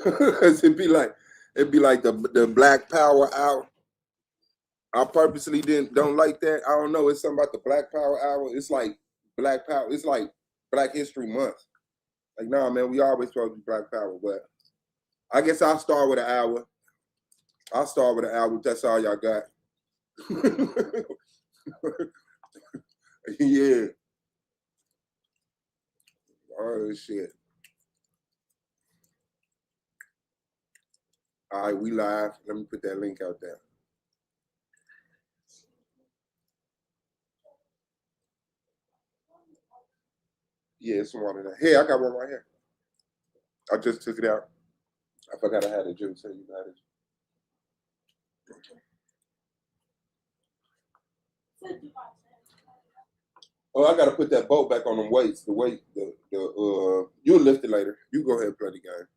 Cause it'd be like the Black Power hour. I purposely don't like that. I don't know. It's something about the Black Power hour. It's like Black Power. It's like Black History Month. Like, nah, man, we always supposed to be Black Power, but I guess I'll start with an hour. I'll start with an hour. That's all y'all got. Yeah. Oh shit. All right, we live. Let me put that link out there. Yeah, it's one of that. Hey, I got one right here. I just took it out. I forgot I had a juice. So you got it. Oh, I gotta put that boat back on them weights. The weight, you'll lift it later. You go ahead and play the game.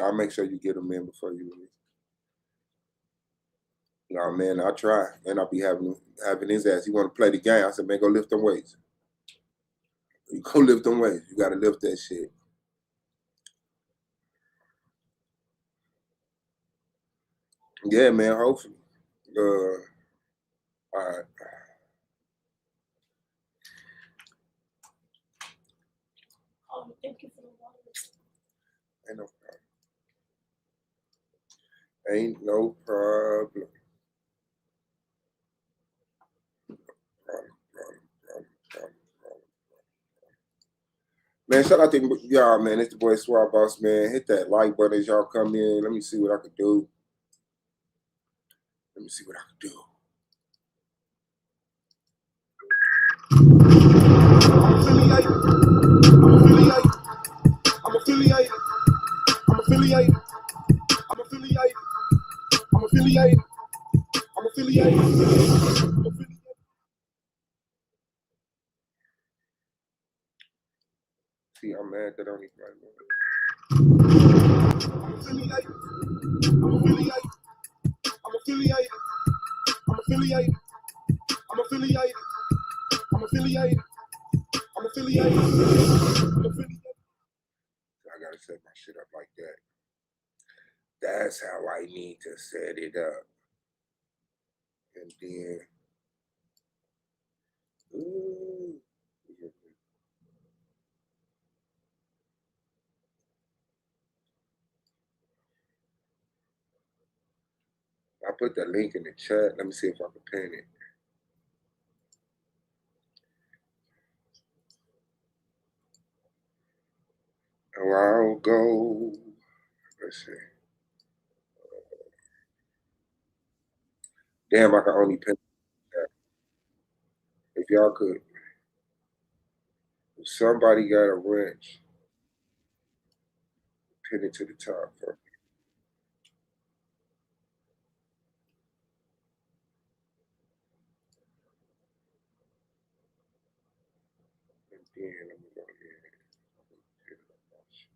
I'll make sure you get them in before you leave. No, man, I try. And I'll be having his ass. You want to play the game? I said, man, go lift them weights. You go lift them weights. You gotta lift that shit. Yeah, man. Hopefully. All right. Thank you for the water. Ain't no problem. Ain't no problem. Man, shout out to y'all, man. It's the boy Swap Boss, man. Hit that like button as y'all come in. Let me see what I can do. Let me see what I can do. I'm affiliated. I'm affiliated. I'm affiliated. I'm affiliated. I'm affiliated. I'm affiliated. I'm affiliated. I'm affiliated. See, I'm mad that I don't even write more. I'm affiliated. I'm affiliated. I'm affiliated. I'm affiliated. I'm affiliated. I'm affiliated. I'm affiliated. I'm affiliated. I gotta set my shit up like that. That's how I need to set it up. And then, ooh. I put the link in the chat. Let me see if I can pin it. A while ago, let's see. Damn, I can only pin that. If y'all could, if somebody got a wrench, pin it to the top for me. And then I'm gonna go ahead and pin it up my shit.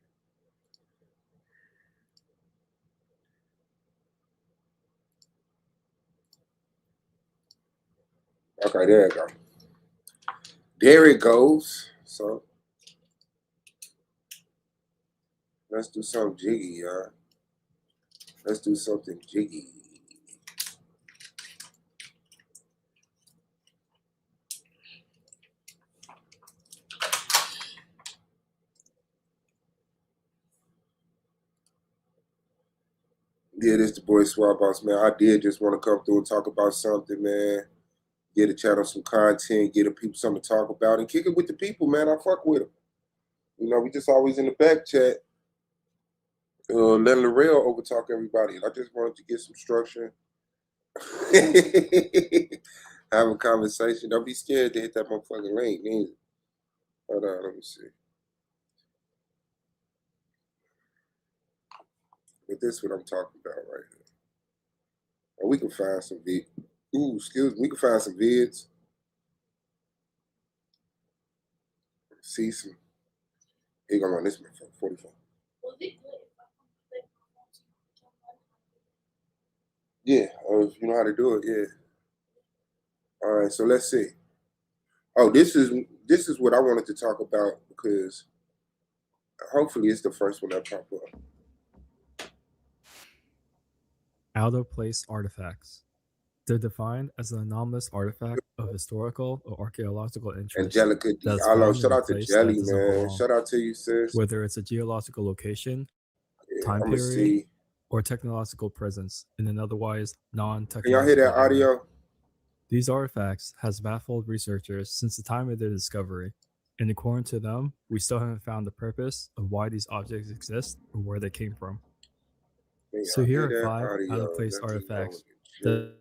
Okay, there it go. There it goes. So let's do something jiggy, y'all. Let's do something jiggy. Yeah, this the boy Swap Boss, man. I did just want to come through and talk about something, man. Get a channel some content, get the people something to talk about, and kick it with the people, man. I fuck with them. You know, we just always in the back chat, letting Lorel overtalk everybody. I just wanted to get some structure. Have a conversation. Don't be scared to hit that motherfucking link, neither. Hold on, let me see. But this is what I'm talking about right here. And we can find some excuse me. We can find some vids. See some. He gonna run this motherfucker 44. Yeah, if you know how to do it, yeah. All right, so let's see. Oh, this is what I wanted to talk about because Hopefully it's the first one that pop up. Out-of-place artifacts. They're defined as an anomalous artifact of historical or archaeological interest. Angelica that's Diallo, found shout in a out to place Jelly, that doesn't man. belong. Shout out to you, sis. Whether it's a geological location, Yeah, time I'ma period, see. or technological presence in an otherwise Can y'all non-technological hear that area. audio? These artifacts has baffled researchers since the time of their discovery, and according to them, we still haven't found the purpose of why these objects exist or where they came from. Can So y'all here hear are that 5 audio? out-of-place Let me know artifacts in the that chat.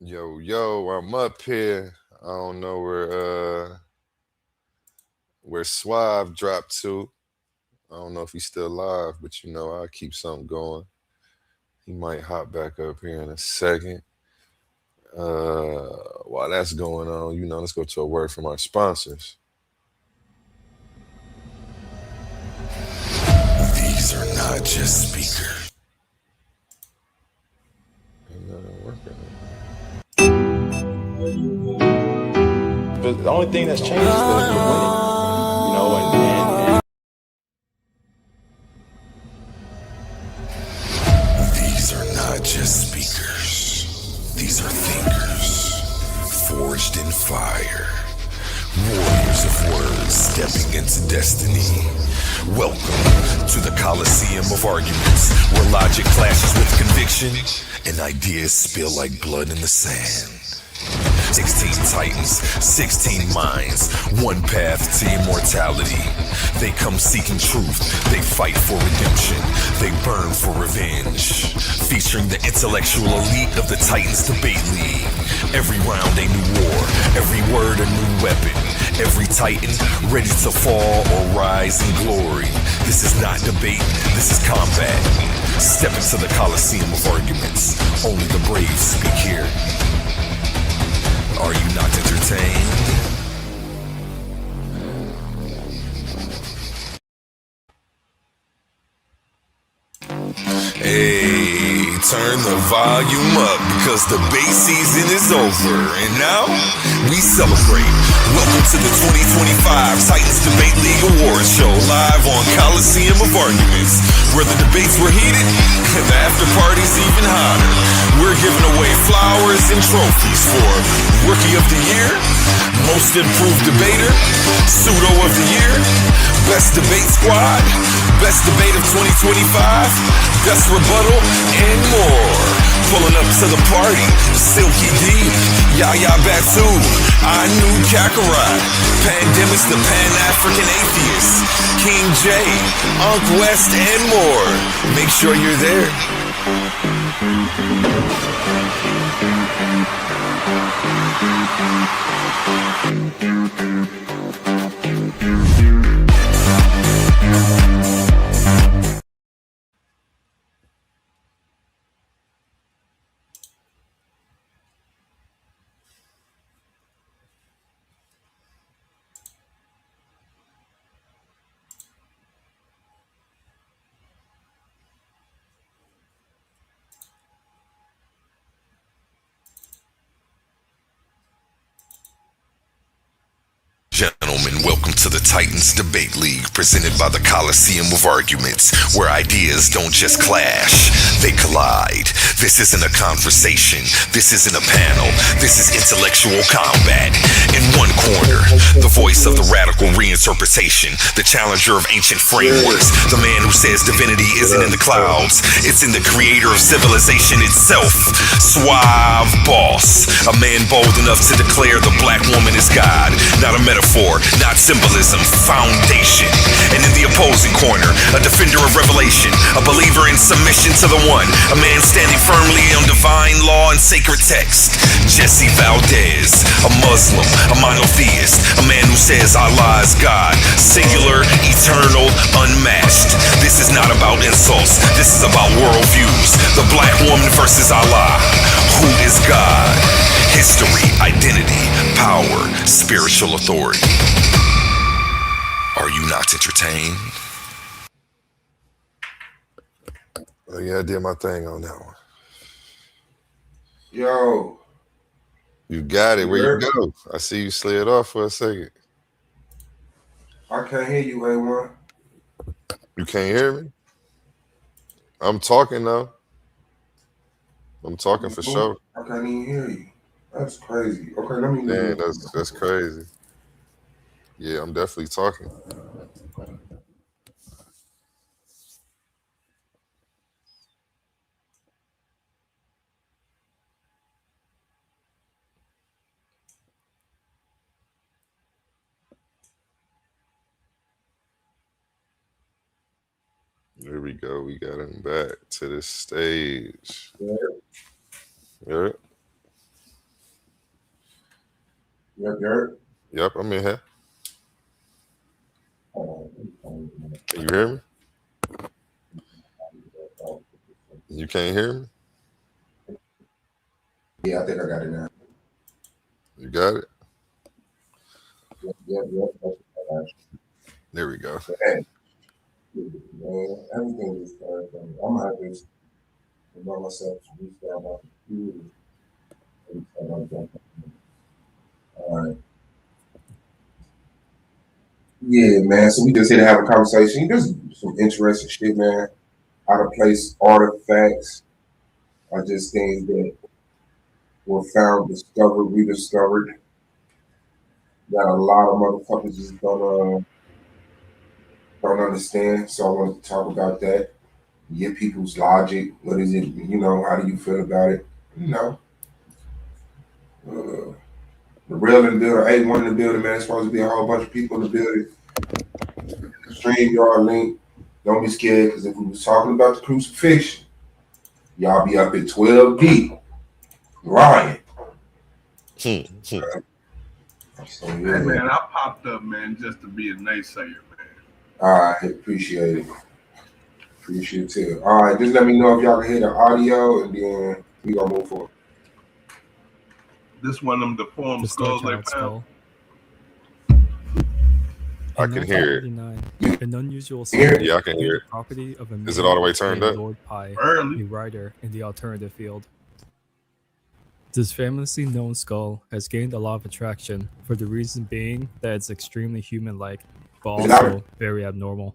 Yo, I'm up here. I don't know where Suave dropped to. I don't know if he's still live, but you know, I'll keep something going. He might hop back up here in a second. While that's going on, you know, let's go to a word from our sponsors. These are not just speakers. Ain't nothing working. But the only thing that's changed is the winning, you know, and These are not just speakers. These are thinkers, forged in fire. Warriors of words stepping into destiny. Welcome to the Coliseum of Arguments, where logic clashes with conviction and ideas spill like blood in the sand. 16 titans, 16 minds, one path to immortality. They come seeking truth, they fight for redemption, they burn for revenge. Featuring the intellectual elite of the Titans Debate League. Every round a new war, every word a new weapon. Every titan ready to fall or rise in glory. This is not debate, this is combat. Step into the Coliseum of Arguments. Only the brave speak here. Are you not entertained? Hey, turn the volume up because debate season is over. And now, we celebrate. Welcome to the 2025 Titans Debate League Awards Show, live on Coliseum of Arguments, where the debates were heated and the after party's even hotter. We're giving away flowers and trophies for Rookie of the Year, Most Improved Debater, Pseudo of the Year, Best debate squad, best debate of 2025, best rebuttal, and more. Pulling up to the party, Silky D, Yaya Batu, Anu Kakarot, Pandemics, the Pan-African Atheist, King J, Unc West, and more. Make sure you're there. Gentlemen, welcome to the Titans Debate League, presented by the Coliseum of Arguments, where ideas don't just clash, they collide. This isn't a conversation, this isn't a panel, this is intellectual combat. In one corner, the voice of the radical reinterpretation, the challenger of ancient frameworks, the man who says divinity isn't in the clouds, it's in the creator of civilization itself. Suave Boss, a man bold enough to declare the black woman is God, not a metaphor, not symbolism, foundation. And in the opposing corner, a defender of revelation, a believer in submission to the one, a man standing firmly on divine law and sacred text. Jesse Valdez, a Muslim, a monotheist, a man who says Allah is God, singular, eternal, unmatched. This is not about insults, this is about worldviews. The black woman versus Allah. Who is God? History, identity, power, spiritual authority. Are you not entertained? Oh, yeah, I did my thing on that one. Yo, You got it. Where Yeah. you go? I see you slid off for a second. I can't hear you, A1. You can't hear me? I'm talking though. I'm talking for sure. I can't even hear you. That's crazy. Okay, let me. Man, that's crazy. Yeah, I'm definitely talking. There we go. We got him back to the stage. Yeah. Yep, I'm in here. Can you hear me? You can't hear me? Yeah, I think I got it now. You got it? Yep. There we go. Hey, man, everything is fine. I'm gonna have to remind myself to restart my computer. All right. Yeah, man. So we just here to have a conversation. There's some interesting shit, man. Out of place artifacts. I just think that were found, discovered, rediscovered. That a lot of motherfuckers just don't understand. So I want to talk about that. Get people's logic. What is it? How do you feel about it? The real in the building, A1 in the building, man. It's supposed to be a whole bunch of people in the building. StreamYard link. Don't be scared, because if we was talking about the crucifixion, y'all be up at 12 deep. Ryan. So, Hey man, I popped up, man, just to be a naysayer, man. All right, appreciate it. Appreciate it too. All right, just let me know if y'all can hear the audio, and then we gonna move forward. This one of them deformed The skulls they Star-Child found. skull. I In can hear it. 1989, an unusual Hear it? skull Yeah, I can hear it. the property of a Is it all the way man turned named up? Lord Pi, Early. a writer in the alternative field. This famously known skull has gained a lot of attraction for the reason being that it's extremely human-like, but Is it louder? also very abnormal.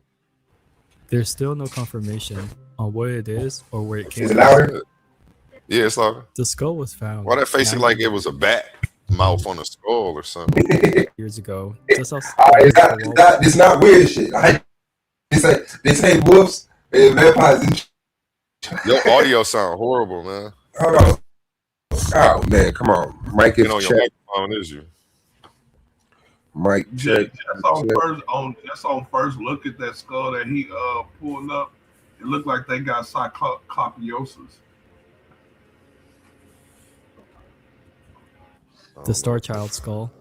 There's still no confirmation on what it is or where it came Is it from. louder? Yeah, it's like, The skull was found. why that face look like it was a bat? mouth on a skull or something. Years ago, just outside It's not weird shit. Like, this ain't wolves and vampires. Your audio sound horrible, man. Hold on. Oh man, come on, Mike. You know your microphone is you. Mike, check. Just on first look at that skull that he pulled up, it looked like they got cyclopiosis. the Star Child skull.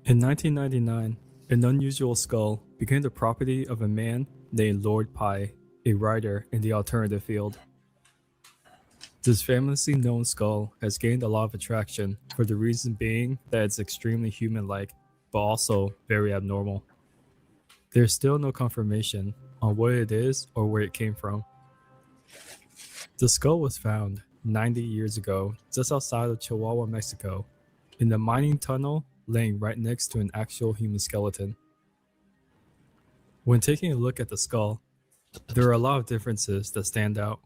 In 1999, an unusual skull became the property of a man named Lord Pi, a writer in the alternative field. This famously known skull has gained a lot of attraction for the reason being that it's extremely human-like, but also very abnormal. There's still no confirmation on what it is or where it came from. The skull was found 90 years ago just outside of Chihuahua, Mexico, in a mining tunnel laying right next to an actual human skeleton. When taking a look at the skull, there are a lot of differences that stand out.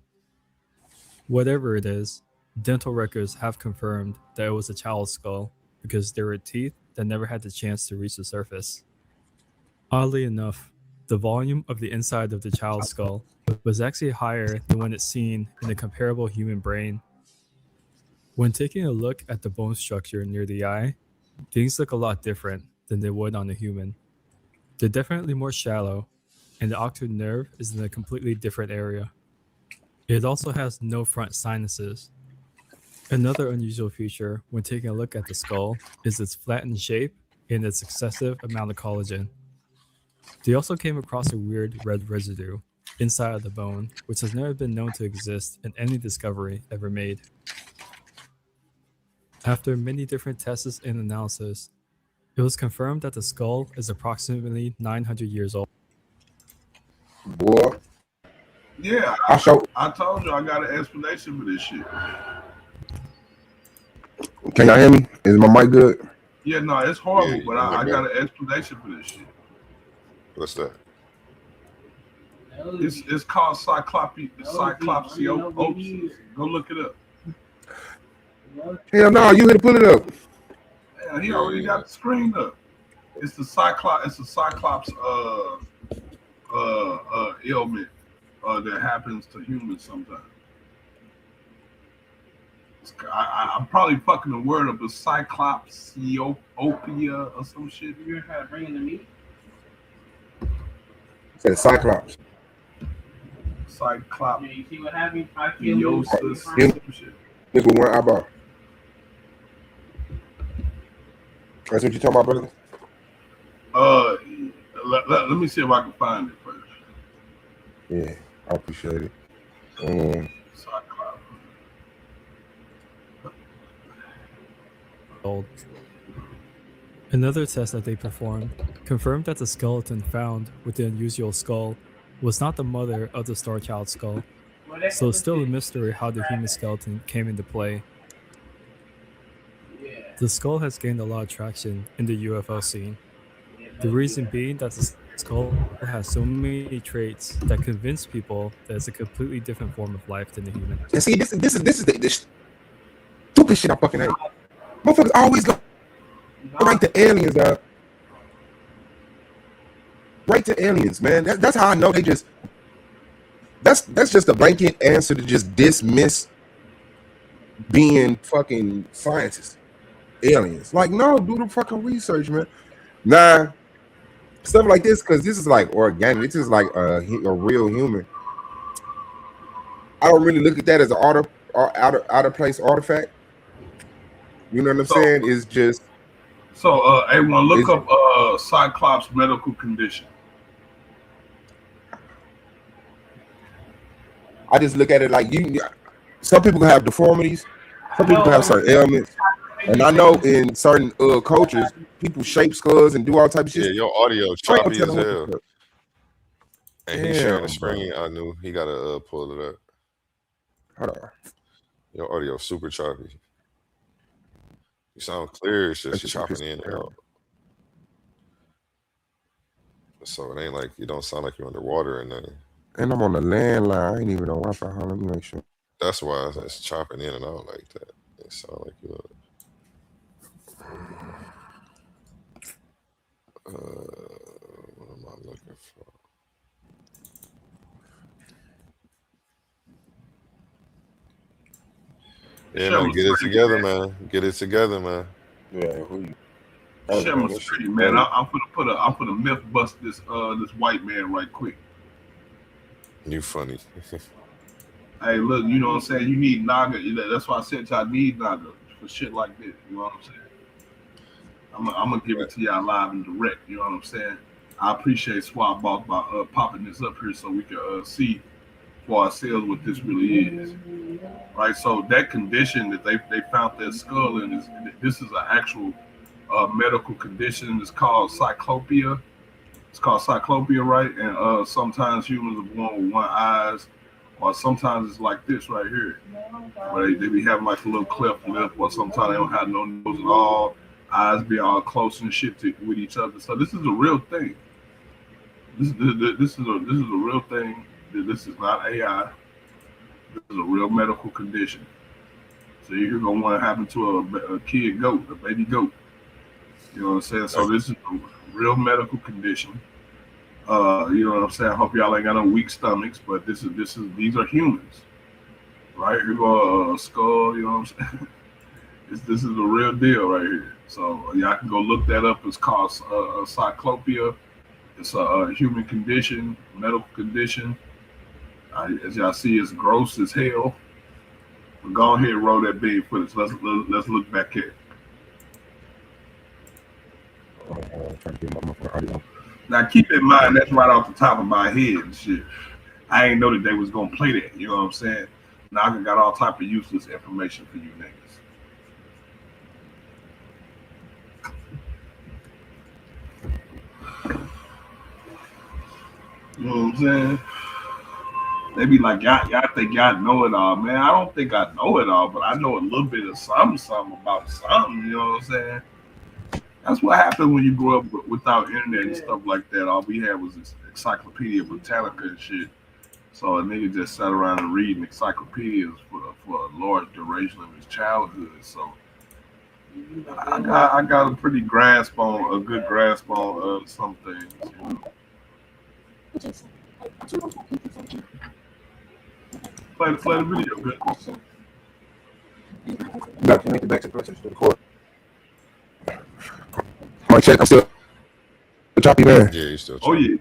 Whatever it is, dental records have confirmed that it was a child's skull because there were teeth that never had the chance to reach the surface. Oddly enough, the volume of the inside of the child's skull was actually higher than when it's seen in a comparable human brain. When taking a look at the bone structure near the eye, things look a lot different than they would on a human. They're definitely more shallow, and the optic nerve is in a completely different area. It also has no front sinuses. Another unusual feature when taking a look at the skull is its flattened shape and its excessive amount of collagen. They also came across a weird red residue inside of the bone, which has never been known to exist in any discovery ever made. After many different tests and analysis, it was confirmed that the skull is approximately 900 years old. Boy, Yeah, I told you I got an explanation for this shit. Can y'all hear me? Is my mic good? Yeah, no, it's horrible, Yeah, but I got an explanation for this shit. What's that? It's called cyclopsiosis. Go look it up. Hell no, you here to pull it up. Yeah, he already got the screen up. It's the cyclops. It's a cyclops ailment that happens to humans sometimes. I'm probably fucking the word up, but cyclopsiopia or some shit. You ever had bringing to me? Said Cyclops. Cyclops. Yeah, you see what happened? Shit. Look with one eyeball. That's what you talking about, brother? Let me see if I can find it first. Yeah, I appreciate it. Cyclops. Old. Another test that they performed confirmed that the skeleton found with the unusual skull was not the mother of the Star Child skull, so it's still a mystery how the human skeleton came into play. The skull has gained a lot of traction in the UFO scene. The reason being that the skull has so many traits that convince people that it's a completely different form of life than the human. And see, this is the stupid shit I fucking hate. Motherfuckers always go right to aliens, dog. Right to aliens, man. That's how I know they just. That's just a blanket answer to just dismiss being fucking scientists, aliens. Like, no, do the fucking research, man. Nah, stuff like this, because this is like organic. This is like a real human. I don't really look at that as an out of place artifact. You know what I'm saying? It's just. So, everyone, look up Cyclops medical condition. I just look at it like some people have deformities, some people have certain ailments, and I know in certain cultures, people shape skulls and do all types of shit. Yeah, your audio choppy as hell. And he's sharing the Damn, screen. bro. I knew he gotta pull it up. Hold on. Your audio super choppy. You sound clear. It's just chopping in and out. So it ain't like you don't sound like you're underwater or nothing. And I'm on the landline. I ain't even on Wi-Fi. Hold on, let me make sure. That's why it's chopping in and out like that. It sound like what am I looking for? Yeah, Shem man, was get it pretty, together, man. man. Get it together, man. Yeah, who you? Shem was pretty, man. I'm gonna myth bust this white man right quick. You funny. Hey, look, you know what I'm saying? You need Naga. That's why I said I need Naga for shit like this. You know what I'm saying? I'm gonna give it to y'all live and direct. You know what I'm saying? I appreciate Swab Boss by popping this up here so we can see for ourselves what this really is. Right? So that condition that they found that skull in this is an actual medical condition. It's called cyclopia. It's called cyclopia, right? And sometimes humans are born with one eyes, or sometimes it's like this right here, where they be having like a little cleft lip, or sometimes they don't have no nose at all. Eyes be all close and shit with each other. So this is a real thing. This is a real thing. This is not AI. This is a real medical condition. So you're gonna want to happen to a kid goat, a baby goat. You know what I'm saying? So this is a real medical condition. You know what I'm saying? I hope y'all ain't got no weak stomachs, but these are humans, right? Here go a skull. You know what I'm saying? This is a real deal right here. So y'all can go look that up. It's called cyclopia. It's a human condition, medical condition. As y'all see, it's gross as hell. But go ahead and roll that big footage. Let's look back at it. Now keep in mind that's right off the top of my head and shit. I ain't know that they was gonna play that. You know what I'm saying? Now I got all type of useless information for you niggas. You know what I'm saying? They be like, y'all think y'all know it all, man. I don't think I know it all, but I know a little bit of something about something. You know what I'm saying? That's what happens when you grow up without internet and stuff like that. All we had was this Encyclopedia Britannica and shit. So a nigga just sat around and reading encyclopedias for a large duration of his childhood. So I got a good grasp on some things. You know? Play the video, good. You got to make it back to the court. My check, I'm still choppy, man. Yeah, you still. Oh yeah.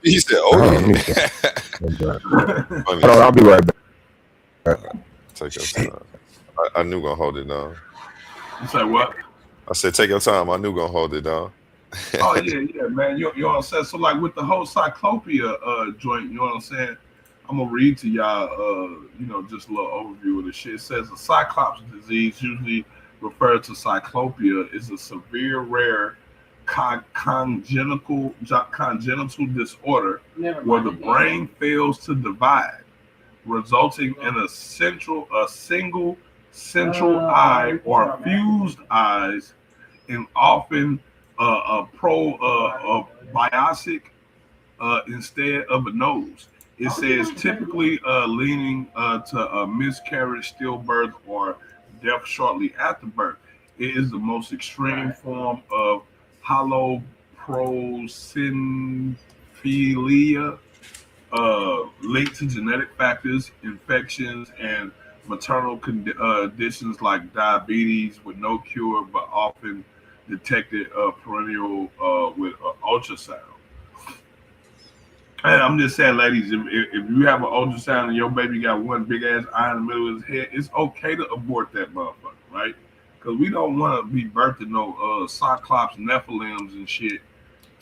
He said, "Oh yeah." Hold on, I'll be right back. Take your time. I knew gonna hold it down. You say what? I said, take your time. I knew gonna hold it down. Oh yeah, man. You know what I'm saying? So like with the whole cyclopia joint, you know what I'm saying? I'm gonna read to y'all just a little overview of the shit. It says a cyclops disease, usually referred to cyclopia, is a severe rare congenital disorder where the brain fails to divide, resulting in a single central eye or fused eyes, and often biopsic instead of a nose. It says typically leaning to a miscarriage, stillbirth, or death shortly after birth. It is the most extreme form of haloprosenphilia, linked to genetic factors, infections, and maternal conditions like diabetes with no cure, but often detected perennial with ultrasound. And I'm just saying, ladies, if you have an ultrasound and your baby got one big ass eye in the middle of his head, it's okay to abort that motherfucker, right? Because we don't want to be birthing no cyclops Nephilims and shit.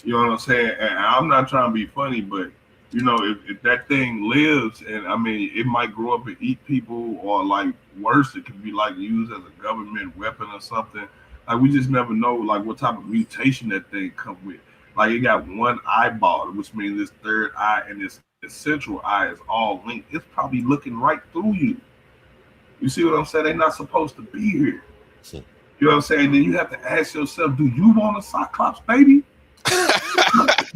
You know what I'm saying? And I'm not trying to be funny, but you know, if that thing lives, and I mean, it might grow up and eat people, or like worse, it could be like used as a government weapon or something. Like we just never know, like what type of mutation that thing come with. Like it got one eyeball, which means this third eye and this central eye is all linked. It's probably looking right through you. You see what I'm saying? They're not supposed to be here. You know what I'm saying? Then you have to ask yourself, do you want a cyclops baby?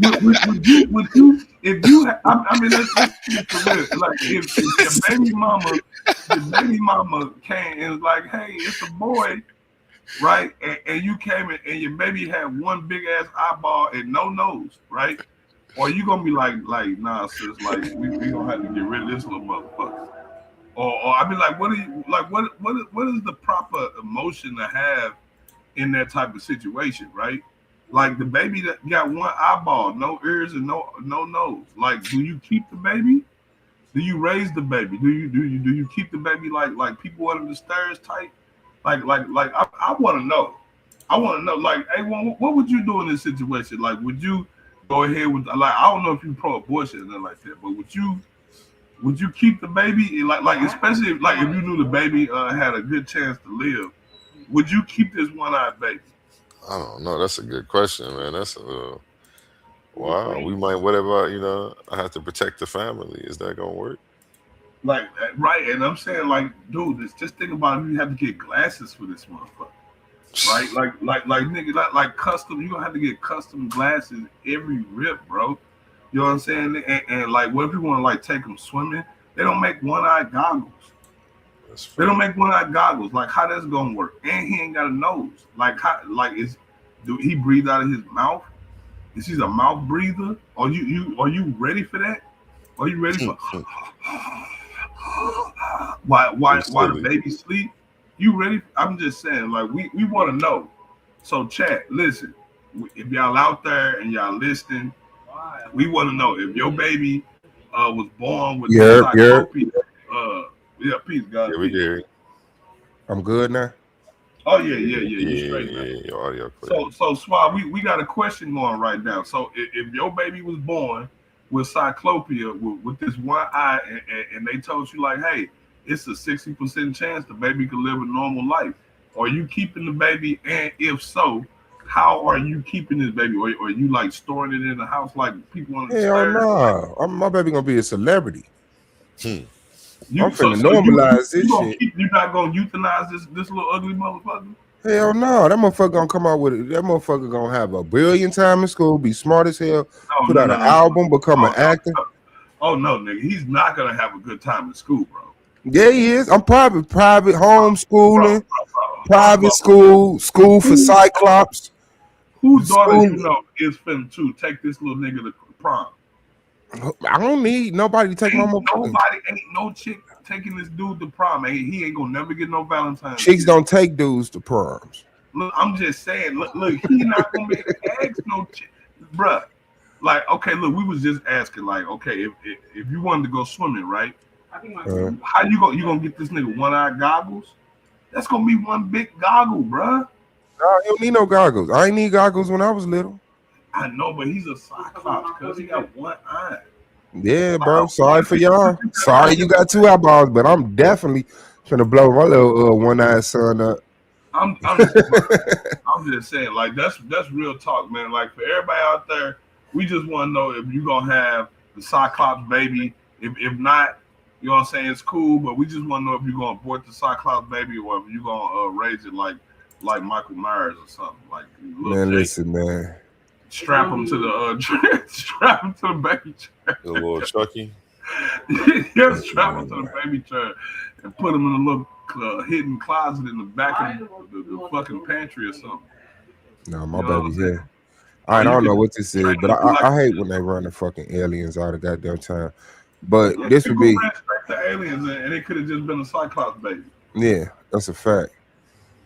would you, if you, I mean, let's be for real. Like, if your baby mama came and was like, hey, it's a boy, right? And you came in and your baby had one big ass eyeball and no nose, right? Or you gonna be like, nah, sis, like, we gonna have to get rid of this little motherfucker. Or I mean, like, what is the proper emotion to have in that type of situation, right? Like the baby that got one eyeball, no ears, and no nose. Like, do you keep the baby? Do you raise the baby? Do you keep the baby like people under the stairs type? Like I want to know. I want to know. Like, hey, what would you do in this situation? Like, would you go ahead with like I don't know if you pro-abortion or nothing like that, but would you keep the baby? Like especially like if you knew the baby had a good chance to live, would you keep this one-eyed baby? I don't know. That's a good question, man. That's wow. We might, whatever, I have to protect the family. Is that gonna work? Like, right? And I'm saying, like, dude, just think about it. You have to get glasses for this motherfucker, right? Like nigga, like custom. You gonna have to get custom glasses every rip, bro. You know what I'm saying? And like, what if you want to like take them swimming? They don't make one-eyed goggles. They don't make one-eyed goggles. Like, how that's gonna work? And he ain't got a nose. Like, how? Like, do he breathe out of his mouth? Is he a mouth breather? Are you ready for that? Are you ready for why the baby sleep? You ready? I'm just saying, like, we want to know. So chat, listen. If y'all out there and y'all listening, we want to know if your baby was born with cyclopia. Yeah, peace, God. Yeah, we did. I'm good now. Oh yeah. You straight now. Yeah, your audio clear. So Swab, we got a question going right now. So if your baby was born with cyclopia with this one eye, and they told you like, hey, it's a 60% chance the baby could live a normal life, are you keeping the baby? And if so, how are you keeping this baby? Or are you like storing it in the house like people want to? Hell no, my baby gonna be a celebrity. I'm finna so normalize this shit. You're not gonna euthanize this little ugly motherfucker? Hell no, that motherfucker gonna come out with it. That motherfucker gonna have a brilliant time in school, be smart as hell, put out an album, become an actor. Oh no, nigga, he's not gonna have a good time in school, bro. Yeah, he is. I'm private homeschooling, private school for Cyclops. Whose daughter you know is finna to take this little nigga to prom? I don't need nobody to take my motherfucker. Ain't no chick taking this dude to prom. He ain't gonna never get no Valentine's. Chicks don't take dudes to proms. Look, I'm just saying. Look, he not gonna be able to ask no chick, bruh. Like, okay, look, we was just asking, like, okay, if you wanted to go swimming, right? How you gonna get this nigga one-eyed goggles? That's gonna be one big goggle, bruh. No, you don't need no goggles. I ain't need goggles when I was little. I know, but he's a cyclops because he got one eye. Yeah, bro. Sorry for y'all. Sorry you got two eyeballs, but I'm definitely trying to blow my little one-eyed son up. I'm just saying, like, that's real talk, man. Like, for everybody out there, we just want to know if you're gonna have the Cyclops baby. If not, you know what I'm saying, it's cool, but we just want to know if you're gonna abort the Cyclops baby or if you're gonna raise it like Michael Myers or something. Like, man, listen, man. Strap him to the baby chair. The little Chucky. Yeah, strap him to the baby chair and put him in a little hidden closet in the back of the fucking pantry or something. No, my baby's here. I don't know what this is, but I hate when they run the fucking aliens out of goddamn time. But yeah, this would be the aliens, and it could have just been a Cyclops baby. Yeah, that's a fact.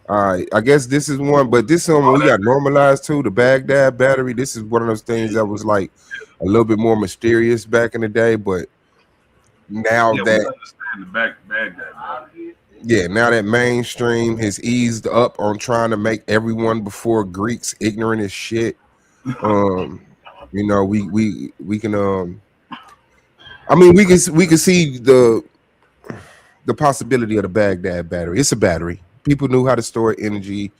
All right, I guess this is one, but this one we got normalized too. The Baghdad battery. This is one of those things that was like a little bit more mysterious back in the day, but now yeah, that we understand the Baghdad battery. Yeah, now that mainstream has eased up on trying to make everyone before Greeks ignorant as shit. You know, we can I mean we can see the possibility of the Baghdad battery. It's a battery. People knew how to store energy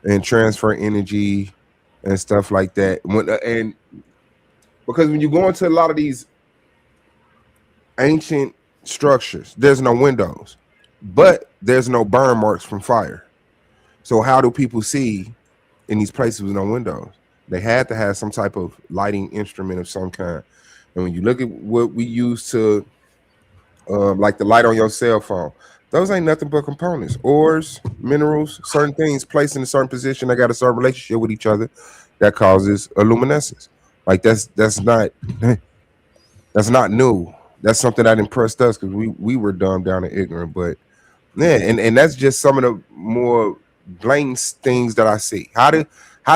and transfer energy and stuff like that. And because when you go into a lot of these ancient structures, there's no windows, but there's no burn marks from fire. So how do people see in these places with no windows? They had to have some type of lighting instrument of some kind. And when you look at what we use to, like the light on your cell phone, those ain't nothing but components, ores, minerals, certain things placed in a certain position. They got a certain relationship with each other that causes a luminescence. Like that's not that's not new. That's something that impressed us because we were dumb down and ignorant. But yeah, and that's just some of the more blatant things that I see. How do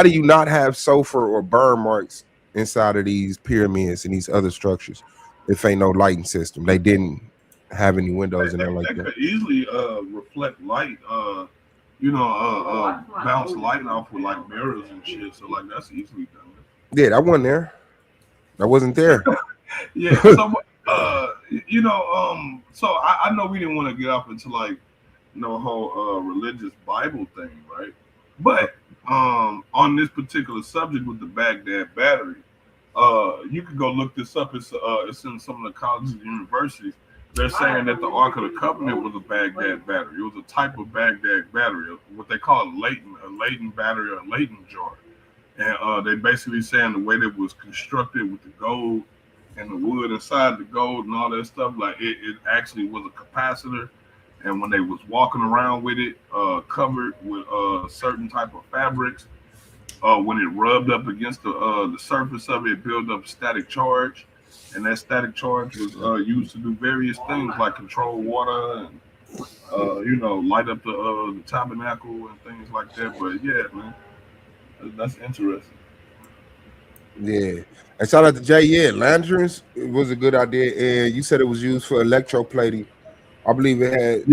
you not have sulfur or burn marks inside of these pyramids and these other structures if ain't no lighting system? They didn't have any windows in there like That that. could easily reflect light, bounce light off with like mirrors and shit. So like that's easily done. Yeah, that wasn't there. That wasn't there. Yeah. So so I know we didn't want to get up into like whole religious Bible thing, right? But on this particular subject with the Baghdad battery, you can go look this up. It's in some of the colleges and universities. They're saying that the Ark of the Covenant was a Baghdad battery. It was a type of Baghdad battery, what they call a latent battery or a latent jar. And they basically saying the way that it was constructed with the gold and the wood inside the gold and all that stuff, like it actually was a capacitor. And when they was walking around with it, covered with certain type of fabrics, when it rubbed up against the surface of it, it built up static charge. And that static charge was used to do various things like control water and, light up the tabernacle and things like that. But yeah, man, that's interesting. Yeah. And shout out to Jay. Yeah, lanterns, it was a good idea. And you said it was used for electroplating. I believe it had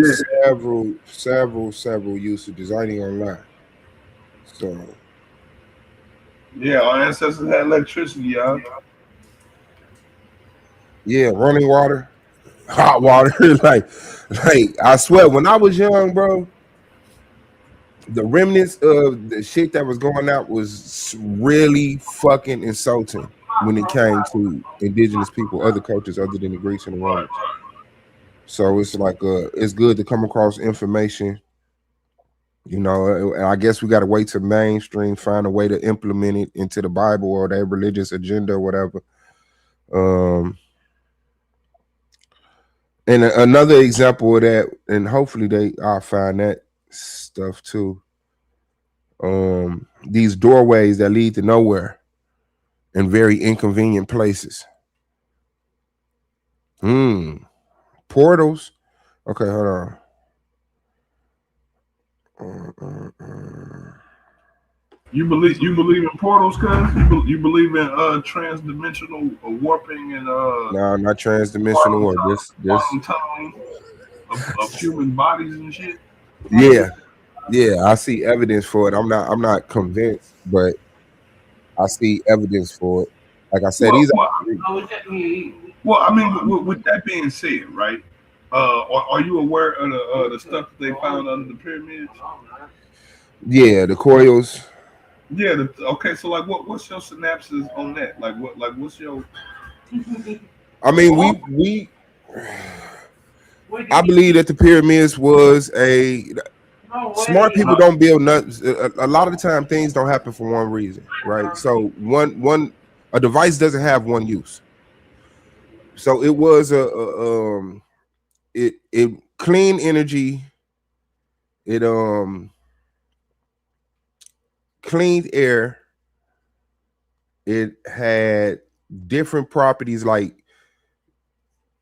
several usages. I ain't online. So yeah, our ancestors had electricity, y'all. Yeah, running water, hot water. like I swear, when I was young, bro, the remnants of the shit that was going out was really fucking insulting when it came to indigenous people, other cultures other than the Greeks and the Romans. So it's like it's good to come across information, and I guess we got to wait to mainstream, find a way to implement it into the Bible or their religious agenda or whatever. And another example of that, and hopefully I'll find that stuff too. These doorways that lead to nowhere in very inconvenient places. Portals. Okay, hold on. You believe in portals, cuz? You believe in transdimensional warping and no, not transdimensional warp. This of human bodies and shit. Yeah, I see evidence for it. I'm not convinced, but I see evidence for it. Like I said, Well, I mean, with that being said, right? Are you aware of the stuff that they found under the pyramids? Yeah, the coils. Yeah. Okay. So, like, what's your synopsis on that? What's your? I mean, we. I believe that the pyramids was smart people don't build nothing. A lot of the time, things don't happen for one reason, right? So a device doesn't have one use. So it was it clean energy. It cleaned air. It had different properties like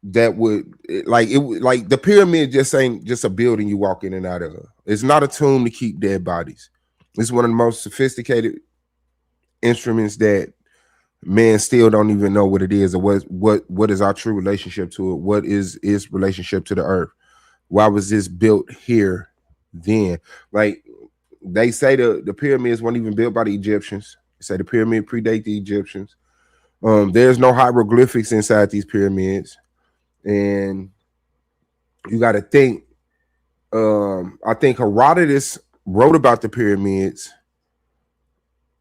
that would like the pyramid just ain't just a building you walk in and out of. It's not a tomb to keep dead bodies. It's one of the most sophisticated instruments that men still don't even know what it is or what is our true relationship to it. What is its relationship to the earth? Why was this built here then? Like they say the pyramids weren't even built by the Egyptians. They say the pyramid predate the Egyptians. There's no hieroglyphics inside these pyramids. And you got to think, I think Herodotus wrote about the pyramids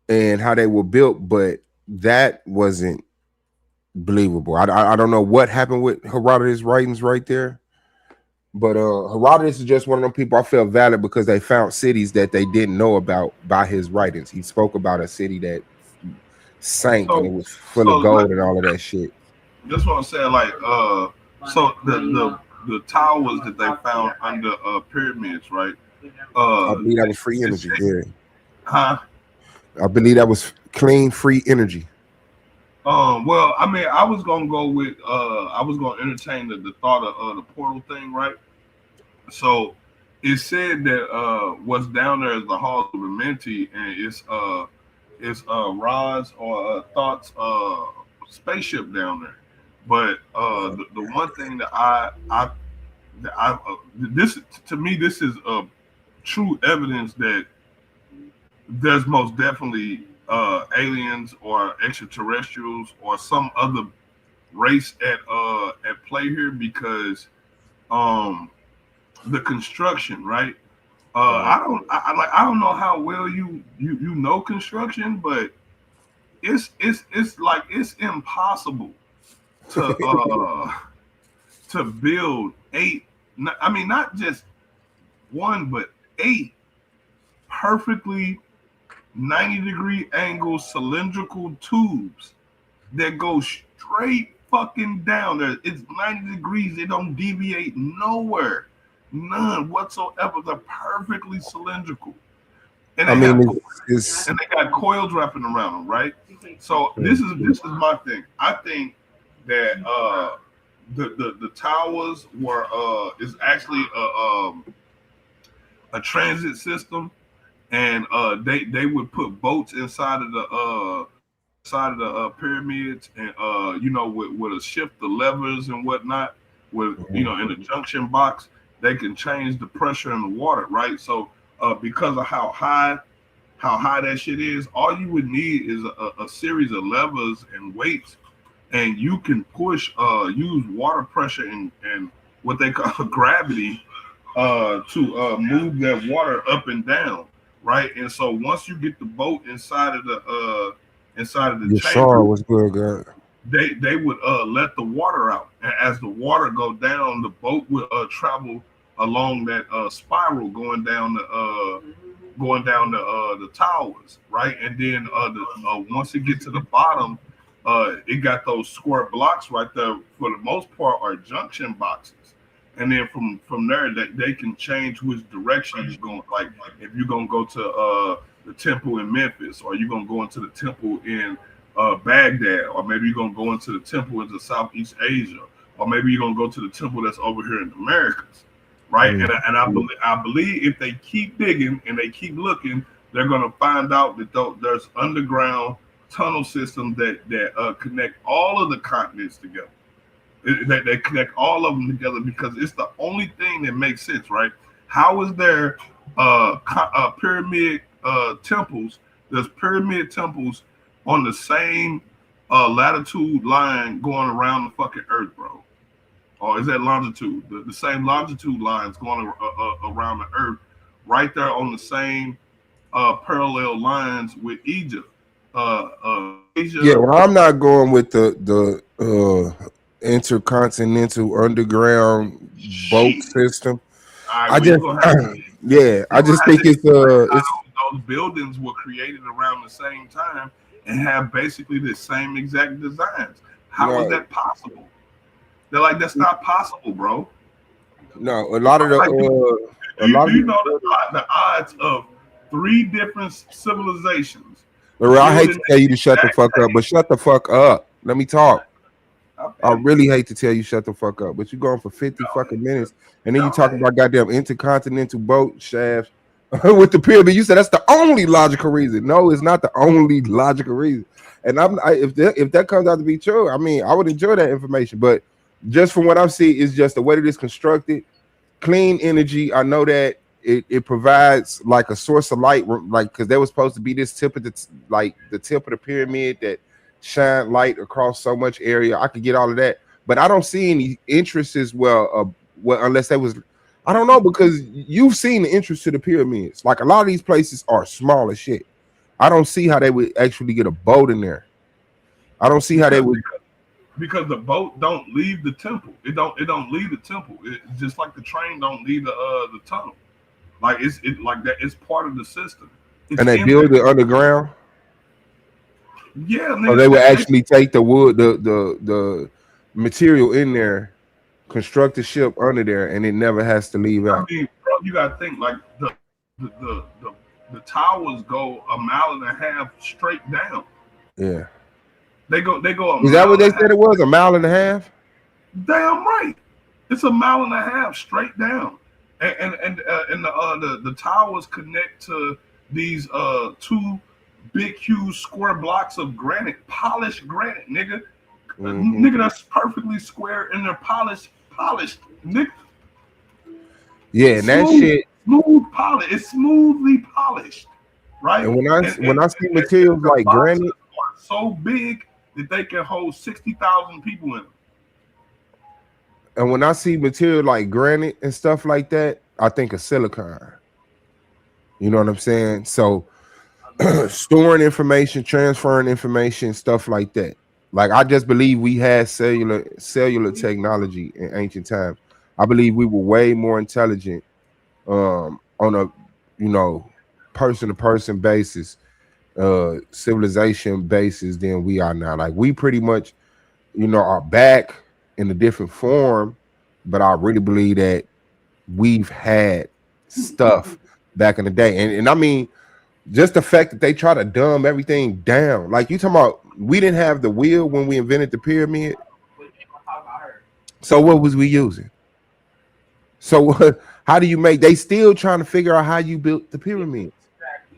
and how they were built, but that wasn't believable. I don't know what happened with Herodotus' writings right there, but Herodotus is just one of them people I felt valid because they found cities that they didn't know about by his writings. He spoke about a city that sank and it So, was full so of gold like, and all of that shit. that's what I'm saying. Like, so the towers that they found under pyramids, right? I believe that was free energy. Yeah, Huh? I believe that was clean, free energy. Well, I mean, I was gonna go with I was gonna entertain the thought of the portal thing, right? So it said that what's down there is the Hall of Amenti, and it's Roz or Thought's spaceship down there. But the one thing that this to me, this is true evidence that there's most definitely aliens or extraterrestrials or some other race at play here, because the construction, right? I don't know how well you know construction, but it's like it's impossible to build I mean, not just one, but 8 perfectly 90-degree angle cylindrical tubes that go straight fucking down there. It's 90 degrees. They don't deviate nowhere. None whatsoever. They're perfectly cylindrical. And I they mean, and they got coils wrapping around them, right? So this is my thing. I think that the towers were is actually a transit system, and they would put boats inside of the pyramids, and with a shift the levers and whatnot, with in the junction box, they can change the pressure in the water, right? So because of how high that shit is, all you would need is a series of levers and weights, and you can use water pressure and what they call gravity to move that water up and down, right? And so once you get the boat inside of the your chamber, was good, God. they would let the water out, and as the water go down, the boat would travel along that spiral going down the towers, right? And then once it gets to the bottom, it got those square blocks right there. For the most part, are junction boxes. And then from there, they can change which direction you're going. Like if you're gonna go to the temple in Memphis, or you're gonna go into the temple in Baghdad, or maybe you're gonna go into the temple into Southeast Asia, or maybe you're gonna go to the temple that's over here in the Americas, right? Mm-hmm. And I believe if they keep digging and they keep looking, they're gonna find out that there's underground tunnel systems that connect all of the continents together. They connect all of them together, because it's the only thing that makes sense, right? How is there pyramid temples? There's pyramid temples on the same latitude line going around the fucking earth, bro. Or is that longitude? The same longitude lines going around the earth, right there on the same parallel lines with Egypt. Asia. Yeah, well, I'm not going with the intercontinental underground boat system. I just think it's those buildings were created around the same time and have basically the same exact designs. How is that possible? They're like, that's not possible, bro. No, a lot of the the odds of 3 different civilizations. I hate to tell you to shut the fuck up, but shut the fuck up. Let me talk. Okay. I really hate to tell you shut the fuck up, but you're going for 50 fucking minutes, and then you talking about goddamn intercontinental boat shafts with the pyramid. You said that's the only logical reason. No, it's not the only logical reason. And if that comes out to be true, I mean, I would enjoy that information. But just from what I see, it's just the way that it's constructed, clean energy. I know that it provides like a source of light, like because there was supposed to be this tip of the tip of the pyramid that shine light across so much area. I could get all of that, but I don't see any interest as well. Unless that was, I don't know, because you've seen the interest to the pyramids. Like a lot of these places are small as shit. I don't see how they would actually get a boat in there. I don't see how they would, because the boat don't leave the temple. It don't leave the temple. It's just like the train don't leave the tunnel. Like it's like that. It's part of the system. And they build it underground. Yeah, So nigga. they would actually take the wood, the material in there, construct the ship under there, and it never has to leave I out. mean, bro, you gotta think like the towers go a mile and a half straight down. Yeah. They go a Is that mile what they and a half. said it was? A mile and a half? Damn right. It's a mile and a half straight down, and the towers connect to these two big huge square blocks of granite, polished granite, nigga. Nigga, that's perfectly square and they're polished, nigga. Yeah, and that Smooth, shit. smooth polish. It's smoothly polished, right? And when I see materials the like boxes granite, are so big that they can hold 60,000 people in them. and when I see material like granite and stuff like that, I think of silicon. You know what I'm saying? So storing information, transferring information, stuff like that. Like I just believe we had cellular technology in ancient times. I believe we were way more intelligent on a person to person basis, civilization basis than we are now. Like we pretty much, are back in a different form, but I really believe that we've had stuff back in the day. And I mean, just the fact that they try to dumb everything down. Like you talking about, we didn't have the wheel when we invented the pyramid. So what was we using? So how do you make? They still trying to figure out how you built the pyramids.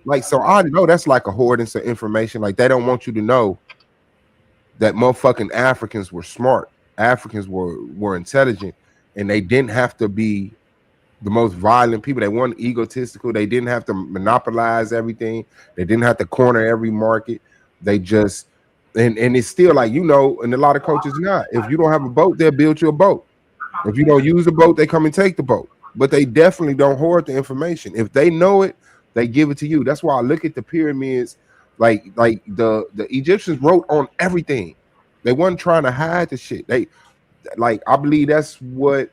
Like, so I know that's like a hoarding of information. Like they don't want you to know that motherfucking Africans were smart. Africans were intelligent, and they didn't have to be the most violent people. They weren't egotistical. They didn't have to monopolize everything. They didn't have to corner every market. They just and it's still like, and a lot of coaches not. If you don't have a boat, they'll build you a boat. If you don't use the boat, they come and take the boat. But they definitely don't hoard the information. If they know it, they give it to you. That's why I look at the pyramids, like the Egyptians wrote on everything. They weren't trying to hide the shit. I believe that's what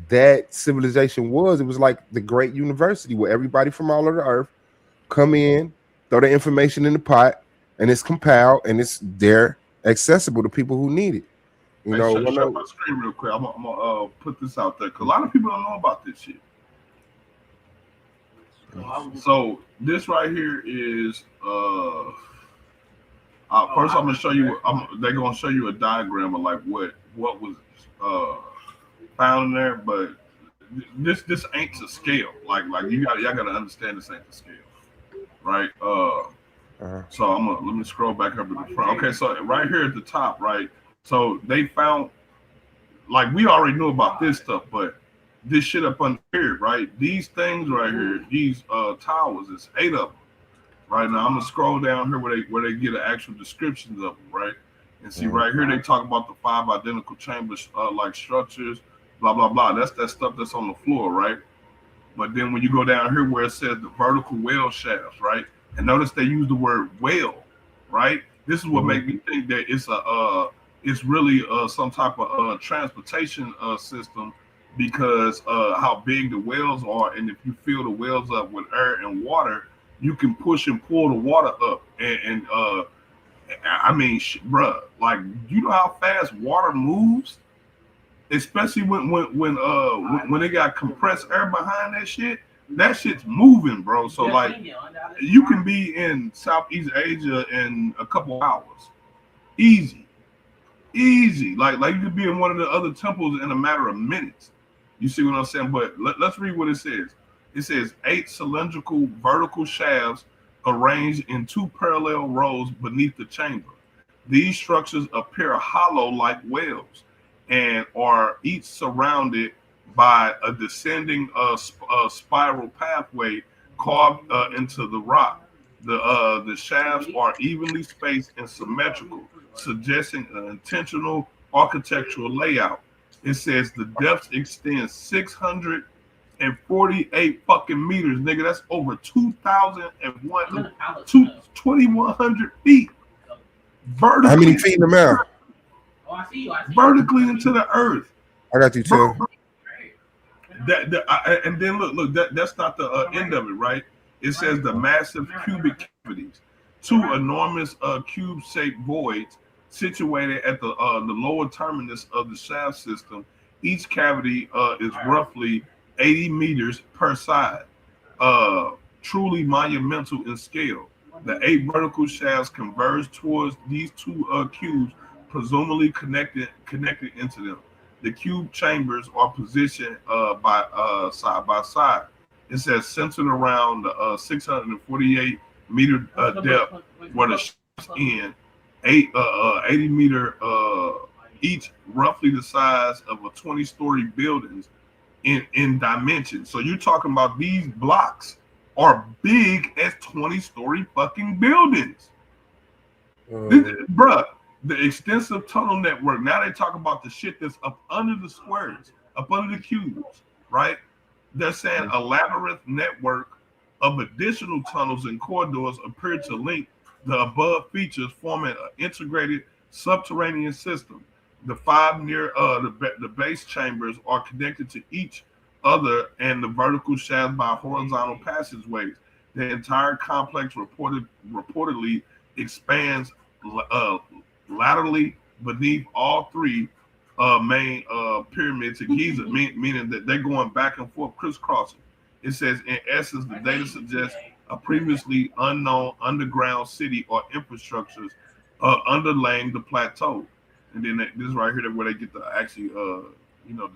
that civilization was. It was like the great university where everybody from all over the earth come in, throw the information in the pot, and it's compiled and it's there accessible to people who need it. Shut my screen real quick. I'm gonna put this out there because a lot of people don't know about this shit. So this right here is first I'm gonna show you. They're gonna show you a diagram of like what was found in there, but this ain't to scale. Like y'all gotta understand this ain't to scale, right? So let me scroll back up to the front. Okay, so right here at the top, right? So they found, like we already knew about this stuff, but this shit up under here, right? These things right here, these towers, it's 8 of them. Right now, I'm gonna scroll down here where they get an actual descriptions of them, right? And see right here, they talk about the 5 identical chambers, like structures, blah blah blah. That's that stuff that's on the floor, right? But then when you go down here where it says the vertical well shafts, right? And notice they use the word well, right? This is what makes me think that it's really some type of transportation system, because how big the wells are, and if you fill the wells up with air and water, you can push and pull the water up. And I mean, bruh, like, you know how fast water moves, especially when they got compressed air behind that shit. That shit's moving, bro. So like, you can be in Southeast Asia in a couple hours, easy. Like you could be in one of the other temples in a matter of minutes. You see what I'm saying? But let's read what it says. It says 8 cylindrical vertical shafts arranged in 2 parallel rows beneath the chamber. These structures appear hollow like wells and are each surrounded by a descending spiral pathway carved into the rock. The shafts are evenly spaced and symmetrical, suggesting an intentional architectural layout. It says the depth extends 648 fucking meters, nigga. That's over 2,100 feet. Vertically. How many feet in the mouth? Vertically into the earth. I got you, too. And then look, that's not the end of it, right? It says the massive cubic cavities, two enormous cube-shaped voids situated at the lower terminus of the shaft system. Each cavity is roughly 80 meters per side, truly monumental in scale. The 8 vertical shafts converge towards these two cubes, presumably connected into them. The cube chambers are positioned by side by side. It says centered around the 648 meter depth, where the shafts end, 80 meter each, roughly the size of a 20-story buildings in dimension. So you're talking about these blocks are big as 20-story fucking buildings. Bruh, the extensive tunnel network. Now they talk about the shit that's up under the squares, up under the cubes, right? They're saying a labyrinth network of additional tunnels and corridors appear to link the above features, forming an integrated subterranean system. The 5 near the base chambers are connected to each other and the vertical shafts by horizontal passageways. The entire complex reportedly expands laterally beneath all 3 main pyramids of Giza, meaning that they're going back and forth, crisscrossing. It says, in essence, the data suggests a previously unknown underground city or infrastructures underlaying the plateau. And then this right here, where they get to actually,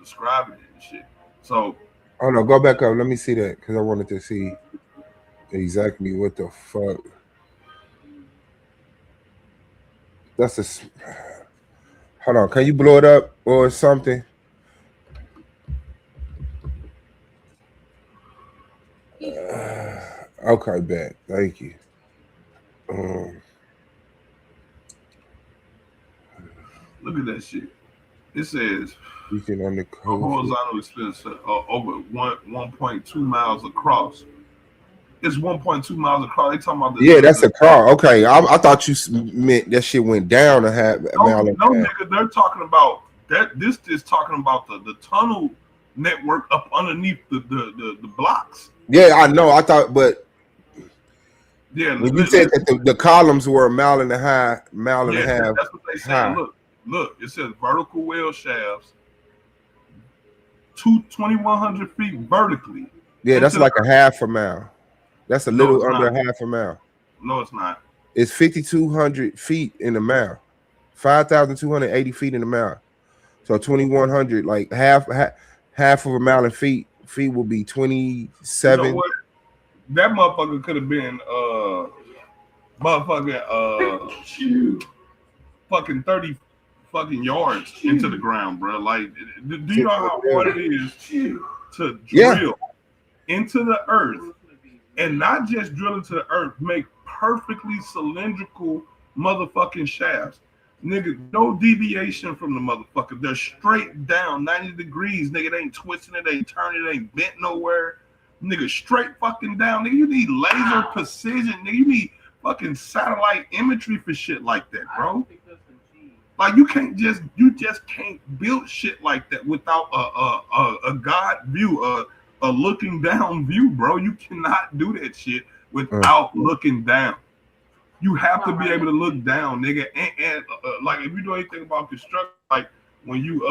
describing it and shit. So, oh no, go back up. Let me see that because I wanted to see exactly what the fuck. That's a. Hold on, can you blow it up or something? Okay, bet. Thank you. Look at that shit. It says you can horizontal expense over 1.2 miles across. It's 1.2 miles across. They talking about the that's a car. Okay, I thought you meant that shit went down a half mile. No, nigga, they're talking about that. This is talking about the tunnel network up underneath the blocks. Yeah, I know. I thought, but yeah, when you said that the columns were a mile and a half, that's what they say. Look, it says vertical well shafts, 2,100 feet vertically. Yeah, that's like a half a mile. That's a little under half a mile. No, it's not. It's 5,200 feet in a mile, 5,280 feet in a mile. So 2,100, like half of a mile in feet will be 27. You know what? That motherfucker could have been fucking 30 fucking yards into the ground, bro. Like, do you know how hard it is to drill into the earth, and not just drill into the earth, make perfectly cylindrical motherfucking shafts, nigga? No deviation from the motherfucker. They're straight down, 90 degrees, nigga. They ain't twisting it, they ain't turning it, ain't bent nowhere, nigga. Straight fucking down, nigga. You need laser precision, nigga. You need fucking satellite imagery for shit like that, bro. Like, you just can't build shit like that without a God view, a looking down view, bro. You cannot do that shit without looking down. You have to be able to look down, nigga. And like, if you know anything about construction, like when you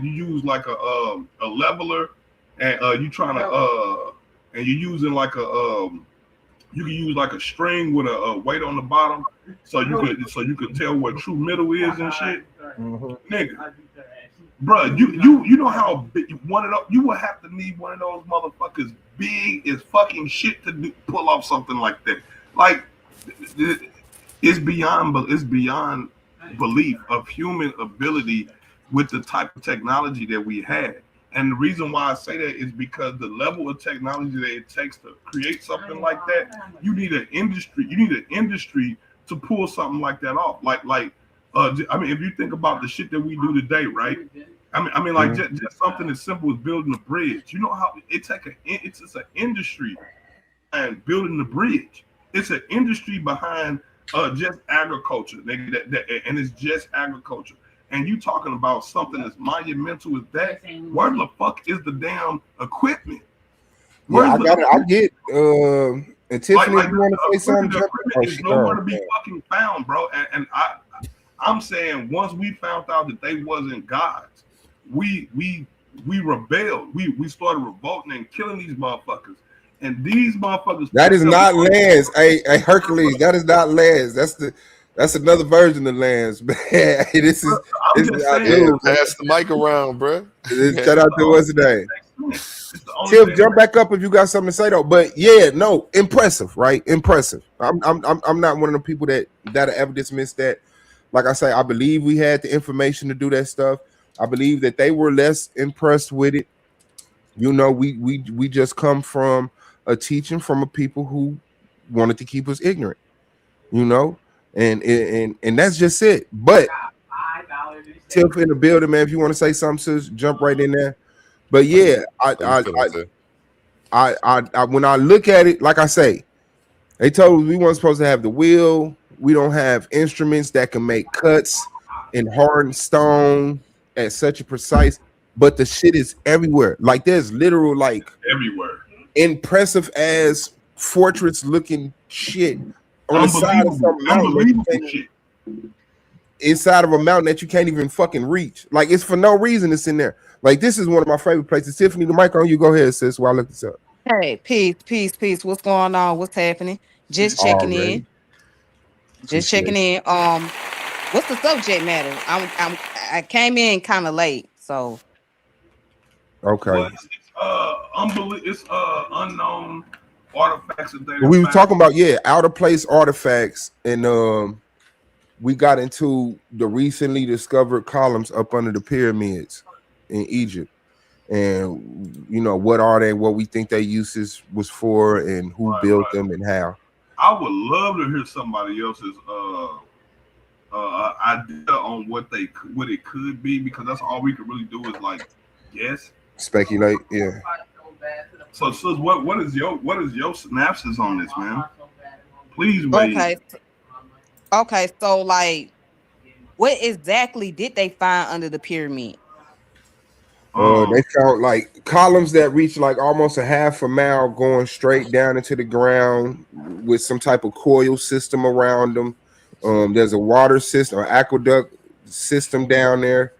use like a leveler and you trying to and you're using like you can use like a string with a weight on the bottom, so you could tell what true middle is and shit. Nigga, bro, you know how big you will have to need one of those motherfuckers big as fucking shit to pull off something like that. Like, it's beyond belief of human ability with the type of technology that we had. And the reason why I say that is because the level of technology that it takes to create something like that, you need an industry to pull something like that off. Like I mean, if you think about the shit that we do today, right? I mean, like just something as simple as building a bridge. You know how it's an industry and building the bridge. It's an industry behind just agriculture, and it's just agriculture. And you talking about something as monumental as that? Where the fuck is the damn equipment? Yeah, I get And Tiffany, Like if you want to say something, the jump in. equipment Oh, is she nowhere gone. to be fucking found, bro. And I'm saying once we found out that they wasn't gods, we rebelled. We started revolting and killing these motherfuckers. And these motherfuckers. That is not Lance. Hey, Hercules. That is not Lance. That's another version of Lance. Man, this is I'm just our saying. Yeah, dude. pass the mic around, bro. Shout out to what's his name. It's the only Tim, thing jump back up if you got something to say though. But yeah, no, impressive, right? Impressive. I'm not one of the people that ever dismiss that. Like I say, I believe we had the information to do that stuff. I believe that they were less impressed with it. You know, we just come from a teaching from a people who wanted to keep us ignorant. You know, and that's just it. But Tiff in the building, man. If you want to say something, sis, jump right in there. But yeah, I when I look at it, like I say, they told us we weren't supposed to have the wheel. We don't have instruments that can make cuts in hardened stone at such a precise. But the shit is everywhere. Like there's literal, like everywhere, impressive as fortress looking shit on the side of some mountain. Shit. Inside of a mountain that you can't even fucking reach. Like it's for no reason it's in there. Like this is one of my favorite places. Tiffany, the mic on you. Go ahead, sis, while I look this up. Hey, peace. What's going on? What's happening? Just checking in. Just checking in. What's the subject matter? I came in kind of late, so. Okay. Well, it's unknown artifacts that they. We were talking about out of place artifacts, and we got into the recently discovered columns up under the pyramids in Egypt. And you know, what are they, what we think their uses was for, and who built them and how. I would love to hear somebody else's idea on what it could be, because that's all we could really do is like guess, speculate. Yeah. So what is your synopsis on this, man? Please wait. Okay, so like what exactly did they find under the pyramid? They found like columns that reach like almost a half a mile going straight down into the ground with some type of coil system around them. There's a water system, an aqueduct system down there.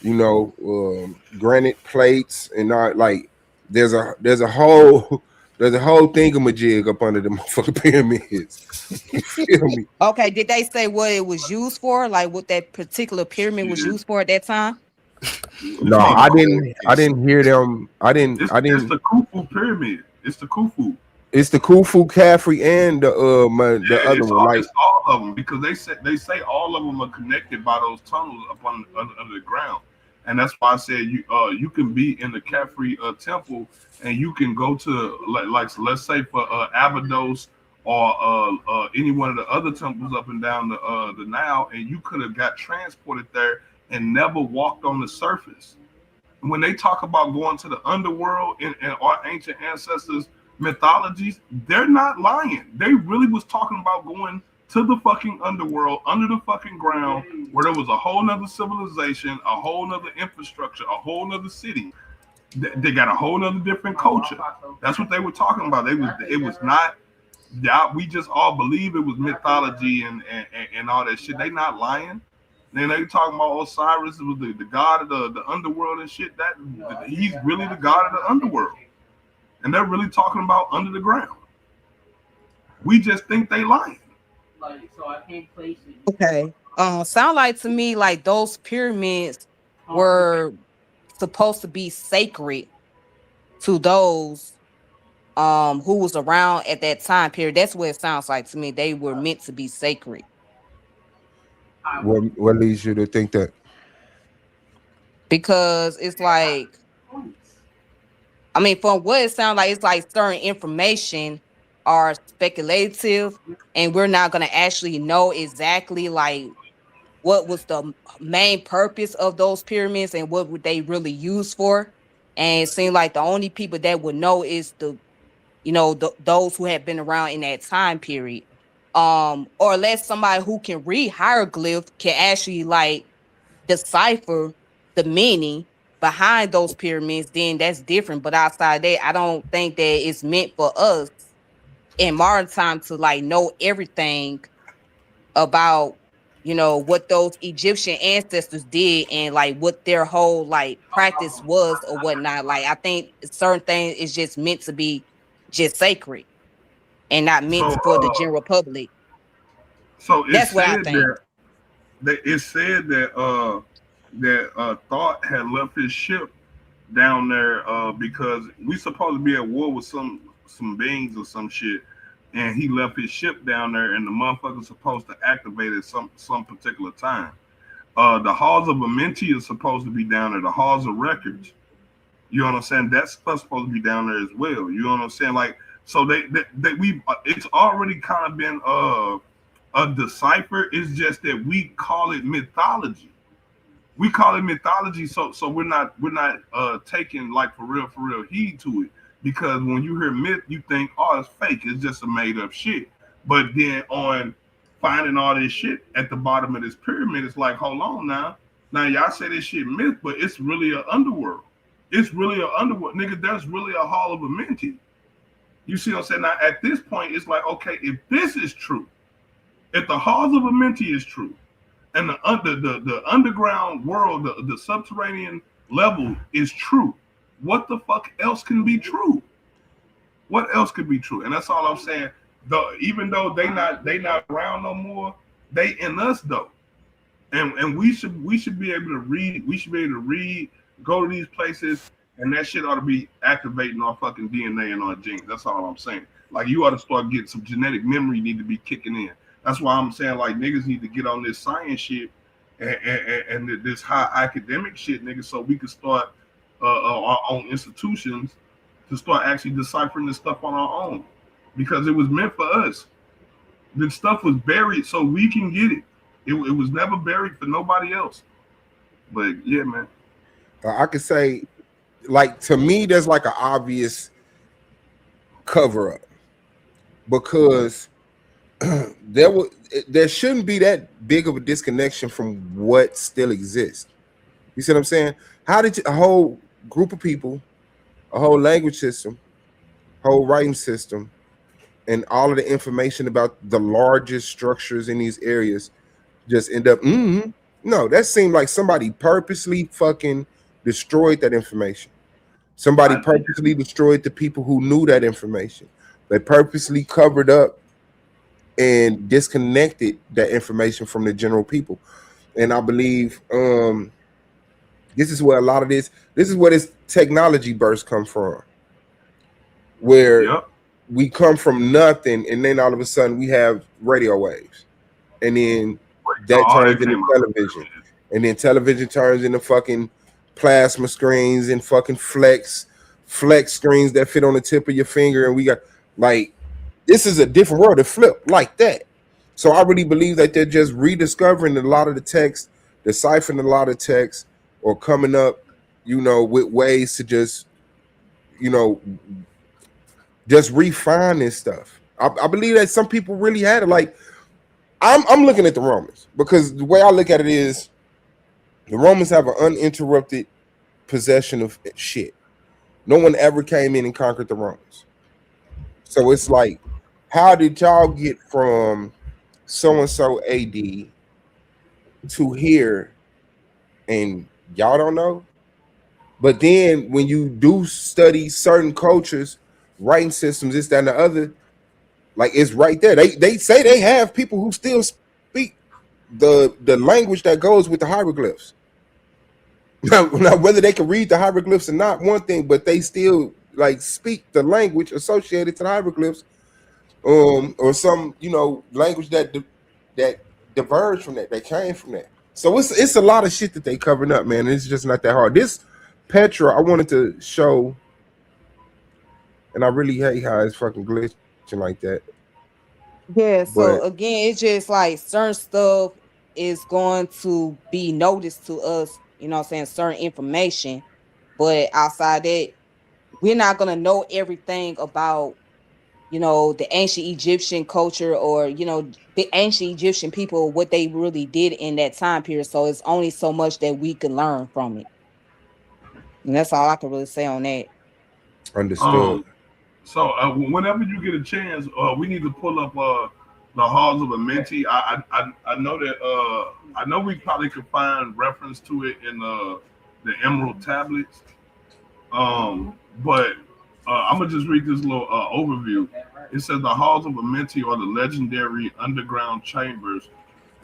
You know, granite plates and like there's a whole thingamajig up under the motherfucking pyramids. You feel me? Okay, did they say what it was used for? Like what that particular pyramid was used for at that time? No, I didn't hear them. It's the Khufu pyramid. It's the Khufu. It's the Khufu, Khafre, and the other one. Like it's all of them, because they say all of them are connected by those tunnels up under the ground, and that's why I said you can be in the Khafre temple, and you can go to like let's say for Abydos or any one of the other temples up and down the Nile, and you could have got transported there and never walked on the surface. When they talk about going to the underworld in our ancient ancestors' mythologies, they're not lying. They really was talking about going to the fucking underworld, under the fucking ground, where there was a whole nother civilization, a whole nother infrastructure, a whole nother city. They got a whole nother different culture. That's what they were talking about. It was not that we just all believe it was mythology and all that shit. They not lying. Then they talking about Osiris was the god of the underworld and shit. That he's really the god of the underworld, and they're really talking about under the ground. We just think they lying. So I can't place it. Okay. Sound like to me like those pyramids were supposed to be sacred to those who was around at that time period. That's what it sounds like to me. They were meant to be sacred. What leads you to think that? Because it's like, I mean, from what it sounds like, it's like certain information are speculative, and we're not going to actually know exactly like what was the main purpose of those pyramids and what would they really use for. And it seems like the only people that would know is those who have been around in that time period. Or unless somebody who can read hieroglyph can actually like decipher the meaning behind those pyramids, then that's different. But outside that, I don't think that it's meant for us in modern time to like know everything about, you know, what those Egyptian ancestors did and like what their whole like practice was or whatnot. Like I think certain things is just meant to be just sacred and not meant So for the general public. so it That's what I said think. that it said that Thought had left his ship down there because we supposed to be at war with some beings or some shit, and he left his ship down there, and the motherfucker's supposed to activate at some particular time. The halls of Amenti is supposed to be down there. The halls of records, you know what I'm saying? That's supposed to be down there as well. You know what I'm saying? Like, so they we it's already kind of been a decipher. It's just that we call it mythology. We call it mythology, so we're not taking like for real heed to it, because when you hear myth, you think, oh, it's fake, it's just a made up shit. But then on finding all this shit at the bottom of this pyramid, it's like, hold on now y'all say this shit myth, but it's really an underworld. It's really an underworld, nigga. There's really a hall of Amenti. You see what I'm saying? Now at this point, it's like, okay, if this is true, if the halls of Amenti is true, and the underground world, the subterranean level is true, what the fuck else can be true? What else could be true? And that's all I'm saying. Even though they not around no more, they in us though. And we should be able to read. We should be able to read, go to these places, and that shit ought to be activating our fucking DNA and our genes. That's all I'm saying. Like, you ought to start getting some genetic memory need to be kicking in. That's why I'm saying, like, niggas need to get on this science shit and this high academic shit, nigga, so we can start our own institutions to start actually deciphering this stuff on our own, because it was meant for us. The stuff was buried so we can get it. It was never buried for nobody else. But yeah, man. I could say, like, to me, there's like an obvious cover up, because there shouldn't be that big of a disconnection from what still exists. You see what I'm saying? How did a whole group of people, a whole language system, whole writing system, and all of the information about the largest structures in these areas just end up? No, that seemed like somebody purposely fucking destroyed that information. Somebody purposely destroyed the people who knew that information. They purposely covered up and disconnected that information from the general people. And I believe this is where a lot of this is where this technology burst come from, where we come from nothing, and then all of a sudden we have radio waves, and then that turns into television, and then television turns into fucking plasma screens and fucking flex screens that fit on the tip of your finger, and we got, like, this is a different world. It flipped like that. So I really believe that they're just rediscovering a lot of the text, deciphering a lot of text, or coming up, you know, with ways to just, you know, just refine this stuff. I believe that some people really had it. Like, I'm looking at the Romans, because the way I look at it is the Romans have an uninterrupted possession of shit. No one ever came in and conquered the Romans. So it's like, how did y'all get from so-and-so AD to here and y'all don't know? But then when you do study certain cultures, writing systems, this, that, and the other, like, it's right there. They say they have people who still speak the language that goes with the hieroglyphs. Now, whether they can read the hieroglyphs or not, one thing, but they still like speak the language associated to the hieroglyphs, or some, you know, language that diverged from that, that came from that. So it's a lot of shit that they covering up, man. It's just not that hard. This Petra, I wanted to show, and I really hate how it's fucking glitching like that. Yeah, so again, it's just like certain stuff is going to be noticed to us, you know what I'm saying, certain information, but outside that, we're not going to know everything about, you know, the ancient Egyptian culture, or, you know, the ancient Egyptian people, what they really did in that time period. So it's only so much that we can learn from it. And that's all I can really say on that. Understood. So whenever you get a chance, we need to pull up the halls of Amenti. I know that I know we probably could find reference to it in the Emerald tablets. But I'm gonna just read this little overview. It says the halls of Amenti are the legendary underground chambers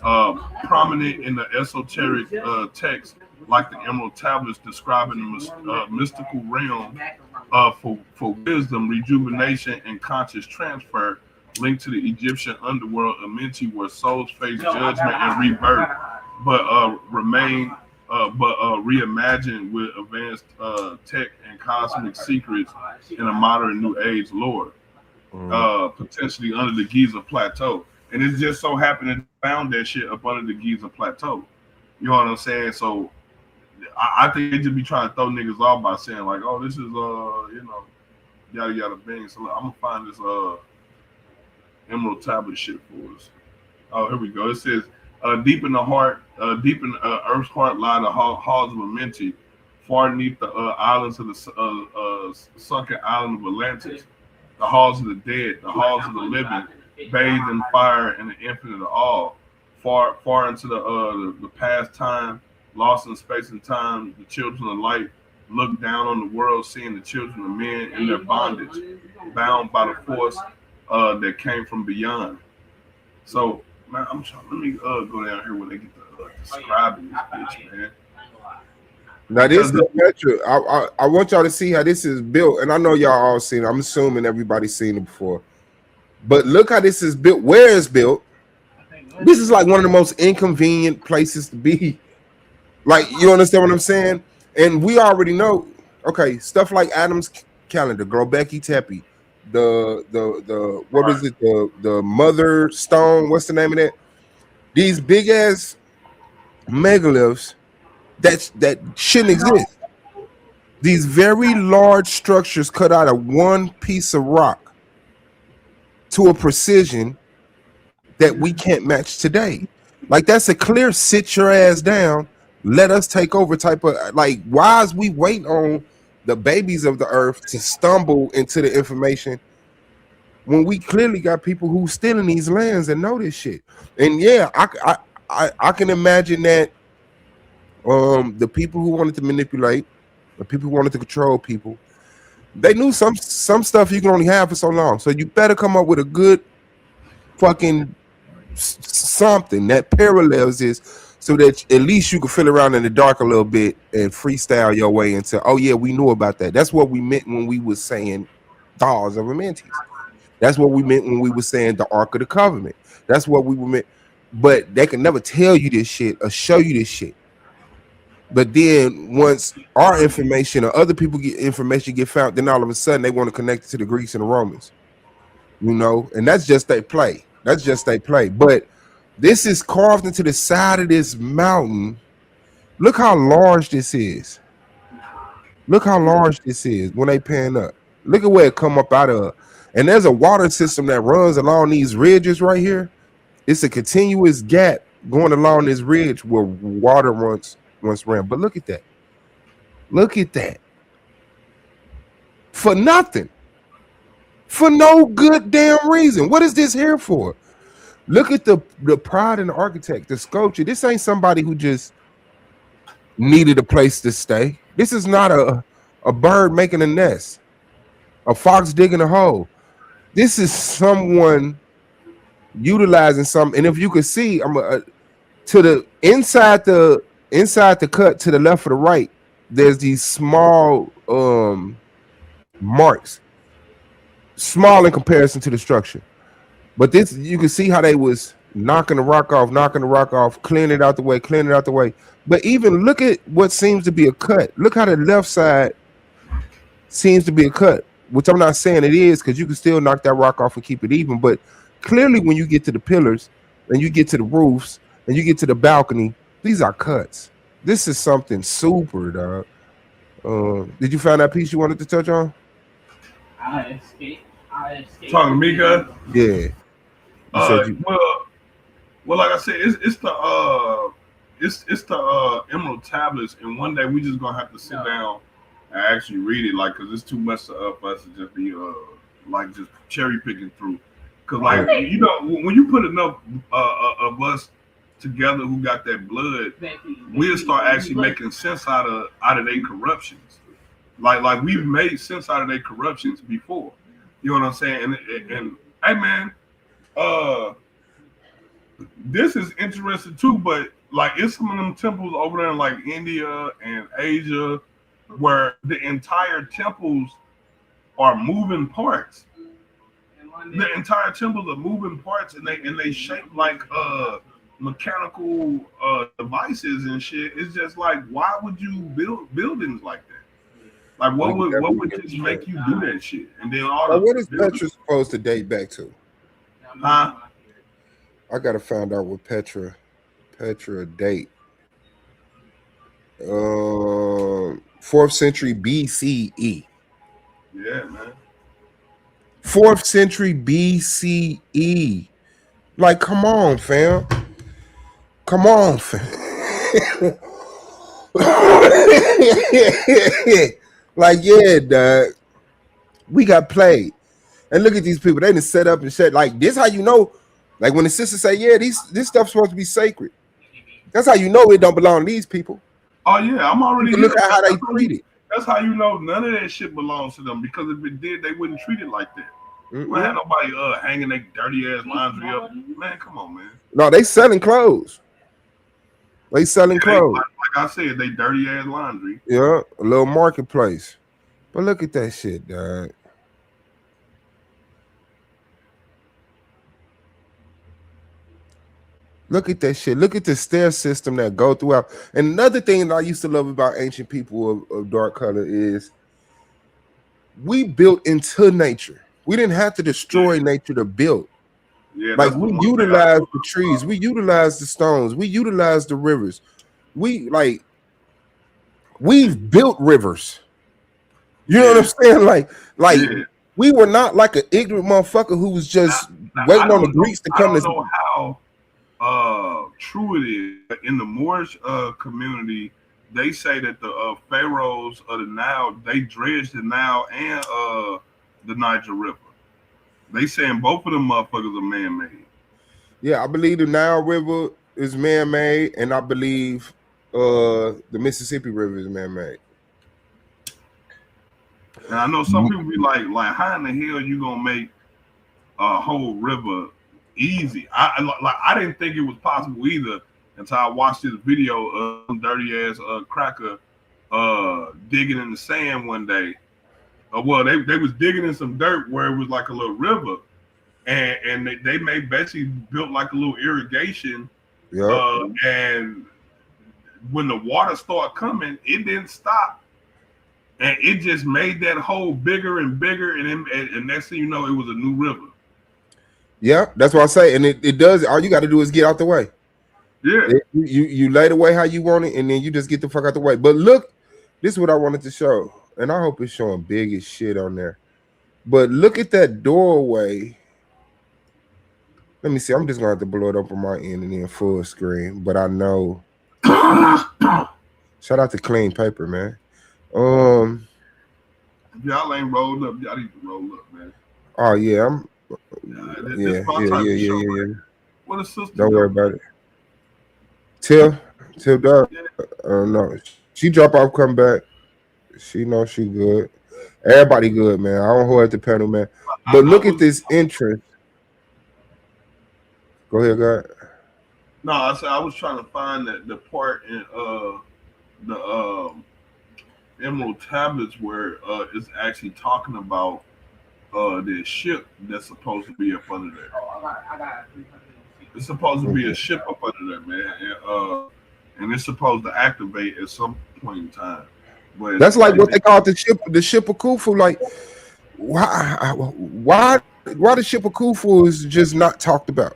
prominent in the esoteric text, like the Emerald tablets, describing the mystical realm for wisdom, rejuvenation, and conscious transfer, linked to the Egyptian underworld Amenti, where souls face judgment and rebirth, but reimagined with advanced tech and cosmic secrets in a modern New Age lore, potentially under the Giza Plateau. And it just so happened that they found that shit up under the Giza Plateau. You know what I'm saying? So I think they just be trying to throw niggas off by saying like, oh, this is you know, yada yada bing. So look, I'm gonna find this Emerald tablet shit for us. Oh, here we go. It says deep in Earth's heart lie the halls of Amenti, far beneath the islands of the sunken island of Atlantis, the halls of the dead, the halls of the living, bathed in fire and the infinite of all, far into the past time, lost in space and time. The children of light look down on the world, seeing the children of men in their bondage, bound by the force that came from beyond. So, man, I'm trying. Let me go down here where they get the describing this bitch, man. Now this is the picture. I want y'all to see how this is built, and I know y'all all seen it. I'm assuming everybody's seen it before. But look how this is built. Where it's built. This is like one of the most inconvenient places to be. Like, you understand what I'm saying? And we already know, okay, stuff like Adam's calendar, Göbekli Tepe, the what is it? The Mother Stone, what's the name of that? These big ass megaliths that shouldn't exist. These very large structures cut out of one piece of rock to a precision that we can't match today. Like, that's a clear sit your ass down, let us take over type of, like, why is we waiting on the babies of the earth to stumble into the information when we clearly got people who still in these lands and know this shit? And yeah, I can imagine that the people who wanted to manipulate, the people who wanted to control people, they knew some stuff you can only have for so long. So you better come up with a good fucking something that parallels this, so that at least you can feel around in the dark a little bit and freestyle your way into, oh yeah, we knew about that. That's what we meant when we was saying Halls of Amenti. That's what we meant when we were saying the Ark of the Covenant. That's what we were meant. But they can never tell you this shit or show you this shit. But then once our information or other people get information get found, then all of a sudden they want to connect it to the Greeks and the Romans. You know, and that's just they play. That's just they play. But this is carved into the side of this mountain. Look how large this is. Look how large this is when they pan up. Look at where it come up out of. And there's a water system that runs along these ridges right here. It's a continuous gap going along this ridge where water once ran. But look at that. Look at that. For nothing. For no good damn reason. What is this here for? Look at the pride in the architect, the sculpture. This ain't somebody who just needed a place to stay. This is not a bird making a nest, a fox digging a hole. This is someone utilizing something. And if you could see, to the inside the cut to the left or the right, there's these small marks, small in comparison to the structure. But this, you can see how they was knocking the rock off, cleaning it out the way. But even look at what seems to be a cut. Look how the left side seems to be a cut, which I'm not saying it is, because you can still knock that rock off and keep it even. But clearly when you get to the pillars and you get to the roofs and you get to the balcony, these are cuts. This is something super, dog. Did you find that piece you wanted to touch on? I escaped. Talking to Mika? Yeah. Well, like I said, it's the Emerald tablets, and one day we just gonna have to sit down and actually read it, like, cause it's too much for us to just be like just cherry picking through. Cause like you know, when you put enough of us together who got that blood, we'll start actually making sense out of their corruptions. Like we've made sense out of their corruptions before. You know what I'm saying? And hey man, this is interesting too, but like it's some of them temples over there in like India and Asia where the entire temples are moving parts. The entire temples are moving parts and they shape like mechanical devices and shit. It's just like, why would you build buildings like that? Like what would just make you do that shit? And then what is Petra supposed to date back to? Huh? I gotta find out what Petra date. 4th century BCE. Yeah, man. 4th century BCE. Like, come on, fam. Come on, fam. Like, yeah, dog. We got played. And look at these people. They done set up and shit. Like, this how you know. Like, when the sisters say, yeah, this stuff's supposed to be sacred. That's how you know it don't belong to these people. Oh, yeah. I'm already... Look at how they treat it. That's how you know none of that shit belongs to them. Because if it did, they wouldn't treat it like that. We don't have nobody hanging their dirty-ass laundry up. Man, come on, man. No, they selling clothes. They selling clothes. Like I said, they dirty-ass laundry. Yeah, a little marketplace. But look at that shit, dog. Look at that shit. Look at the stair system that go throughout. And another thing that I used to love about ancient people of dark color is we built into nature. We didn't have to destroy nature to build. Yeah, like we utilized the trees, we utilized the stones, we utilized the rivers. We've built rivers. You know what I'm saying? Like we were not like an ignorant motherfucker who was just waiting on the Greeks to come. I don't know how true it is in the Moorish community. They say that the pharaohs of the Nile, they dredged the Nile and the Niger River. They saying both of them motherfuckers are man-made. Yeah, I believe the Nile River is man-made, and I believe the Mississippi River is man-made. And I know some people be like how in the hell you gonna make a whole river easy? I didn't think it was possible either until I watched this video of some dirty ass cracker digging in the sand one day. Well, they was digging in some dirt where it was like a little river, and they basically built like a little irrigation. Yeah. And when the water started coming, it didn't stop, and it just made that hole bigger and bigger, and next thing you know, it was a new river. Yeah, that's what I say, and it does. All you got to do is get out the way. Yeah, you lay the way how you want it, and then you just get the fuck out the way. But look, this is what I wanted to show. And I hope it's showing big as shit on there. But look at that doorway. Let me see. I'm just going to have to blow it up on my end and then full screen. But I know. Shout out to Clean Paper, man. If y'all ain't rolled up, y'all need to roll up, man. Oh, yeah. Yeah. What a sister. Don't worry about it. Till Doug. No. She drop off, come back. She knows she good. Everybody good, man. I don't hold at the panel, man. But look at this entrance. Go ahead, guy. No, I said I was trying to find the part in the Emerald Tablets where it's actually talking about this ship that's supposed to be up under there. I got It's supposed to be a ship up under there, man, and it's supposed to activate at some point in time. But that's like what they call the ship of Khufu. Like, why the ship of Khufu is just not talked about?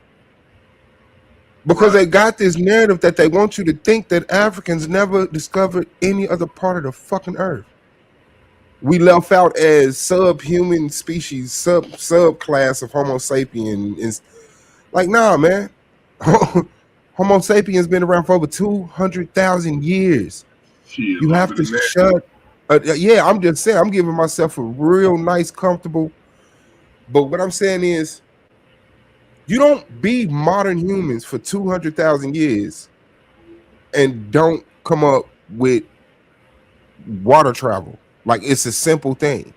Because they got this narrative that they want you to think that Africans never discovered any other part of the fucking earth. We left out as subhuman species, subclass of Homo sapiens. Like, nah, man. Homo sapiens been around for over 200,000 years. You have to shut. Yeah, I'm just saying. I'm giving myself a real nice, comfortable But what I'm saying is, you don't be modern humans for 200,000 years and don't come up with water travel. Like, it's a simple thing.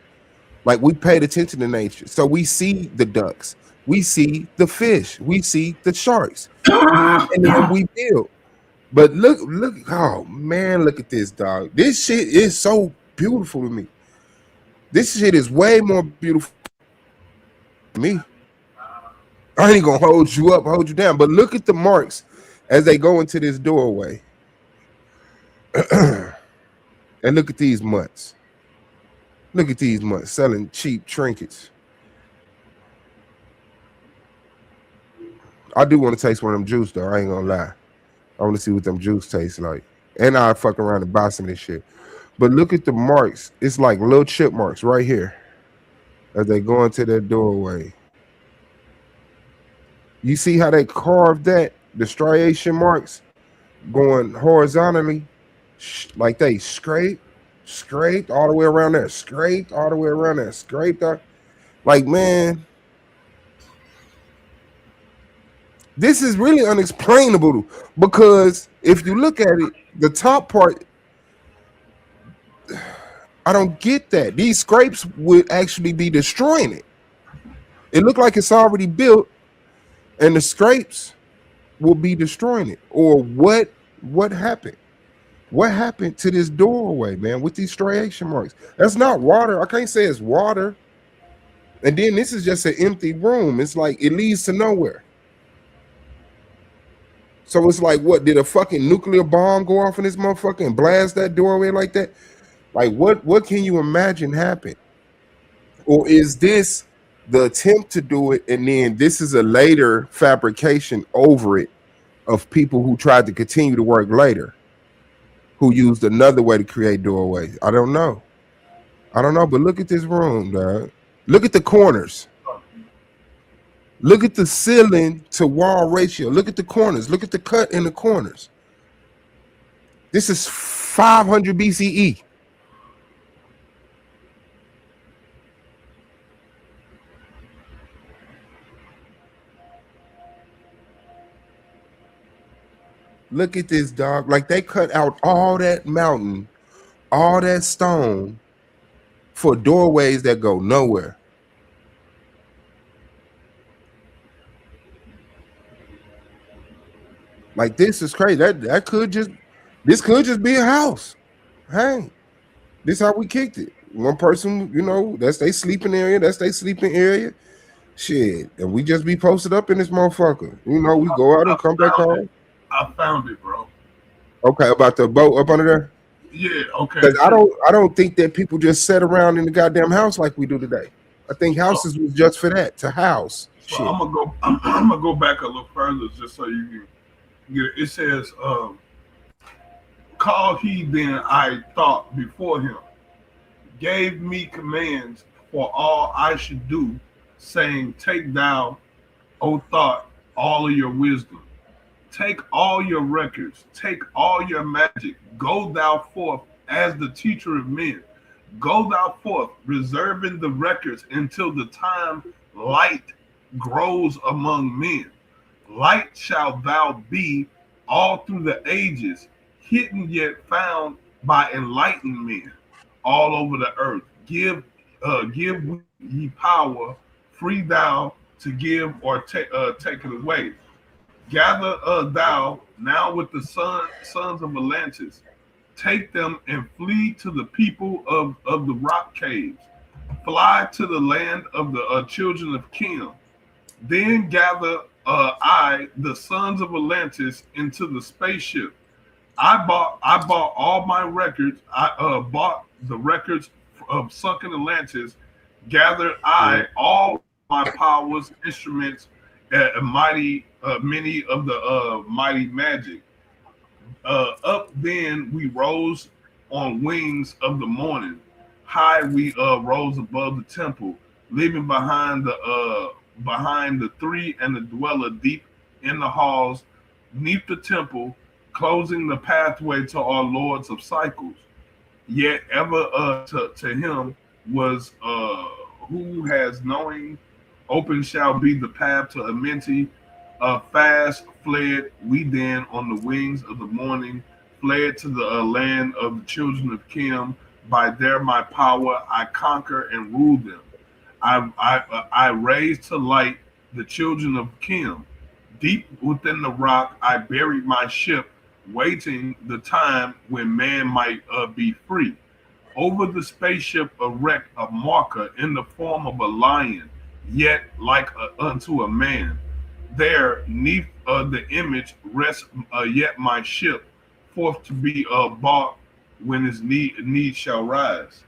Like, we paid attention to nature. So we see the ducks, we see the fish, we see the sharks, and then we build. But look, oh man, look at this, dog. This shit is so beautiful to me. This shit is way more beautiful to me. I ain't gonna hold you up, hold you down. But look at the marks as they go into this doorway. And look at these mutts. Look at these mutts selling cheap trinkets. I do want to taste one of them juice though. I ain't gonna lie. I want to see what them juice tastes like. And I fuck around and buy some of this shit. But look at the marks. It's like little chip marks right here as they go into that doorway. You see how they carved that? The striation marks going horizontally, like they scraped all the way around there, scraped all the way around there, scraped out. Like, man, this is really unexplainable because if you look at it, the top part, I don't get that. These scrapes would actually be destroying it. It looked like it's already built, and the scrapes will be destroying it. Or what happened? What happened to this doorway, man, with these striation marks? That's not water. I can't say it's water. And then this is just an empty room. It's like it leads to nowhere. So it's like, what, did a fucking nuclear bomb go off in this motherfucker and blast that doorway like that? Like, what can you imagine happened? Or is this the attempt to do it, and then this is a later fabrication over it of people who tried to continue to work later, who used another way to create doorways? I don't know. But look at this room, dog. Look at the corners. Look at the ceiling to wall ratio. Look at the corners. Look at the cut in the corners. This is 500 BCE. Look at this, dog. Like, they cut out all that mountain, all that stone for doorways that go nowhere. Like, this is crazy. This could just be a house. Hey, this is how we kicked it. One person, that's their sleeping area. That's their sleeping area. Shit. And we just be posted up in this motherfucker. We go out and come back home. I found it, bro. Okay, about the boat up under there? Yeah, okay. Because I don't think that people just sit around in the goddamn house like we do today. I think houses was just for that, to house. So shit. I'm gonna go back a little further just so you can get it. It says, call he then I thought before him, gave me commands for all I should do, saying, take thou, O thought, all of your wisdom. Take all your records, take all your magic, go thou forth as the teacher of men. Go thou forth, reserving the records until the time light grows among men. Light shalt thou be all through the ages, hidden yet found by enlightened men all over the earth. Give ye power, free thou to give or take it away. Gather thou now with the sons of Atlantis. Take them and flee to the people of the rock caves. Fly to the land of the children of Kim. Then gather I, the sons of Atlantis, into the spaceship. I bought all my records. I bought the records of sunken Atlantis. Gathered I all my powers, instruments, mighty many of the mighty magic. Up then we rose on wings of the morning. High we rose above the temple, leaving behind the three and the dweller deep in the halls, neath the temple, closing the pathway to our lords of cycles. Yet ever to him was who has knowing Open shall be the path to Amenti. Fast fled we then on the wings of the morning, fled to the land of the children of Kim. By there my power I conquer and rule them. I raised to light the children of Kim. Deep within the rock I buried my ship, waiting the time when man might be free. Over the spaceship erect a marker in the form of a lion, yet like unto a man. There, neath the image, rests yet my ship, forth to be bought when his need shall rise.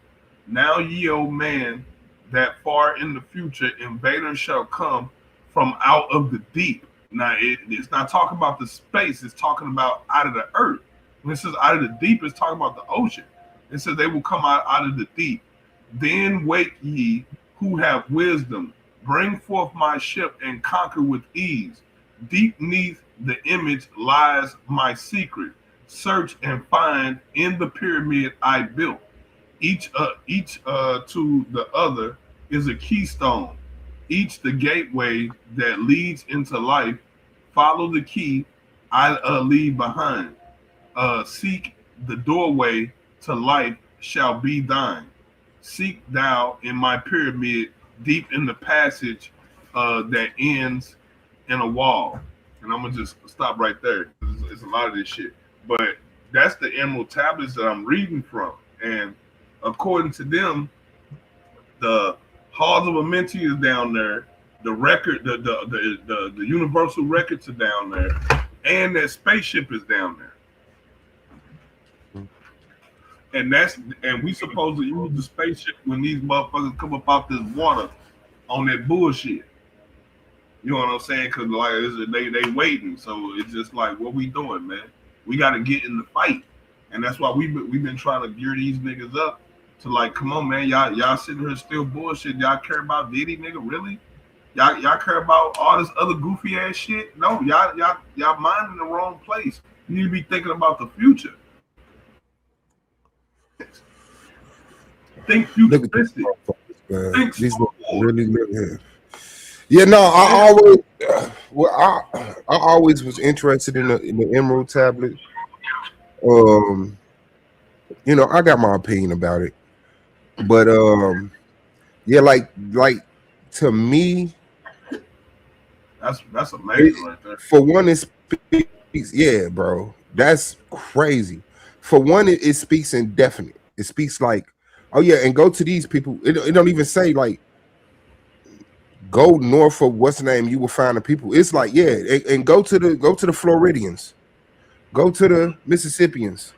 Now, ye old man, that far in the future invaders shall come from out of the deep. Now, it's not talking about the space, it's talking about out of the earth. When it says out of the deep, it's talking about the ocean. It says they will come out of the deep. Then wake ye who have wisdom, bring forth my ship and conquer with ease. Deep neath the image lies my secret. Search and find in the pyramid I built. Each to the other is a keystone. Each the gateway that leads into life. Follow the key I leave behind. Seek the doorway to life shall be thine. Seek thou in my pyramid, deep in the passage that ends in a wall. And I'm gonna just stop right there. It's a lot of this shit, but that's the emerald tablets that I'm reading from. And according to them, the Halls of Amenti is down there. The record, the universal records are down there, and that spaceship is down there. And we supposed to use the spaceship when these motherfuckers come up out this water on that bullshit. You know what I'm saying? Because like they waiting, so it's just like, what we doing, man? We got to get in the fight, and that's why we've been trying to gear these niggas up to like, come on, man, y'all sitting here still bullshit. Y'all care about Diddy, nigga? Really? Y'all care about all this other goofy ass shit? No, y'all mind in the wrong place. You need to be thinking about the future. Think futuristic. Think These so really here. Yeah, no, I always was interested in the emerald tablet. You know, I got my opinion about it, but yeah, like to me, that's amazing right there. For one, it speaks, yeah, bro, that's crazy. For one, it speaks indefinite. It speaks like, oh yeah, and go to these people. It don't even say like go north of what's the name. You will find the people. It's like, yeah, and go to the Floridians, go to the Mississippians,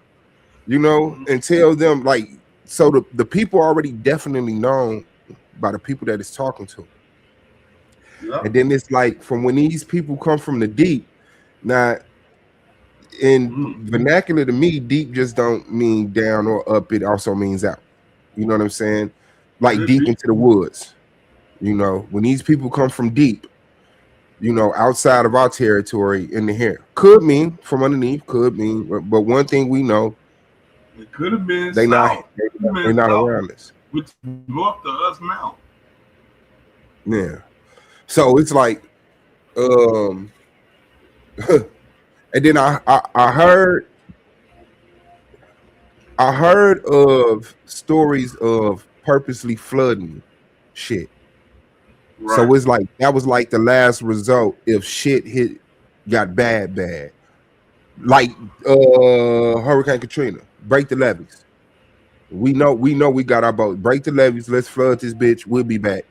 you know, and tell them like, so the people are already definitely known by the people that it's talking to. Yep. And then it's like, from when these people come from the deep. Now, in vernacular to me, deep just don't mean down or up. It also means out. You know what I'm saying? Like deep into the woods. You know, when these people come from deep, you know, outside of our territory in the hair, could mean from underneath, could mean, but one thing we know, it could have been they're not around us. Which north to us now. Yeah. So it's like, and then I heard of stories of purposely flooding shit. Right. So it's like that was like the last result if shit got bad. Like Hurricane Katrina, break the levees. We know we got our boat. Break the levees, let's flood this bitch, we'll be back.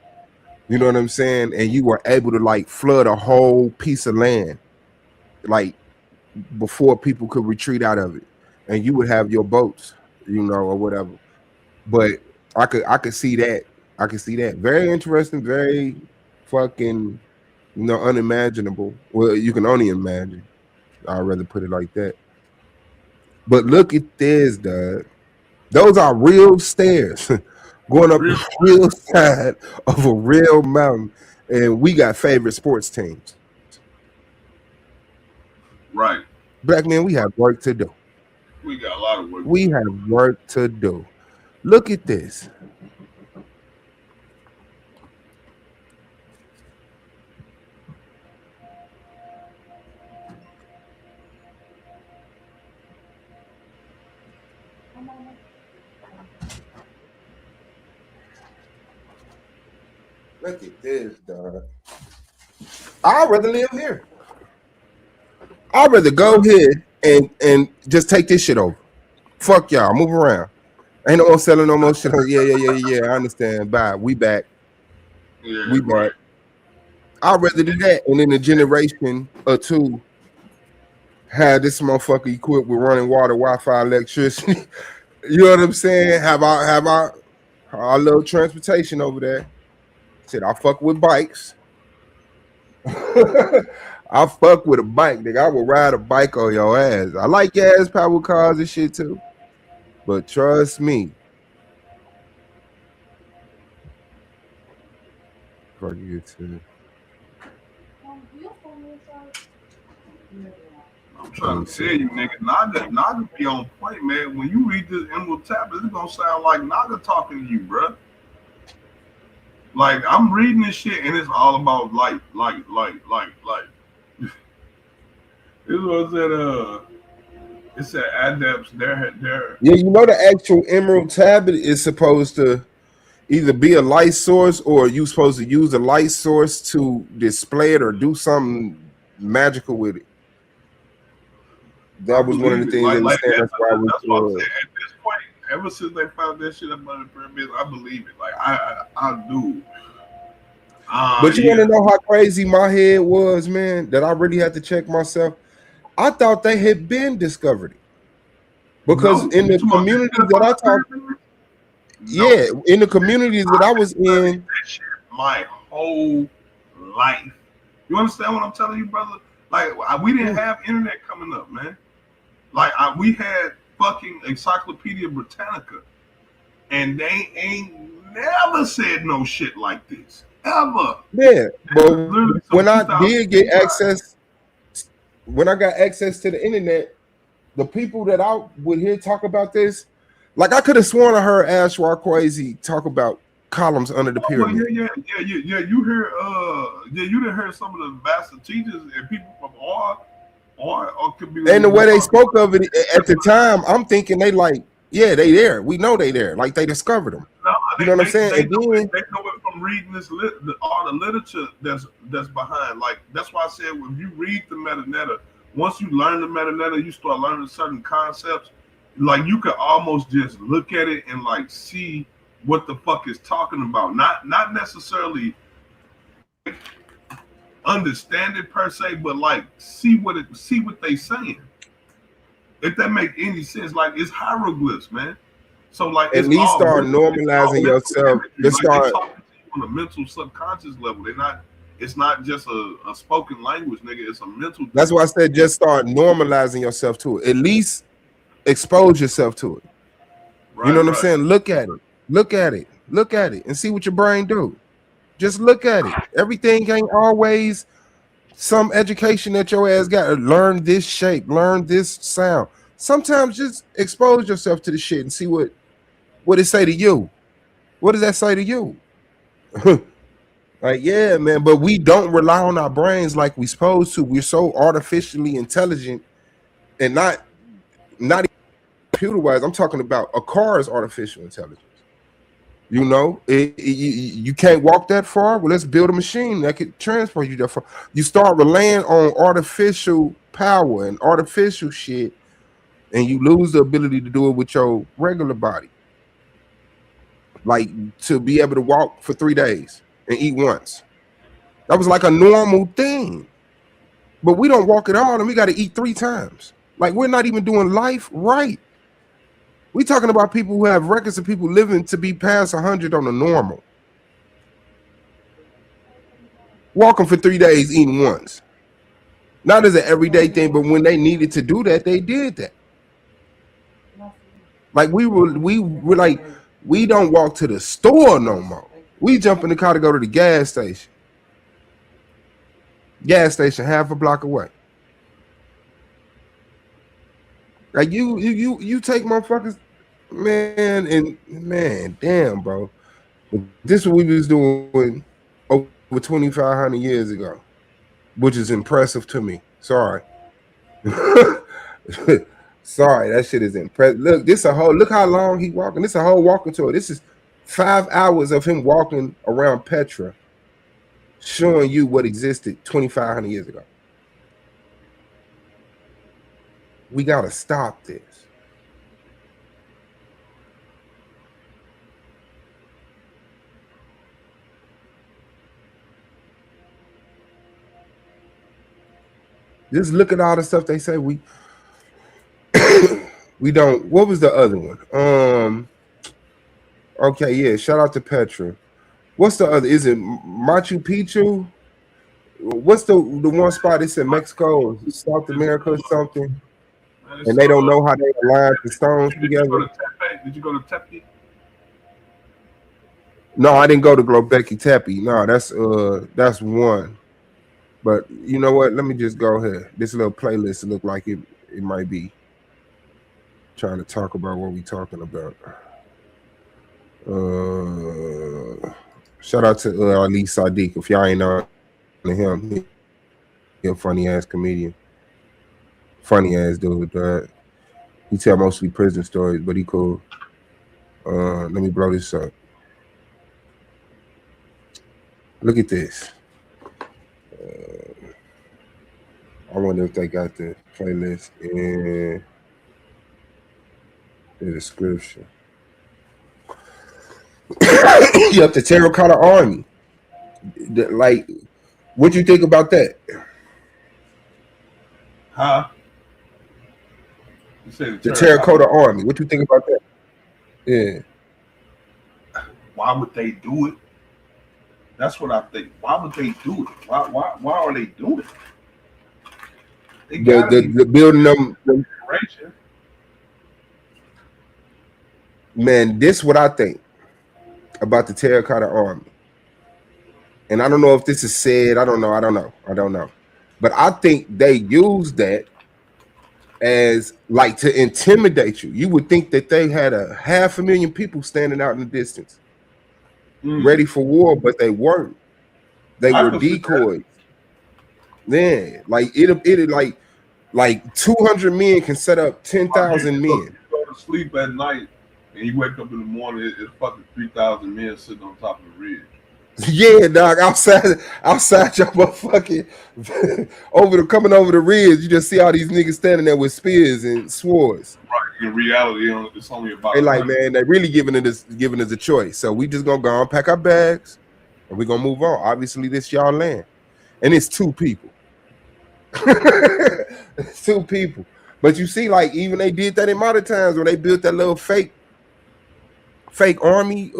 You know what I'm saying? And you were able to like flood a whole piece of land, like before people could retreat out of it, and you would have your boats, you know, or whatever. But I could see that. I can see that. Very interesting, very fucking, you know, unimaginable. Well, you can only imagine. I'd rather put it like that. But look at this, dog. Those are real stairs going up the real side of a real mountain. And we got favorite sports teams. Right. Black men, we have work to do. We got a lot of work. We have work to do. Look at this. Look at this, dog. I'd rather live here. I'd rather go here and just take this shit over. Fuck y'all, move around. Ain't no more selling no more shit. Yeah. I understand. Bye. We back. Yeah, We back. I'd rather do that, and in a generation or two, have this motherfucker equipped with running water, Wi-Fi, electricity. You know what I'm saying? Have our little transportation over there. Shit, I fuck with bikes. I fuck with a bike, nigga. I will ride a bike on your ass. I like gas powered cars and shit too. But trust me. Fuck you too. I'm trying to tell you, nigga, Naga be on point, man. When you read this Emerald Tablet, it's gonna sound like Naga talking to you, bro. Like I'm reading this shit and it's all about like. This was it said adepts. They're Yeah, you know the actual Emerald Tablet is supposed to either be a light source or you supposed to use a light source to display it or do something magical with it. That was one of the things. That's why I'm saying. At this point, ever since they found that shit up under the pyramids, I believe it. Like I do. But you want to know how crazy my head was, man? That I really had to check myself. I thought they had been discovered it because in the communities that I talked, in the communities that I was in, my whole life. You understand what I'm telling you, brother? Like we didn't have internet coming up, man. Like we had fucking Encyclopedia Britannica, and they ain't never said no shit like this ever. Yeah, but when I did get access, when I got access to the internet, the people that I would hear talk about this, like I could have sworn I heard Ashwar Kwesi talk about columns under the pyramid. Yeah. You hear, you done heard some of the master teachers and people from or could be. And the way they spoke of it at the time, I'm thinking they like, yeah, they there. We know they there. Like they discovered them. No, you know what I'm saying? They know it from reading this all the literature that's behind. Like that's why I said when you read the Metanetta, once you learn the Metanetta, you start learning certain concepts. Like you can almost just look at it and like see what the fuck is talking about. Not necessarily understand it per se, but like see what they saying. If that make any sense, like it's hieroglyphs, man. So like at least start normalizing yourself. Just start talking to you on a mental subconscious level. It's not just a spoken language, nigga. It's a mental. That's why I said just start normalizing yourself to it. At least expose yourself to it. Right, you know what I'm saying? Look at it, and see what your brain do. Just look at it. Everything ain't always some education that your ass got to learn this shape, learn this sound. Sometimes just expose yourself to the shit and see what it say to you. What does that say to you? Like, yeah, man, but we don't rely on our brains like we supposed to. We're so artificially intelligent and not computer-wise. I'm talking about a car is artificial intelligence. You know, you can't walk that far. Well, let's build a machine that could transport you that far. You start relying on artificial power and artificial shit, and you lose the ability to do it with your regular body. Like to be able to walk for 3 days and eat once. That was like a normal thing. But we don't walk at all, and we got to eat 3 times. Like we're not even doing life right. We talking about people who have records of people living to be past 100 on the normal. Walking for 3 days, eating once. Not as an everyday thing, but when they needed to do that, they did that. Like we were like, we don't walk to the store no more. We jump in the car to go to the gas station. Gas station half a block away. Like you take motherfuckers, man, damn, bro. This is what we was doing over 2,500 years ago, which is impressive to me. Sorry. Sorry, that shit is impressive. Look how long he walking. This is a whole walking tour. This is 5 hours of him walking around Petra showing you what existed 2,500 years ago. We gotta stop this. Just look at all the stuff they say. We don't. What was the other one? Okay, yeah. Shout out to Petra. What's the other? Is it Machu Picchu? What's the one spot? It's in Mexico, South America, or something. And they don't know how they align the stones together. Did you go to Tepe? No, I didn't go to Globeki Tepe. No, that's one. But you know what? Let me just go ahead. This little playlist look like it might be trying to talk about what we talking about. Shout out to Ali Sadiq. If y'all ain't know him, he a funny ass comedian. Funny ass dude. He tell mostly prison stories, but he cool. Let me blow this up. Look at this. I wonder if they got the playlist in the description. You have the Terracotta Army. Like, what you think about that? Huh? You said the Terracotta Army. What you think about that? Yeah. Why would they do it? That's what I think. Why would they do it? Why are they doing it? The building them. Man, this what I think about the Terracotta Army. And I don't know if this is said. I don't know. But I think they use that as like to intimidate you. You would think that they had 500,000 people standing out in the distance, ready for war, but they weren't. They were decoys. Man, like it like 200 men can set up 10,000 men. You go to sleep at night and you wake up in the morning, it's fucking 3,000 men sitting on top of the ridge. Yeah, dog. Outside your motherfucking coming over the ridge, you just see all these niggas standing there with spears and swords. Right. In reality, it's only about. They like, man, they really giving us a choice. So we just gonna go and pack our bags and we're gonna move on. Obviously, this y'all land, and it's 2 people. It's 2 people. But you see, like, even they did that in modern times when they built that little fake army.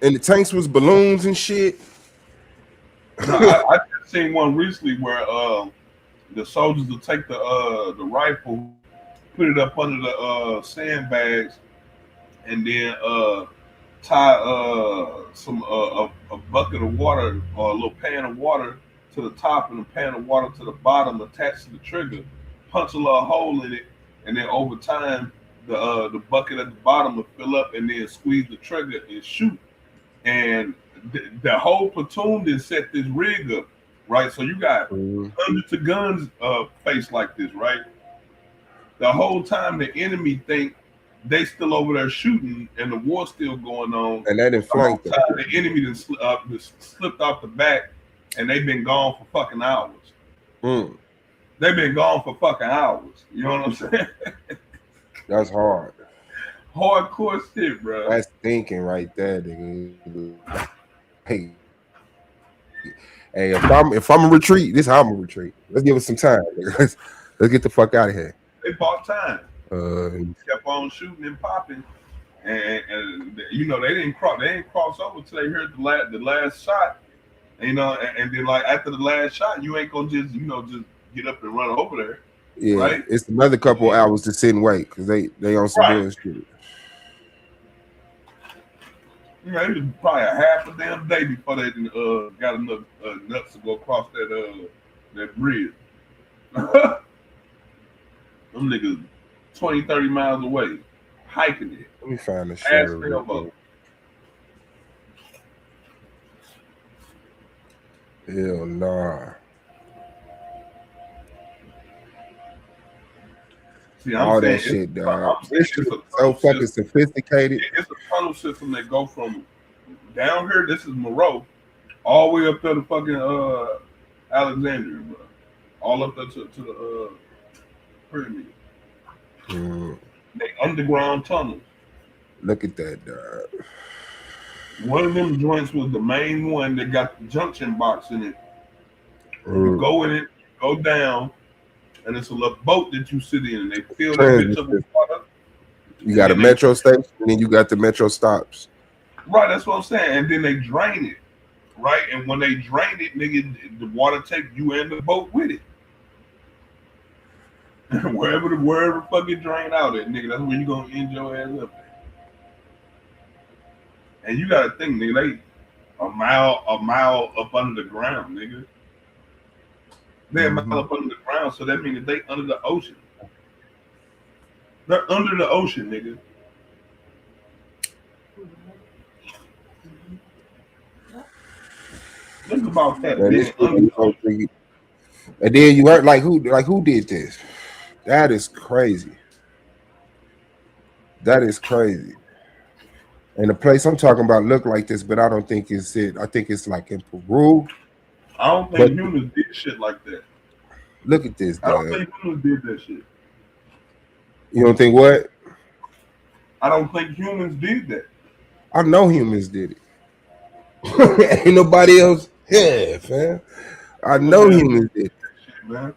And the tanks was balloons and shit. I just seen one recently where the soldiers will take the rifle, put it up under the sandbags, and then tie a bucket of water or a little pan of water to the top and a pan of water to the bottom, attached to the trigger, punch a little hole in it, and then over time the bucket at the bottom will fill up, and then squeeze the trigger and shoot. And the whole platoon then set this rig up, right? So you got hundreds of guns placed like this, right? The whole time the enemy think they still over there shooting and the war's still going on. And they didn't flank them. The enemy just slipped off the back and they've been gone for fucking hours. They've been gone for fucking hours. You know what I'm saying? That's hard. Hardcore shit, bro. That's thinking right there, nigga. Hey, if I'm a retreat, this is how I'm a retreat. Let's give us some time. Let's get the fuck out of here. They bought time. Kept on shooting and popping, and you know they didn't cross over till they heard the last shot. You know, and then like after the last shot, you ain't gonna just get up and run over there. Yeah, right? It's another couple hours to sit and wait because they on some bullshit. You know, it was probably a half a damn day before they got enough nuts to go across that bridge. Them niggas 20, 30 miles away, hiking it. Let me find the shit. Hell nah. See, all that shit, dog. This shit is so fucking sophisticated. It's a tunnel system that go from down here, this is Moreau, all the way up there to fucking Alexandria, bro. All up there to the pyramid. They underground tunnels. Look at that, dog. One of them joints was the main one that got the junction box in it. You go in it, go down, and it's a little boat that you sit in, and they fill that bitch up with water. You got a metro station, and then you got the metro stops. Right, that's what I'm saying. And then they drain it, right? And when they drain it, nigga, the water take you and the boat with it. wherever the fucking drain out at, nigga, that's where you gonna end your ass up at. And you gotta think, nigga, they a mile up under the ground, nigga. They're a mile up under the ground, so that means that they under the ocean. They're under the ocean, nigga. Think about that. And then you heard who did this? That is crazy. That is crazy. And the place I'm talking about look like this, but I don't think it's it. I think it's like in Peru. I don't think humans did shit like that. Look at this, dog. I don't think humans did that shit. You don't think what? I don't think humans did that. I know humans did it. Ain't nobody else here, fam. I know humans did it. Shit, man.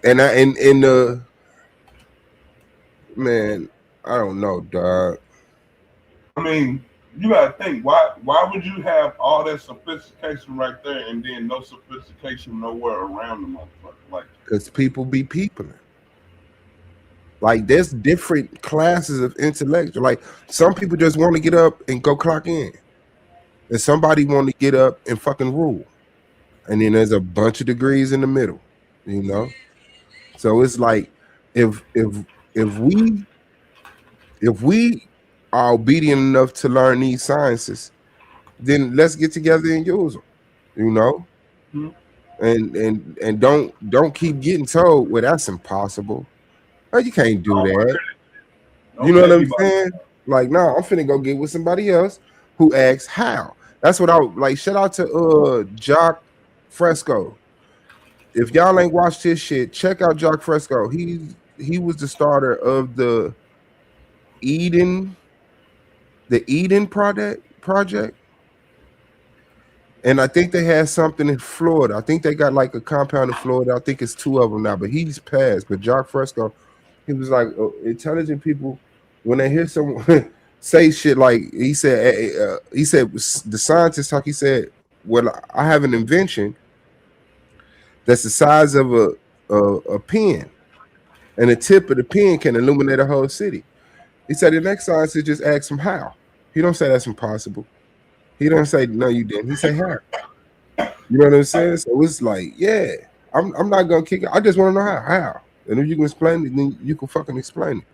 And man, I don't know, dog. I mean, you gotta think, why would you have all that sophistication right there and then no sophistication nowhere around the motherfucker? Like, because people be peopling. Like, there's different classes of intellectual. Like, some people just want to get up and go clock in, and somebody want to get up and fucking rule. And then there's a bunch of degrees in the middle, you know. So it's like, if we are obedient enough to learn these sciences, then let's get together and use them, you know. And don't keep getting told, well, that's impossible. Oh, you can't do that. You know what I'm saying? Like, no, I'm finna go get with somebody else who asks how. That's what I like. Shout out to Jock Fresco. If y'all ain't watched his shit, check out Jock Fresco. He was the starter of the Eden project. And I think they had something in Florida. I think they got like a compound in Florida. I think it's 2 of them now, but he's passed. But Jock Fresco, he was like, intelligent people, when they hear someone say shit like, he said the scientist talk, he said, well, I have an invention that's the size of a pen, and the tip of the pen can illuminate a whole city. He said the next scientist just asks him how. He don't say that's impossible. He don't say no, you didn't. He say how. You know what I'm saying? So it's like, yeah, I'm not gonna kick it. I just want to know how. And if you can explain it, then you can fucking explain it.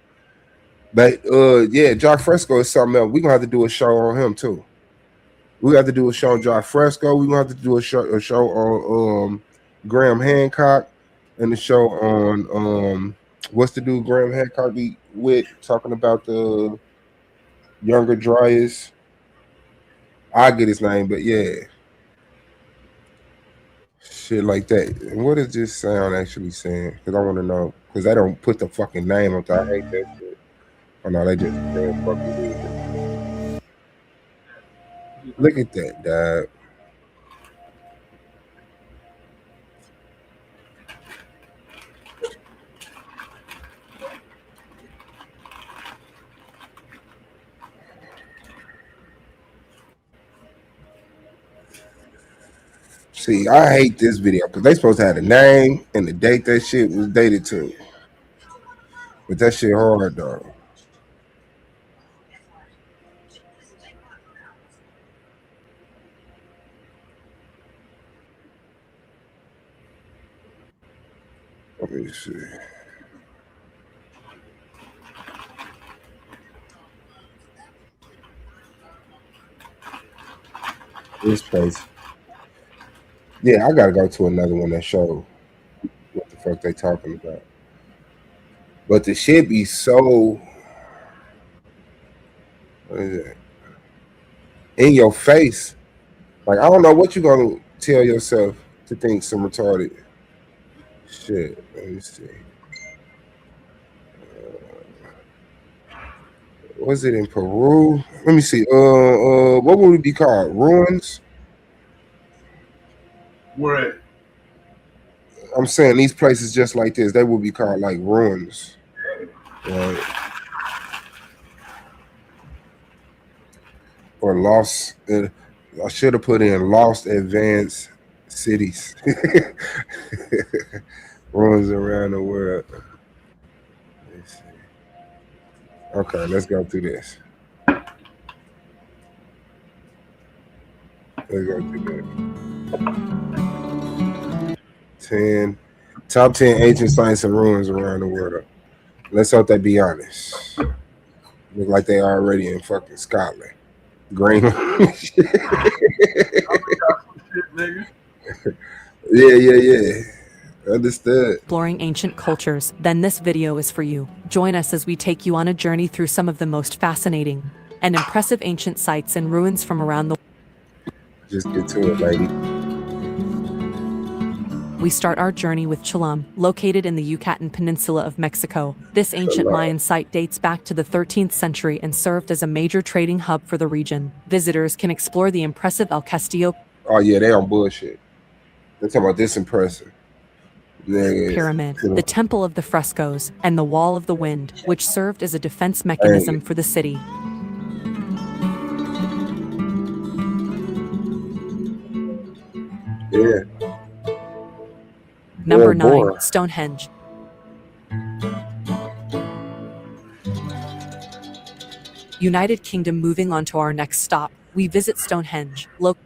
But yeah, Jock Fresco is something else. We're gonna have to do a show on him too. We have to do a show on Jock Fresco. We're gonna have to do a show on Graham Hancock, and the show on what's the dude Graham Hancock be with, talking about the younger dryers. I get his name, but yeah, shit like that. And what is this sound actually saying? Because I want to know. Because they don't put the fucking name on top. I hate that shit. Oh no, they just fucking do it. Look at that, dog. See, I hate this video because they supposed to have the name and the date that shit was dated to. But that shit hard, though. Let me see. This place. Yeah, I gotta go to another one that show what the fuck they talking about. But the shit be so. What is it? in your face. Like I don't know what you gonna tell yourself to think some retarded shit. Let me see. Was it in Peru? Let me see. What would it be called? Ruins? Where at? I'm saying these places just like this, they would be called like ruins. Right. Or lost. I should have put in lost advanced cities. Ruins around the world. Let's see. Okay, let's go through this. Let's go through that. 10 top 10 ancient sites and ruins around the world. Let's hope they be honest. Look like they already in fucking Scotland. Green. Yeah. Understood. Exploring ancient cultures, then this video is for you. Join us as we take you on a journey through some of the most fascinating and impressive ancient sites and ruins from around the world. Just get to it, lady. We start our journey with Cholula, located in the Yucatan Peninsula of Mexico. This ancient Mayan site dates back to the 13th century and served as a major trading hub for the region. Visitors can explore the impressive El Castillo Oh yeah, they on bullshit. They're talking about this impressive. Pyramid, the Temple of the Frescoes, and the Wall of the Wind, which served as a defense mechanism for the city. Yeah. Number Yeah, boy. 9, Stonehenge. United Kingdom. Moving on to our next stop, we visit Stonehenge. All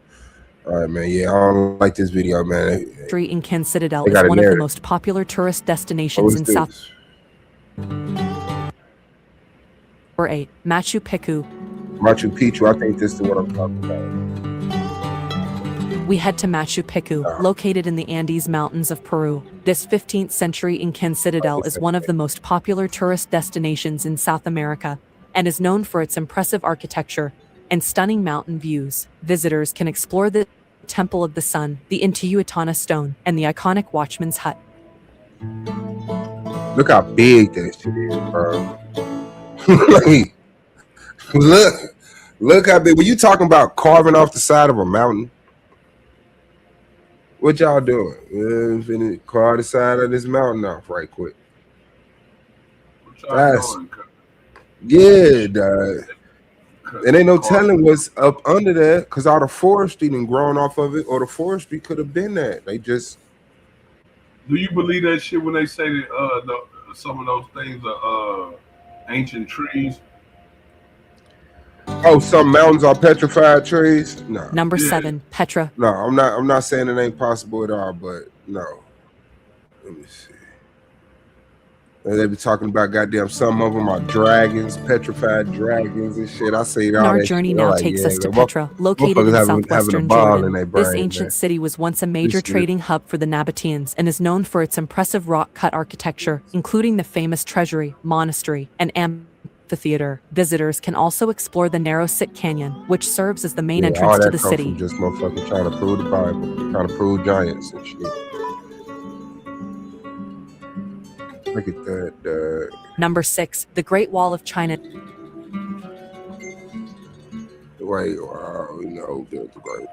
right, man. Yeah, I don't like this video, man. Incan Citadel They is got a one of the narrative. most popular tourist What destinations is in this? South. Number 8, Machu Picchu. Machu Picchu. I think this is what I'm talking about. We head to Machu Picchu, located in the Andes Mountains of Peru. This 15th century Incan citadel is one of the most popular tourist destinations in South America and is known for its impressive architecture and stunning mountain views. Visitors can explore the Temple of the Sun, the Intihuatana Stone, and the iconic Watchman's Hut. Look how big that shit is, bro. look how big. Were you talking about carving off the side of a mountain? What y'all doing? Finna carve the side of this mountain off right quick. What y'all That's- doing? Yeah, dog. And ain't no telling what's up under there, because all the forestry done grown off of it, or the forestry could have been that. They just Do you believe that shit when they say that some of those things are ancient trees? some mountains are petrified trees. No, Number Yeah. 7, Petra. no, I'm not saying it ain't possible at all, but no. Let me see. They be talking about goddamn some of them are dragons, petrified dragons and shit. I see all Our that journey shit. now I'm like, takes yeah, us to man, Petra, located in motherfuckers having a southwestern ball in Jordan. their This brain, ancient man. city was once a major This shit. trading hub for the Nabateans and is known for its impressive rock-cut architecture, including the famous treasury, monastery, and amphitheater. Visitors can also explore the narrow Sit Canyon, which serves as the main Yeah, entrance all to that the come city. from just motherfucking trying to prove the Bible, trying to prove giants and shit. Look at that. Number 6, the Great Wall of China. Wait, no, the great.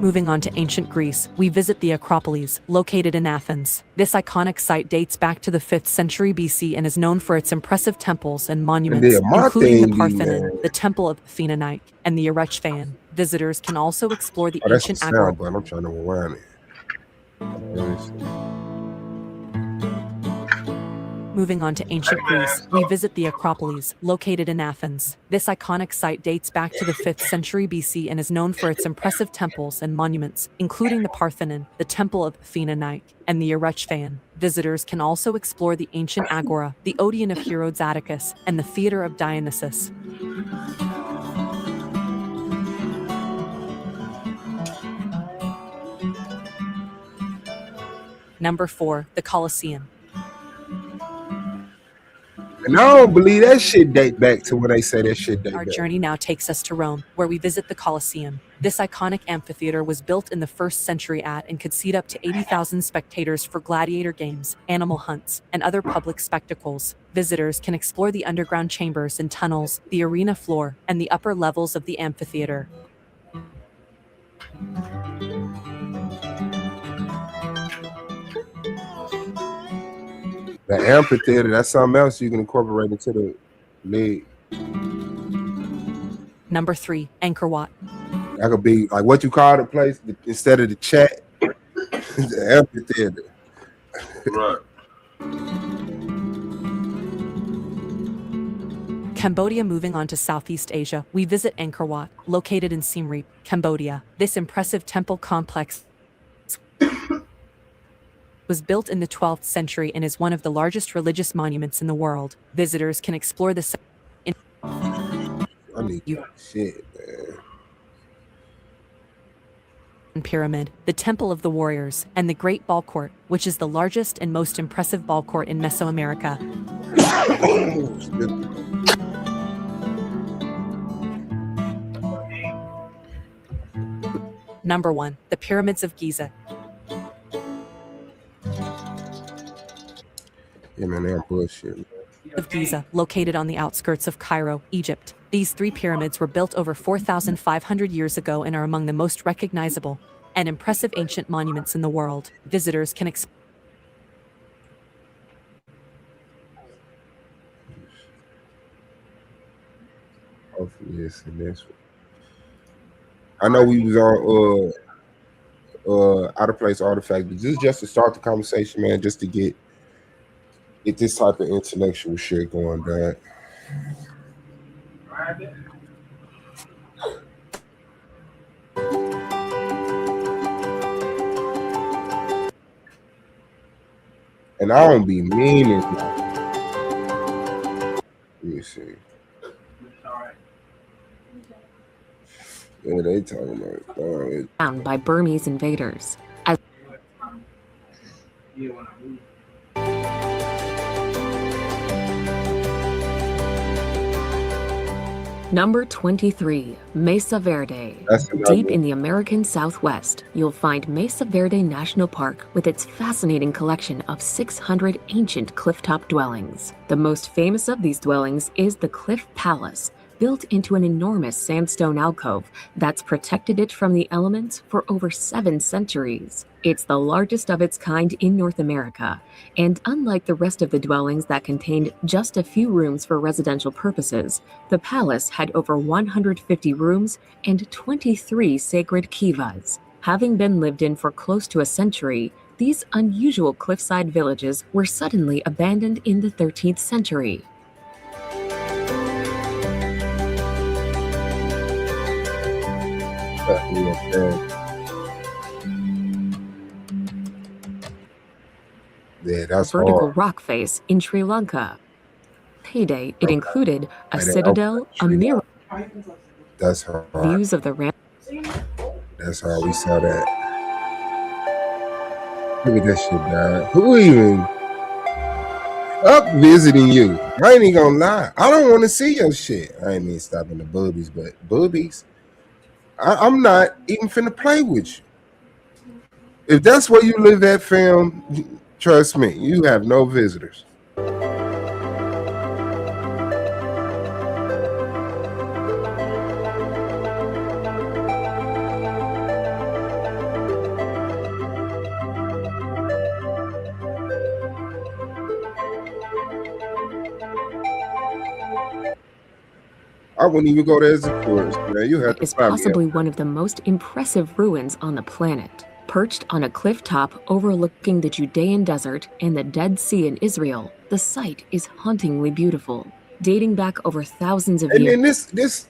Moving on to ancient Greece, we visit the Acropolis, located in Athens. This iconic site dates back to the 5th century BC and is known for its impressive temples and monuments, then my including the thing be, Parthenon, man. the Temple of Athena Nike, and the Erechtheion. Visitors can also explore the Oh, that's the ancient agora. sound button. I'm trying to rewind it. Let me see. Moving on to ancient Greece, we visit the Acropolis, located in Athens. This iconic site dates back to the 5th century BC and is known for its impressive temples and monuments, including the Parthenon, the Temple of Athena Nike, and the Erechtheion. Visitors can also explore the ancient agora, the Odeon of Herodes Atticus, and the Theater of Dionysus. Number 4, the Colosseum. And And I don't believe that shit date back to when they say that shit date Our back. journey now takes us to Rome, where we visit the Colosseum. This iconic amphitheater was built in the 1st century at and could seat up to 80,000 spectators for gladiator games, animal hunts, and other public spectacles. Visitors can explore the underground chambers and tunnels, the arena floor, and the upper levels of the amphitheater. The amphitheater, that's something else you can incorporate into the league. Number 3, Angkor Wat. That could be like what you call the place instead of the chat, the amphitheater. Right. Cambodia. Moving on to Southeast Asia, we visit Angkor Wat, located in Siem Reap, Cambodia. This impressive temple complex was built in the 12th century and is one of the largest religious monuments in the world. Visitors can explore the I need shit, man. Pyramid, the Temple of the Warriors, and the Great Ball Court, which is the largest and most impressive ball court in Mesoamerica. Number 1, the Pyramids of Giza. Yeah, man, they're bullshit. Of Giza, located on the outskirts of Cairo, Egypt. These 3 pyramids were built over 4,500 years ago and are among the most recognizable and impressive ancient monuments in the world. Visitors can explore. Hopefully it's in this one. I know we was on Out of Place Artifact, but this is just to start the conversation, man, just to get this type of intellectual shit going down. And I don't be meaning. Let me see. Yeah, they talking about found by Burmese invaders. As Number 23, Mesa Verde. Deep in the American Southwest, you'll find Mesa Verde National Park with its fascinating collection of 600 ancient clifftop dwellings. The most famous of these dwellings is the Cliff Palace, built into an enormous sandstone alcove that's protected it from the elements for over 7 centuries. It's the largest of its kind in North America, and unlike the rest of the dwellings that contained just a few rooms for residential purposes, the palace had over 150 rooms and 23 sacred kivas. Having been lived in for close to a century, these unusual cliffside villages were suddenly abandoned in the 13th century. Yeah, that's vertical hard. rock face in Sri Lanka. Heyday, it included a citadel, a mirror, That's hard. views of the Ram. That's how we saw that. Look at that shit, dog. Who even up visiting you? I ain't even gonna lie. I don't want to see your shit. I ain't mean stopping the boobies, but boobies, I'm not even finna play with you. If that's where you live at, fam, trust me, you have no visitors. I wouldn't even go there as a tourist, man. You have to Is find me possibly one of the most impressive ruins on the planet. Perched on a cliff top overlooking the Judean desert and the Dead Sea in Israel, the site is hauntingly beautiful, dating back over thousands of and years. then this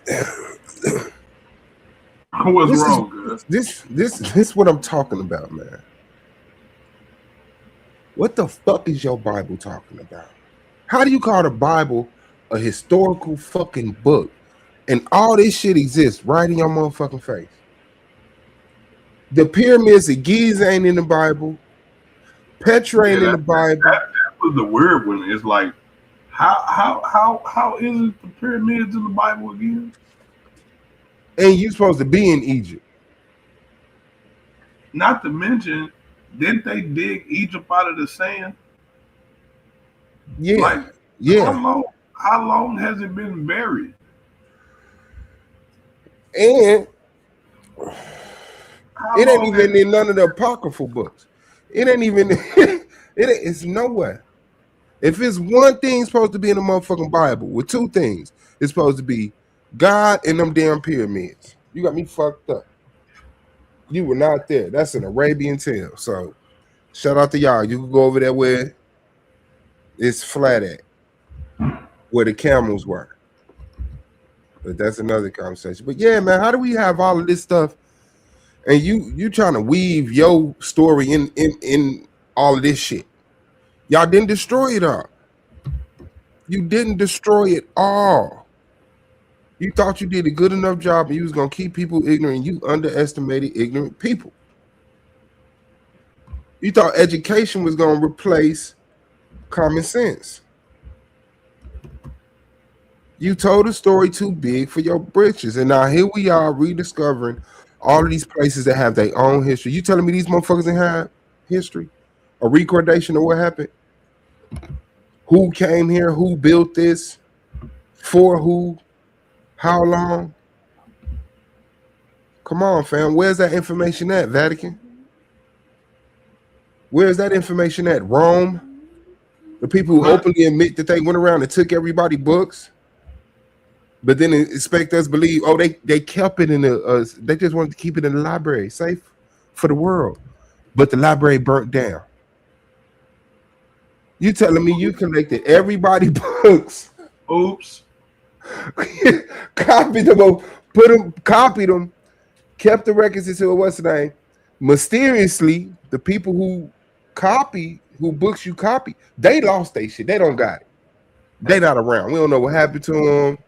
What's this wrong, is, this what I'm talking about, man. What the fuck is your Bible talking about? How do you call the Bible a historical fucking book and all this shit exists right in your motherfucking face? The pyramids of Giza ain't in the Bible. Petra ain't in the Bible. That was the weird one. It's like, How is it the pyramids in the Bible again? And you supposed to be in Egypt. Not to mention, didn't they dig Egypt out of the sand? Yeah, Like, yeah. How long has it been buried? And it ain't even in none of the apocryphal books. It ain't even. It's nowhere. If it's one thing supposed to be in the motherfucking Bible, with two things, it's supposed to be God and them damn pyramids. You got me fucked up. You were not there. That's an Arabian tale. So shout out to y'all. You can go over there where it's flat at, where the camels were. But that's another conversation. But yeah, man, how do we have all of this stuff and you trying to weave your story in all of this shit? Y'all didn't destroy it all. You didn't destroy it all. You thought you did a good enough job and you was gonna keep people ignorant. You underestimated ignorant people. You thought education was gonna replace common sense. You told a story too big for your britches, and now here we are rediscovering all of these places that have their own history. You telling me these motherfuckers didn't have history, a recordation of what happened? Who came here? Who built this? For who? How long? Come on, fam. Where's that information at, Vatican? Where's that information at, Rome? The people who openly admit that they went around and took everybody's books, but then expect us to believe, oh, they kept it in the, they just wanted to keep it in the library, safe for the world. But the library burnt down. You telling me you collected everybody's books? Oops. Copied them, kept the records until what's the name? Mysteriously, the people who books you copy, they lost their shit. They don't got it. They not around. We don't know what happened to them.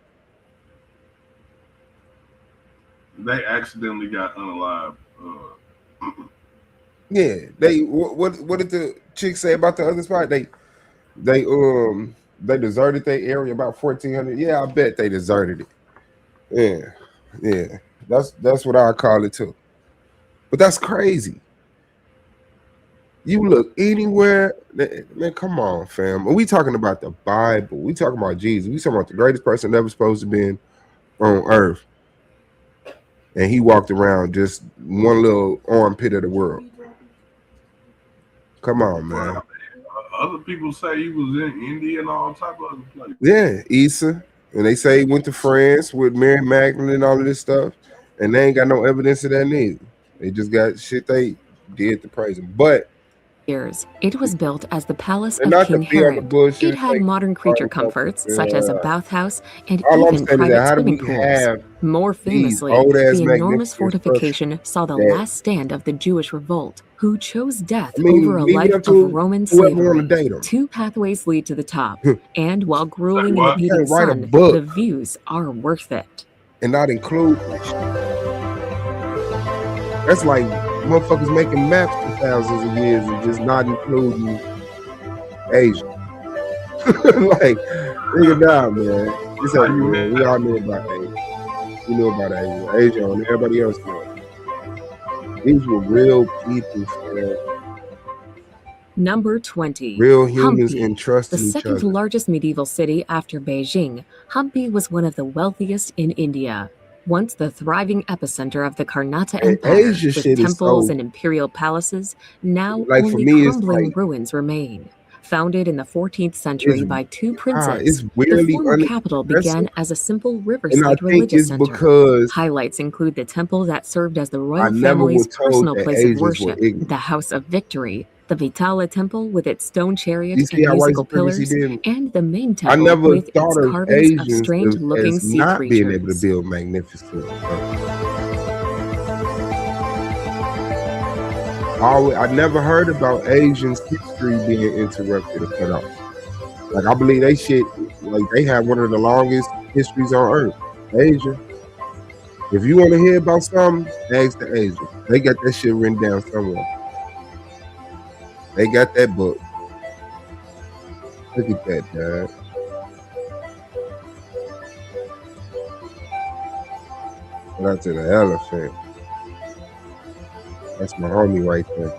They accidentally got unalive. Yeah, they what did the chick say about the other spot? They deserted their area about 1,400. Yeah, I bet they deserted it. Yeah. That's what I call it too. But that's crazy. You look anywhere, man. Come on, fam. We talking about the Bible. We talking about Jesus. We talking about the greatest person ever supposed to be on earth, and he walked around just one little armpit of the world. Come on, man. Other people say he was in India and all type of other places. Yeah, Issa. And they say he went to France with Mary Magdalene and all of this stuff. And they ain't got no evidence of that neither. They just got shit they did to praise him. But years, it was built as the palace of King Herod. It had modern creature comforts such as a bathhouse and even private swimming pools. More famously, the enormous fortification saw the last stand of the Jewish revolt, who chose death over a life of Roman slavery. Two pathways lead to the top, and while grueling in the heat of sun, the views are worth it. And not include that's like motherfuckers making maps for thousands of years and just not including Asia. Like, nigga, nah, man. It's like, man, we all knew about Asia. We knew about Asia. Asia and everybody else knew. These were real people, man. Number 20. Real humans Hampi, entrusted the each second other. largest medieval city after Beijing, Hampi was one of the wealthiest in India. Once the thriving epicenter of the Karnata Empire, Asia with shit is temples so- and imperial palaces, now Like, for only me, it's crumbling like- ruins remain. Founded in the 14th century It's- by two it's princes, the weirdly former capital began unimpressive. as a simple And I riverside think religious it's center. because Highlights include the temple that served as the I royal never family's was told personal that place Asians of were worship, ignorant. the House of Victory, the Vitala Temple with its stone chariot You and see how white musical supremacy pillars, did? and the main I temple never with thought its of carvings of Asians strange-looking as sea not being able to creatures. build magnificent. I never heard about Asians' history being interrupted or cut off. Like, I believe they shit, like, they have one of the longest histories on earth. Asia. If you want to hear about something, ask the Asians. They got that shit written down somewhere. They got that book. Look at that, dad. Shout out to the elephant. That's my homie right there.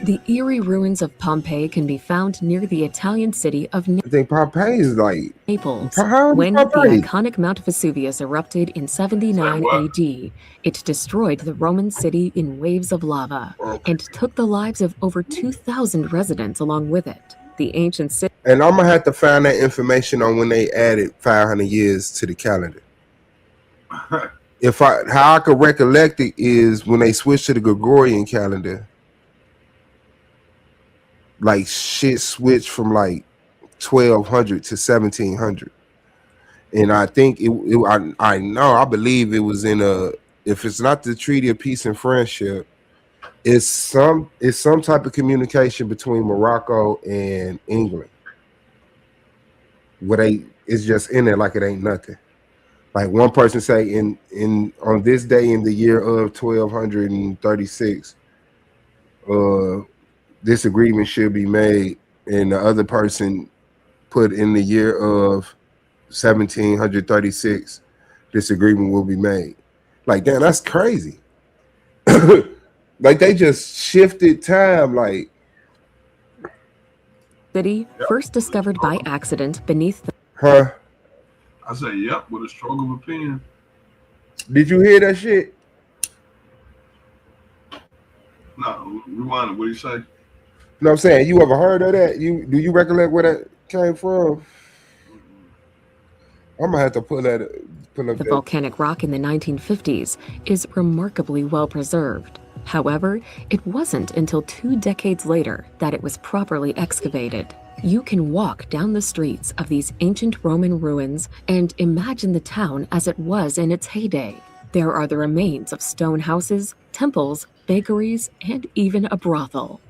The eerie ruins of Pompeii can be found near the Italian city of I think Pompeii is like Naples. how When the Pompeii? iconic Mount Vesuvius erupted in 79 AD, it destroyed the Roman city in waves of lava and took the lives of over 2,000 residents along with it. The ancient city. And I'm gonna have to find that information on when they added 500 years to the calendar. How I could recollect it is when they switched to the Gregorian calendar. Like shit switched from like 1200 to 1700, and I think I believe it was in if it's not the Treaty of Peace and Friendship, it's some type of communication between Morocco and England where it's just in there like it ain't nothing. Like one person say in on this day in the year of 1236 this agreement should be made, and the other person put in the year of 1736 this agreement will be made. Like, damn, that's crazy. Like they just shifted time. Like City, first discovered by accident beneath the I say, yep, with a stroke of a pen. Did you hear that shit? No, rewind it. What do you say? No, I'm saying, you ever heard of that? Do you recollect where that came from? I'm gonna have to pull up The that. volcanic rock in the 1950s is remarkably well preserved. However, it wasn't until 2 decades later that it was properly excavated. You can walk down the streets of these ancient Roman ruins and imagine the town as it was in its heyday. There are the remains of stone houses, temples, bakeries, and even a brothel.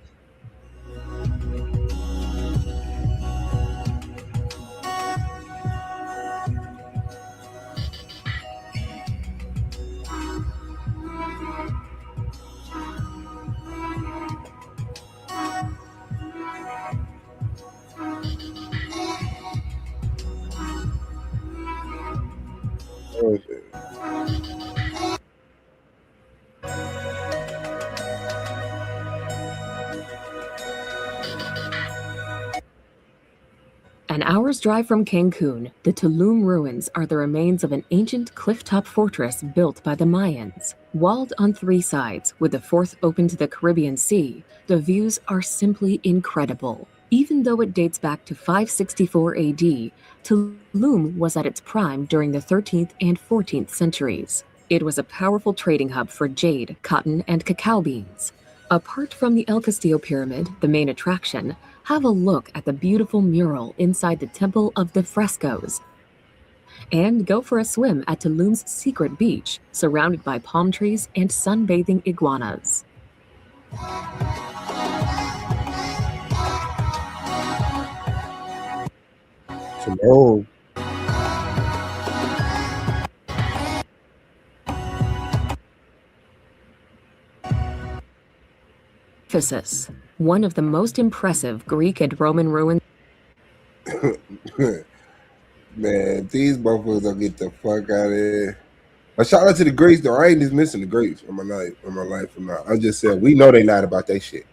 An hour's drive from Cancun, the Tulum ruins are the remains of an ancient clifftop fortress built by the Mayans. Walled on 3 sides, with the 4th open to the Caribbean Sea, the views are simply incredible. Even though it dates back to 564 AD, Tulum was at its prime during the 13th and 14th centuries. It was a powerful trading hub for jade, cotton, and cacao beans. Apart from the El Castillo Pyramid, the main attraction, have a look at the beautiful mural inside the Temple of the Frescoes. And go for a swim at Tulum's secret beach, surrounded by palm trees and sunbathing iguanas. Tulum. Ephesus, one of the most impressive Greek and Roman ruins. Man, these motherfuckers don't get the fuck out of here. A shout out to the Greeks though. I ain't just missing the Greeks from my life. I just said we know they lied about that shit.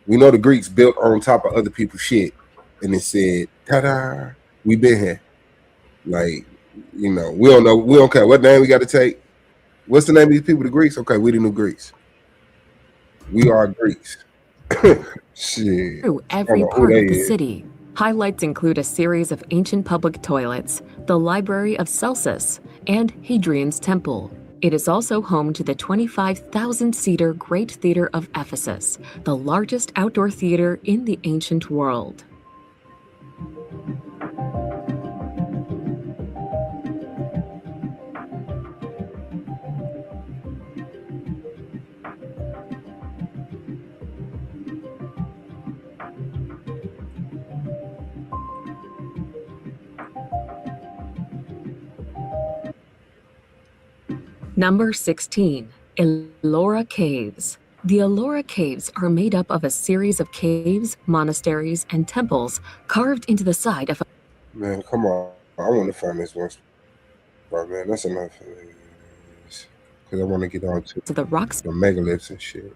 We know the Greeks built on top of other people's shit, and it said, "Ta-da, we been here." Like, you know, we don't know. We don't care what name we got to take. What's the name of these people? The Greeks. Okay, we the new Greeks. We are Greeks. Shit. Through every part of the city. Highlights include a series of ancient public toilets, the Library of Celsus, and Hadrian's Temple. It is also home to the 25,000-seater Great Theater of Ephesus, the largest outdoor theater in the ancient world. Number 16, Ellora Caves. The Ellora Caves are made up of a series of caves, monasteries, and temples carved into the side of a Man, come on. I want to find this one spot, man. That's enough. Because I want to get on to the rocks, the megaliths and shit.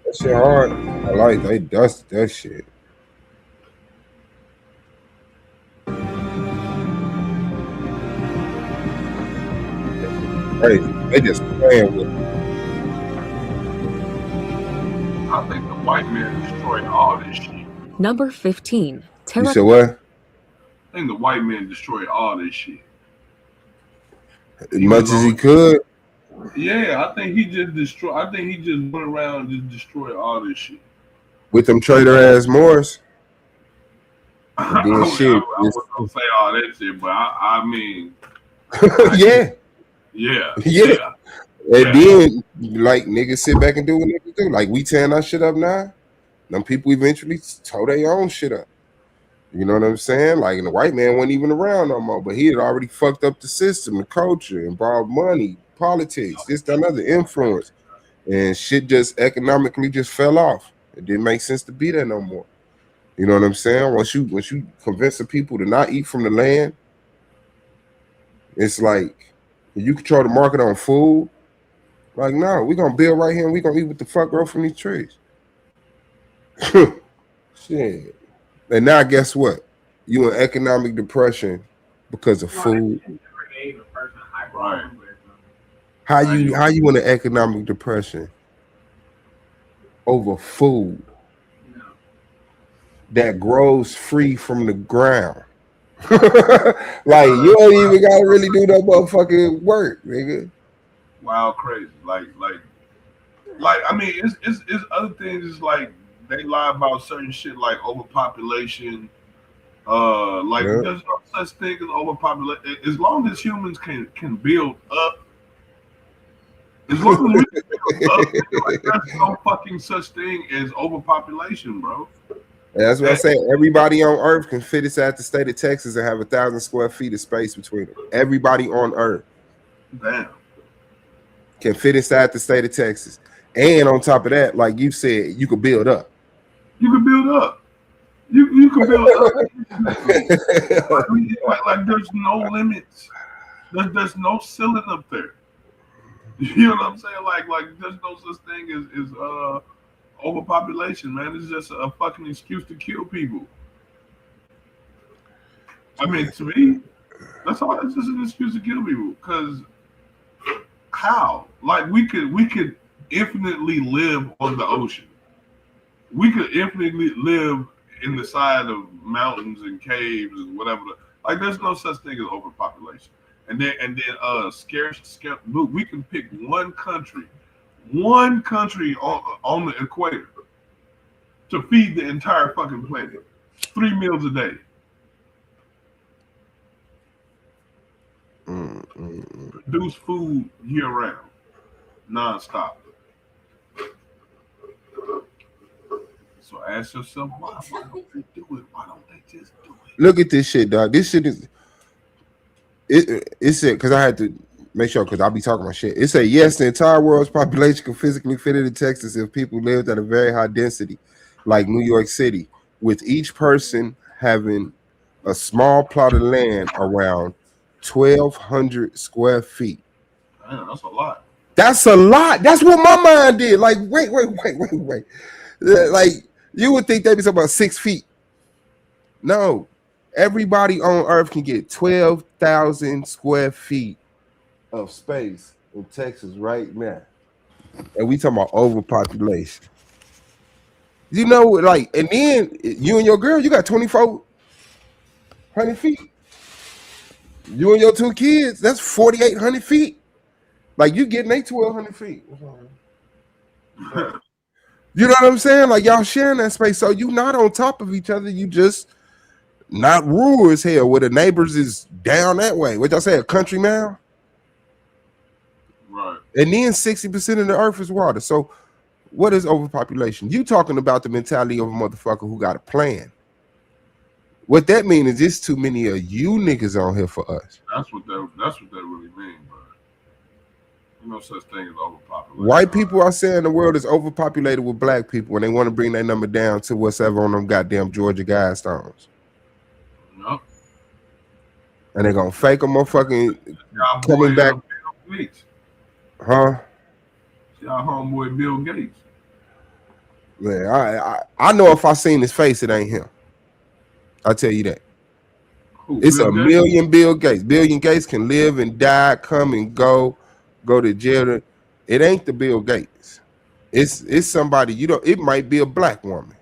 That shit hard. I like they dust that shit. Crazy. They just playing with it. I think the white man destroyed all this shit. Number 15. You said what? I think the white man destroyed all this shit. As much as he could. Yeah, I think he just destroyed. I think he just went around and just destroyed all this shit. With them traitor ass Moors. I wasn't gonna say all that shit, but I mean, yeah. Yeah. And then, like, niggas sit back and do what niggas do. Like, we tearing our shit up now. Them people eventually tore their own shit up. You know what I'm saying? Like, and the white man wasn't even around no more, but he had already fucked up the system, the culture, involved money, politics, this, that, and other influence. And shit just economically just fell off. It didn't make sense to be there no more. You know what I'm saying? Once you convince the people to not eat from the land, it's like you control the market on food. Like, no, we're gonna build right here and we're gonna eat what the fuck grow from these trees. Shit. And now guess what? You in economic depression because of food. Right. How you in an economic depression over food that grows free from the ground? Like, you don't even gotta really do that motherfucking work, nigga. Wild, crazy. Like I mean, it's other things. It's like they lie about certain shit like overpopulation. There's no such thing as overpopulation. As long as humans can build up, as long as we can build up, like, there's no fucking such thing as overpopulation, bro. That's what I say. Everybody on Earth can fit inside the state of Texas and have 1,000 square feet of space between them. Everybody on Earth. Damn. Can fit inside the state of Texas. And on top of that, like you said, you could build up. You can build up. You can build up. like there's no limits. There's no ceiling up there. You know what I'm saying? Like there's no such thing as overpopulation, man. It's just a fucking excuse to kill people. I mean, to me, that's all. It's just an excuse to kill people. Because how? Like we could infinitely live on the ocean. We could infinitely live in the side of mountains and caves and whatever. Like there's no such thing as overpopulation. And then scarce. Look, we can pick one country on the equator to feed the entire fucking planet. 3 meals a day. Produce food year round, non-stop. So ask yourself, why don't they do it? Why don't they just do it? Look at this shit, dog. This shit is it's it because I had to make sure because I'll be talking about shit. It said yes, the entire world's population could physically fit into Texas if people lived at a very high density, like New York City, with each person having a small plot of land around 1,200 square feet. Man, that's a lot. That's a lot. That's what my mind did. Like, wait. Like, you would think they'd be talking about 6 feet. No, everybody on Earth can get 12,000 square feet of space in Texas right now. And we talking about overpopulation. You know, like, and then you and your girl, you got 2,400 feet. You and your 2 kids, that's 4,800 feet. Like, you getting 1,200 feet. You know what I'm saying? Like, y'all sharing that space. So you not on top of each other. You just not rural as hell where the neighbors is down that way. What y'all say, a country now? Right. And then 60% of the earth is water. So what is overpopulation? You talking about the mentality of a motherfucker who got a plan. What that means is there's too many of you niggas on here for us. That's what that really mean, bro. no such thing as overpopulation. White people are saying the world is overpopulated with black people, and they want to bring that number down to what's ever on them goddamn Georgia Guidestones. No. And they're gonna fake a motherfucking Y'all coming boy, back, Bill Gates. huh? Y'all homeboy Bill Gates. Man, I know if I seen his face, it ain't him. I'll tell you that. Who, It's Bill a Gates? million Bill Gates. Bill Gates can live and die, come and go to jail. It ain't the Bill Gates. It's somebody you don't. It might be a black woman.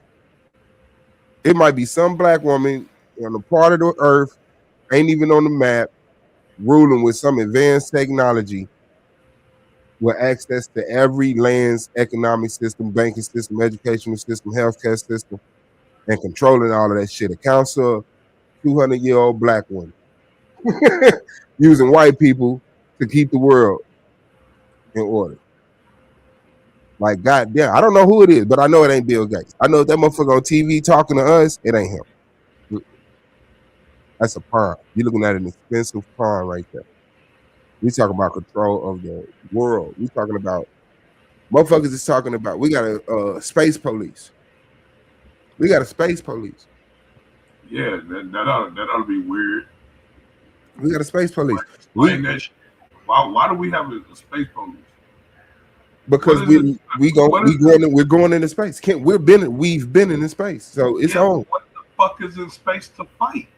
It might be some black woman on a part of the earth, ain't even on the map, ruling with some advanced technology, with access to every land's economic system, banking system, educational system, healthcare system, and controlling all of that shit. A council 200-year-old black woman using white people to keep the world in order. Like, goddamn, I don't know who it is, but I know it ain't Bill Gates. I know if that motherfucker on TV talking to us, it ain't him. That's a pawn. You're looking at an expensive pawn right there. We talking about control of the world. We talking about motherfuckers is talking about we got a space police. We got a space police. Yeah, that ought to be weird. We got a space police. Why do we have a space police? Because we're going into space. We've been in space, so it's on. What the fuck is in space to fight?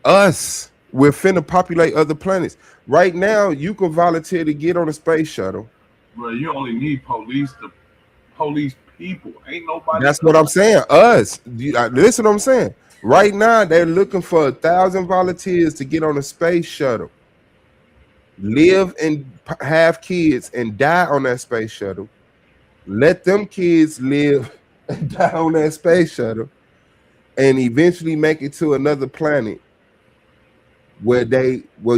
Us. We're finna populate other planets. Right now, you can volunteer to get on a space shuttle. Bro, you only need police to police people. Ain't nobody. That's what I'm saying. Us. Listen what I'm saying. Right now, they're looking for 1,000 volunteers to get on a space shuttle, live and have kids and die on that space shuttle. Let them kids live and die on that space shuttle, and eventually make it to another planet where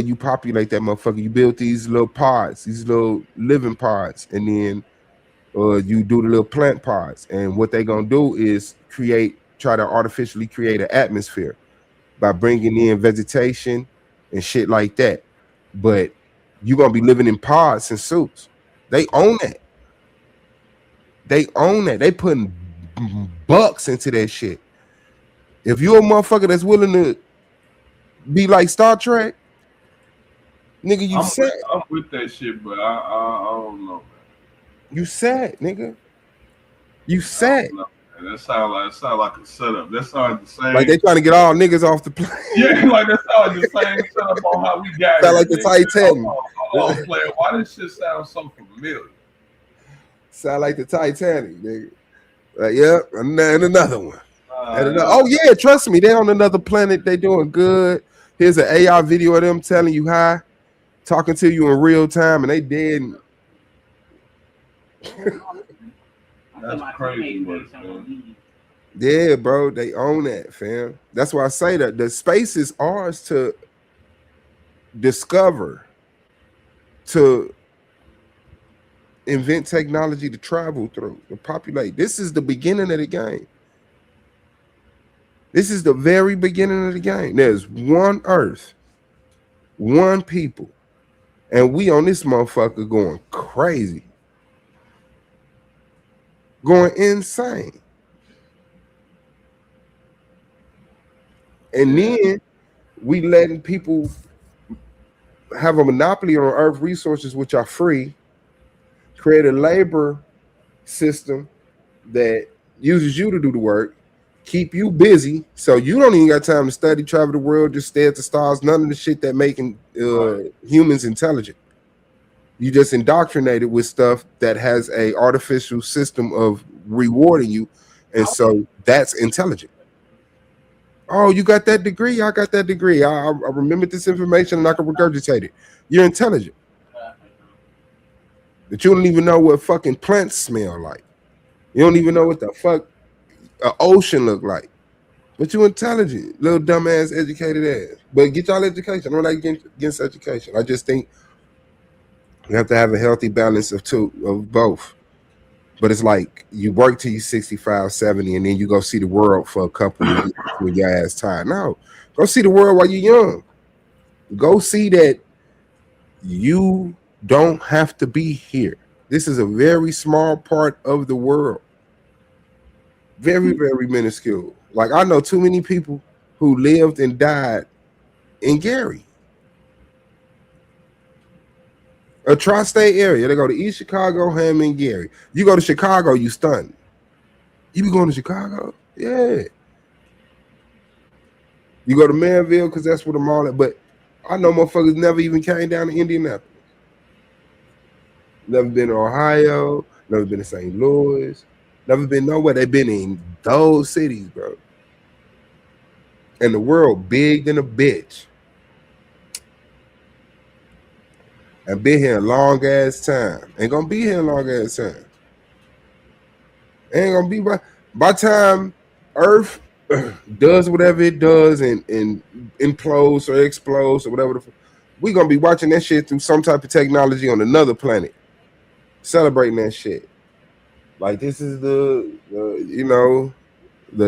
you populate that motherfucker. You build these little pods, these little living pods, and then you do the little plant pods. And what they're gonna do is try to artificially create an atmosphere by bringing in vegetation and shit like that. But you're gonna be living in pods and suits. They own that. They putting bucks into that shit. If you're a motherfucker that's willing to be like Star Trek, nigga, I'm with that shit, but I don't know. You sad, nigga. You sad. That sounds like a setup. That sounds the same. Like they trying to get all niggas off the plane. Yeah, like that sounds like the same setup on how we got. Sound like the Titanic. Hold on, player. Why this shit sound so familiar? Sound like the Titanic, nigga. And another one. Oh yeah, trust me, they on another planet. They doing good. Here's an AI video of them telling you hi, talking to you in real time, and they dead. That's crazy work, man. Yeah, bro, they own that, fam. That's why I say that the space is ours to discover, to invent technology to travel through, to populate. This is the beginning of the game. This is the very beginning of the game. There's one Earth, one people, and we on this motherfucker going crazy, going insane. And then we letting people have a monopoly on Earth resources, which are free, create a labor system that uses you to do the work, keep you busy, so you don't even got time to study, travel the world, just stare at the stars, none of the shit that making humans intelligent. You just indoctrinated with stuff that has a artificial system of rewarding you, and so that's intelligent. Oh, you got that degree? I got that degree. I remember this information and I can regurgitate it. You're intelligent. But you don't even know what fucking plants smell like. You don't even know what the fuck an ocean look like. But you intelligent, little dumbass educated ass. But get y'all education. I'm not against education. I just think you have to have a healthy balance of both. But it's like you work till you're 65, 70, and then you go see the world for a couple of years with your ass tired. No, go see the world while you're young. Go see that you don't have to be here. This is a very small part of the world. Very, very minuscule. Like, I know too many people who lived and died in Gary. A tri-state area. They go to East Chicago, Hammond, Gary. You go to Chicago, you stunned. You be going to Chicago? Yeah. You go to Manville because that's where the mall at. But I know motherfuckers never even came down to Indianapolis. Never been to Ohio. Never been to St. Louis. Never been nowhere. They've been in those cities, bro. And the world big than a bitch. And been here a long ass time. Ain't gonna be here a long ass time. Ain't gonna be by time Earth does whatever it does and implodes or explodes or whatever. We gonna be watching that shit through some type of technology on another planet, celebrating that shit. Like, this is the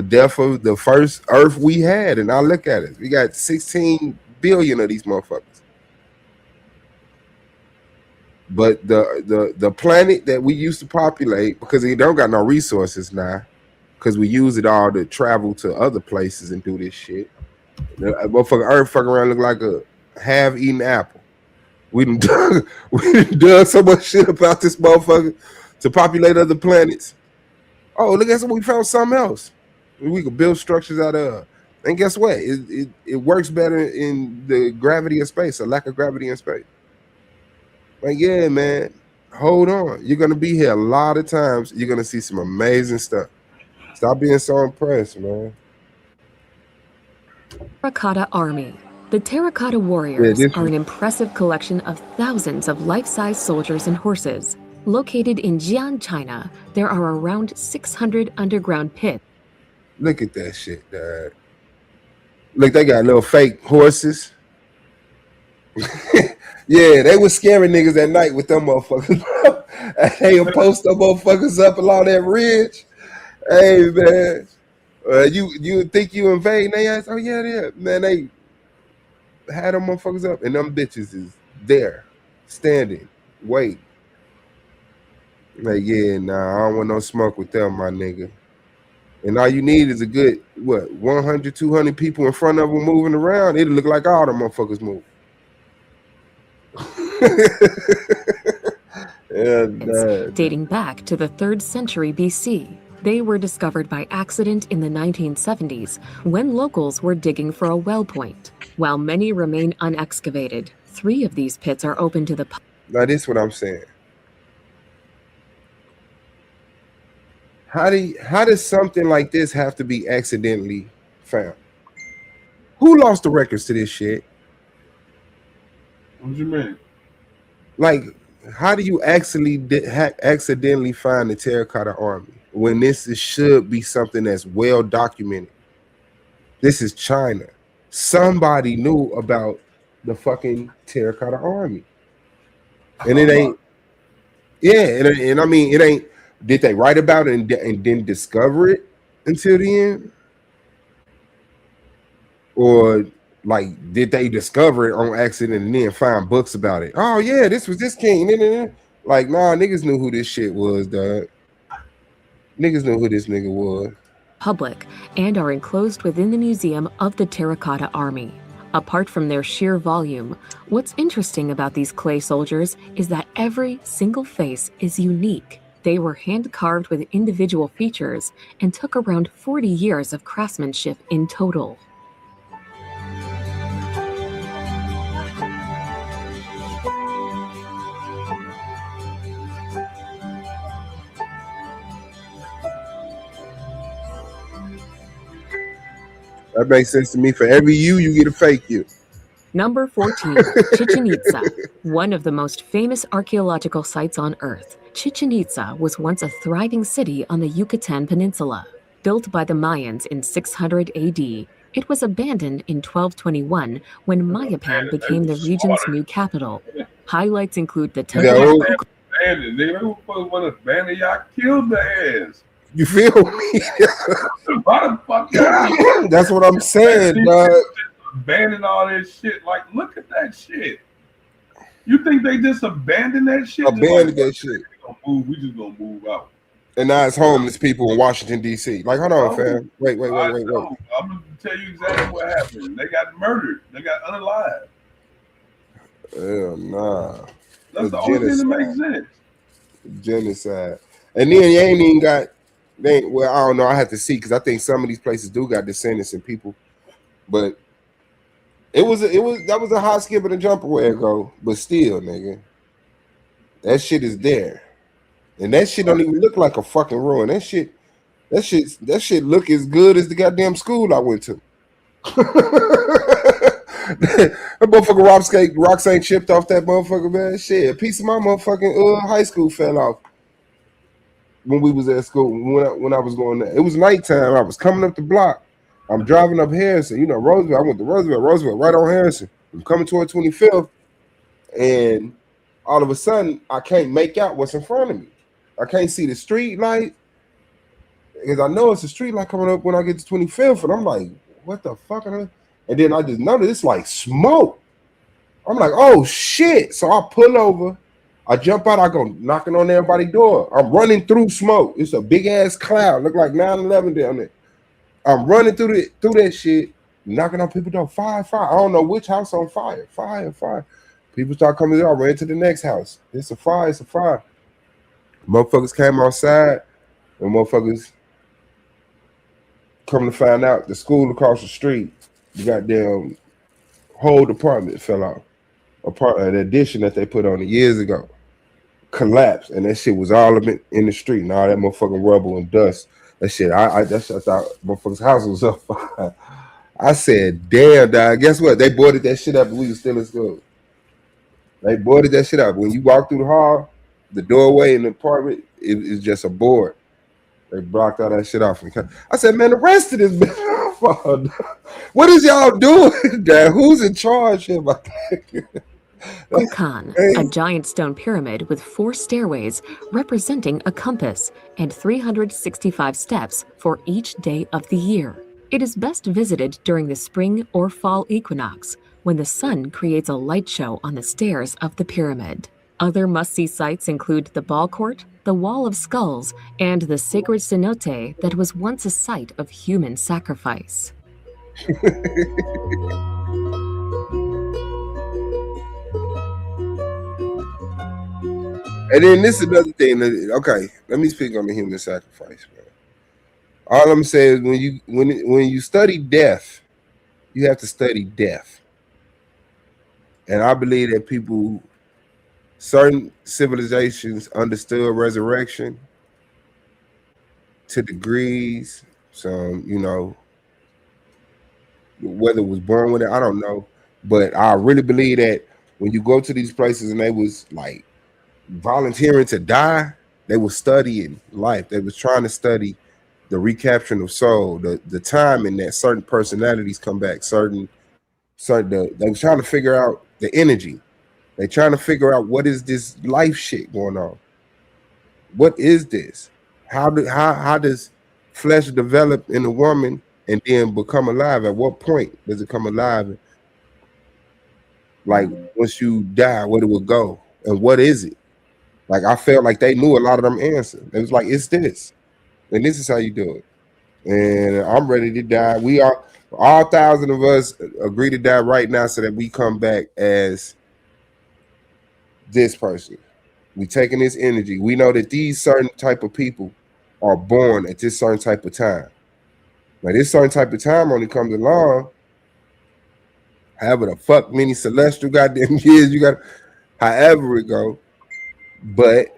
death of the first Earth we had, and I look at it. We got 16 billion of these motherfuckers. But the planet that we used to populate, because we don't got no resources now, because we use it all to travel to other places and do this shit. The motherfucking Earth fucking around look like a half-eaten apple. We done done so much shit about this motherfucker to populate other planets. Oh, look at something, we found something else we could build structures out of. And guess what? It works better in the gravity of space, a lack of gravity in space. Like, yeah, man, hold on. You're going to be here a lot of times. You're going to see some amazing stuff. Stop being so impressed, man. Terracotta Army. The Terracotta Warriors are an impressive collection of thousands of life-size soldiers and horses. Located in Jian, China, there are around 600 underground pits. Look at that shit, dad. Look, they got little fake horses. Yeah, they was scaring niggas at night with them motherfuckers. They would post them motherfuckers up along that ridge. Hey, man. You think you invading? They asked, oh, yeah. Man, they had them motherfuckers up, and them bitches is there, standing, wait. Like, yeah, nah, I don't want no smoke with them, my nigga. And all you need is a good, 100, 200 people in front of them moving around. It'll look like all them motherfuckers move. Dating back to the 3rd century BC. They were discovered by accident in the 1970s when locals were digging for a well point. While many remain unexcavated, 3 of these pits are open to the public. Now, this is what I'm saying. How does something like this have to be accidentally found? Who lost the records to this shit? What you mean? Like, how do you accidentally find the Terracotta Army when should be something that's well documented? This is China. Somebody knew about the fucking Terracotta Army, and it ain't. Yeah, and I mean, it ain't. Did they write about it and didn't discover it until the end, or like did they discover it on accident and then find books about it? Oh yeah, this was this king. Like, nah, niggas knew who this shit was, dog. Niggas knew who this nigga was. Public and are enclosed within the Museum of the Terracotta Army. Apart from their sheer volume, what's interesting about these clay soldiers is that every single face is unique. They were hand-carved with individual features and took around 40 years of craftsmanship in total. That makes sense to me. For every you get a fake you. Number 14, Chichen Itza. One of the most famous archaeological sites on Earth, Chichen Itza was once a thriving city on the Yucatan Peninsula. Built by the Mayans in 600 AD, it was abandoned in 1221 when Mayapan became the region's new capital. Highlights include the temple. Abandoned, nigga. Who the fuck want to abandon y'all? Killed the ass. You feel me? Why the fuck y'all? That's what I'm saying, dog. Abandoning all this shit. Like, look at that shit. You think they just abandoned that shit? Abandoned that shit. We just gonna move out. And now it's homeless people in Washington, D.C. Like, hold on, fam. Wait. I'm gonna tell you exactly what happened. They got murdered. They got unalive. Hell nah. That's the only thing that makes sense. Genocide. And then you ain't even got. Well, I don't know. I have to see because I think some of these places do got descendants and people, but that was a hot skip and a jump away ago. But still, nigga, that shit is there, and that shit don't even look like a fucking ruin. That shit look as good as the goddamn school I went to. That motherfucking rocks ain't chipped off that motherfucker, man. Shit, a piece of my motherfucking high school fell off. When we was at school, when I was going there, it was nighttime. I was coming up the block. I'm driving up Harrison, Roosevelt. I went to Roosevelt, right on Harrison. I'm coming toward 25th, and all of a sudden, I can't make out what's in front of me. I can't see the street light because I know it's a street light coming up when I get to 25th, and I'm like, what the fuck? And then I just noticed it's like smoke. I'm like, oh shit! So I pull over. I jump out, I go knocking on everybody's door. I'm running through smoke. It's a big ass cloud, look like 9/11 down there. I'm running through that shit, knocking on people's door. Fire. I don't know which house on fire. Fire. People start coming in. I ran to the next house. It's a fire. Motherfuckers came outside, and motherfuckers come to find out the school across the street, the goddamn whole department fell off. An addition that they put on it years ago collapsed, and that shit was all of it in the street, and all that motherfucking rubble and dust. That shit, I thought motherfucker's house was up. I said, damn, dog. Guess what? They boarded that shit up, and we was still in school. They boarded that shit up. When you walk through the hall, the doorway in the apartment is just a board. They blocked all that shit off. I said, man, the rest of this, what is y'all doing, dad? Who's in charge here? Kukulkan, a giant stone pyramid with 4 stairways representing a compass and 365 steps for each day of the year. It is best visited during the spring or fall equinox when the sun creates a light show on the stairs of the pyramid. Other must-see sites include the ball court, the Wall of Skulls, and the sacred cenote that was once a site of human sacrifice. And then this is another thing. Okay, let me speak on the human sacrifice, man. All I'm saying is when you study death, you have to study death. And I believe that certain civilizations understood resurrection to degrees. Some, whether it was born with it, I don't know. But I really believe that when you go to these places and they was like volunteering to die, they were studying life. They was trying to study the recapturing of soul, the time in that certain personalities come back, they was trying to figure out the energy. They trying to figure out what is this life shit going on. What is this? How does flesh develop in a woman and then become alive? At what point does it come alive? Like once you die, where do it go? And what is it? Like I felt like they knew a lot of them answers. It was like, it's this. And this is how you do it. And I'm ready to die. We are all 1,000 of us agree to die right now so that we come back as this person. We taking this energy. We know that these certain type of people are born at this certain type of time. Now this certain type of time only comes along however the fuck many celestial goddamn years you got, however it go. But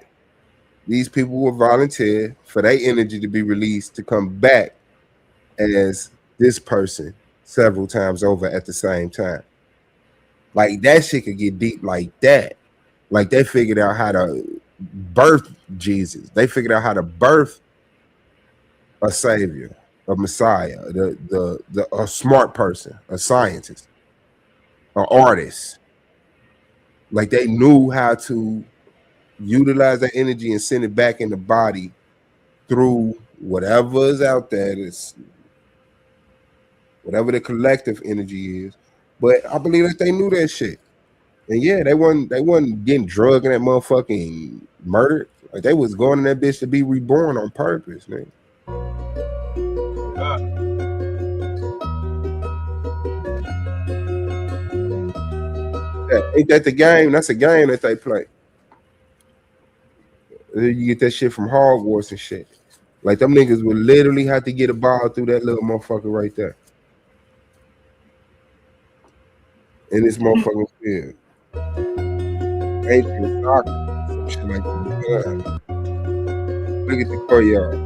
these people will volunteer for their energy to be released to come back as this person several times over at the same time. Like that shit could get deep like that. Like they figured out how to birth Jesus. They figured out how to birth a savior, a messiah, a smart person, a scientist, an artist. Like they knew how to utilize that energy and send it back in the body through whatever is out there, whatever the collective energy is. But I believe that they knew that shit. And yeah, they wasn't getting drugged in that motherfucking murdered. Like they was going in that bitch to be reborn on purpose, man. Ain't that the game? That's a game that they play. You get that shit from Hogwarts and shit. Like them niggas would literally have to get a ball through that little motherfucker right there. In this motherfucking field. Ancient soccer, some shit like that. Look at the courtyard.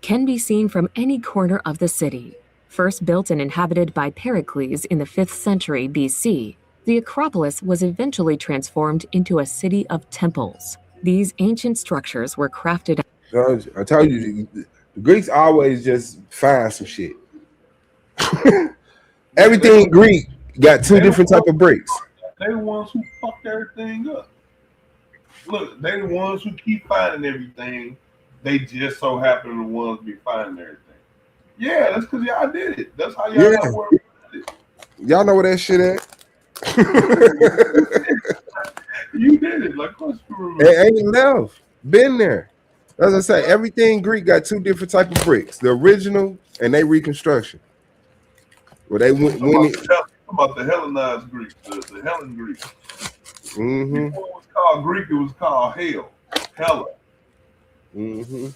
Can be seen from any corner of the city. First built and inhabited by Pericles in the 5th century BC, the Acropolis was eventually transformed into a city of temples. These ancient structures were crafted. I told you, the Greeks always just find some shit. Everything Greek got two different type of bricks. They the ones who fucked everything up. Look, they the ones who keep finding everything. They just so happen the ones be finding everything. Yeah, that's because y'all did it. That's how y'all got where we did it. Y'all know where that shit at? You did it. Like, what's it ain't left. Been there. As I say, everything Greek got two different type of bricks: the original and they reconstruction. Well, they went about the Hellenized Greek, the Hellen Greek. Mm-hmm. Before it was called Greek, it was called Hell. Hella. Mm-hmm.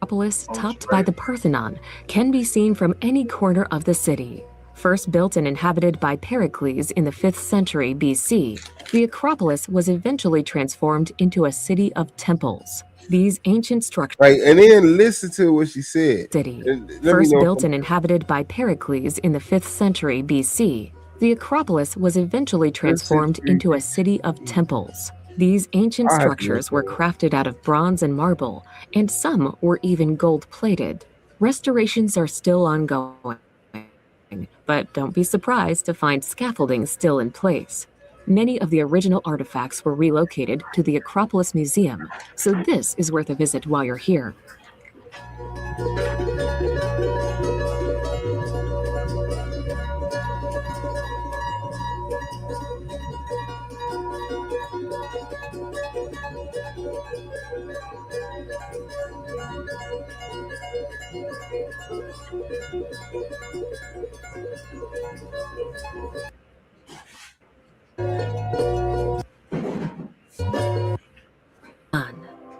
Acropolis, topped by the Parthenon, can be seen from any corner of the city. First built and inhabited by Pericles in the 5th century BC, the Acropolis was eventually transformed into a city of temples. These ancient structures. Right, and then listen to what she said. City. First built and inhabited by Pericles in the 5th century BC, the Acropolis was eventually transformed into a city of temples. These ancient structures were crafted out of bronze and marble, and some were even gold-plated. Restorations are still ongoing, but don't be surprised to find scaffolding still in place. Many of the original artifacts were relocated to the Acropolis Museum, so this is worth a visit while you're here.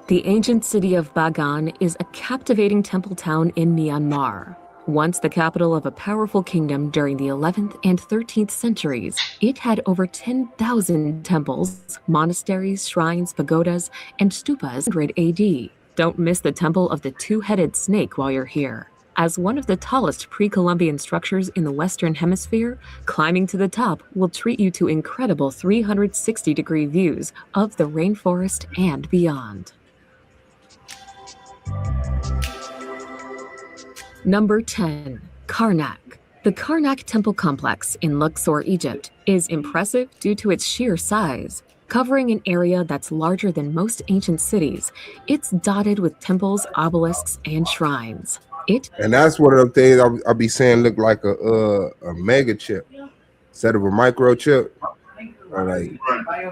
The ancient city of Bagan is a captivating temple town in Myanmar. Once the capital of a powerful kingdom during the 11th and 13th centuries, it had over 10,000 temples, monasteries, shrines, pagodas, and stupas. 100 AD. Don't miss the Temple of the Two-Headed Snake while you're here. As one of the tallest pre-Columbian structures in the Western Hemisphere, climbing to the top will treat you to incredible 360-degree views of the rainforest and beyond. Number 10. Karnak. The Karnak Temple Complex in Luxor, Egypt, is impressive due to its sheer size. Covering an area that's larger than most ancient cities, it's dotted with temples, obelisks, and shrines. And that's one of the things I'll be saying look like a mega chip instead of a microchip. Like,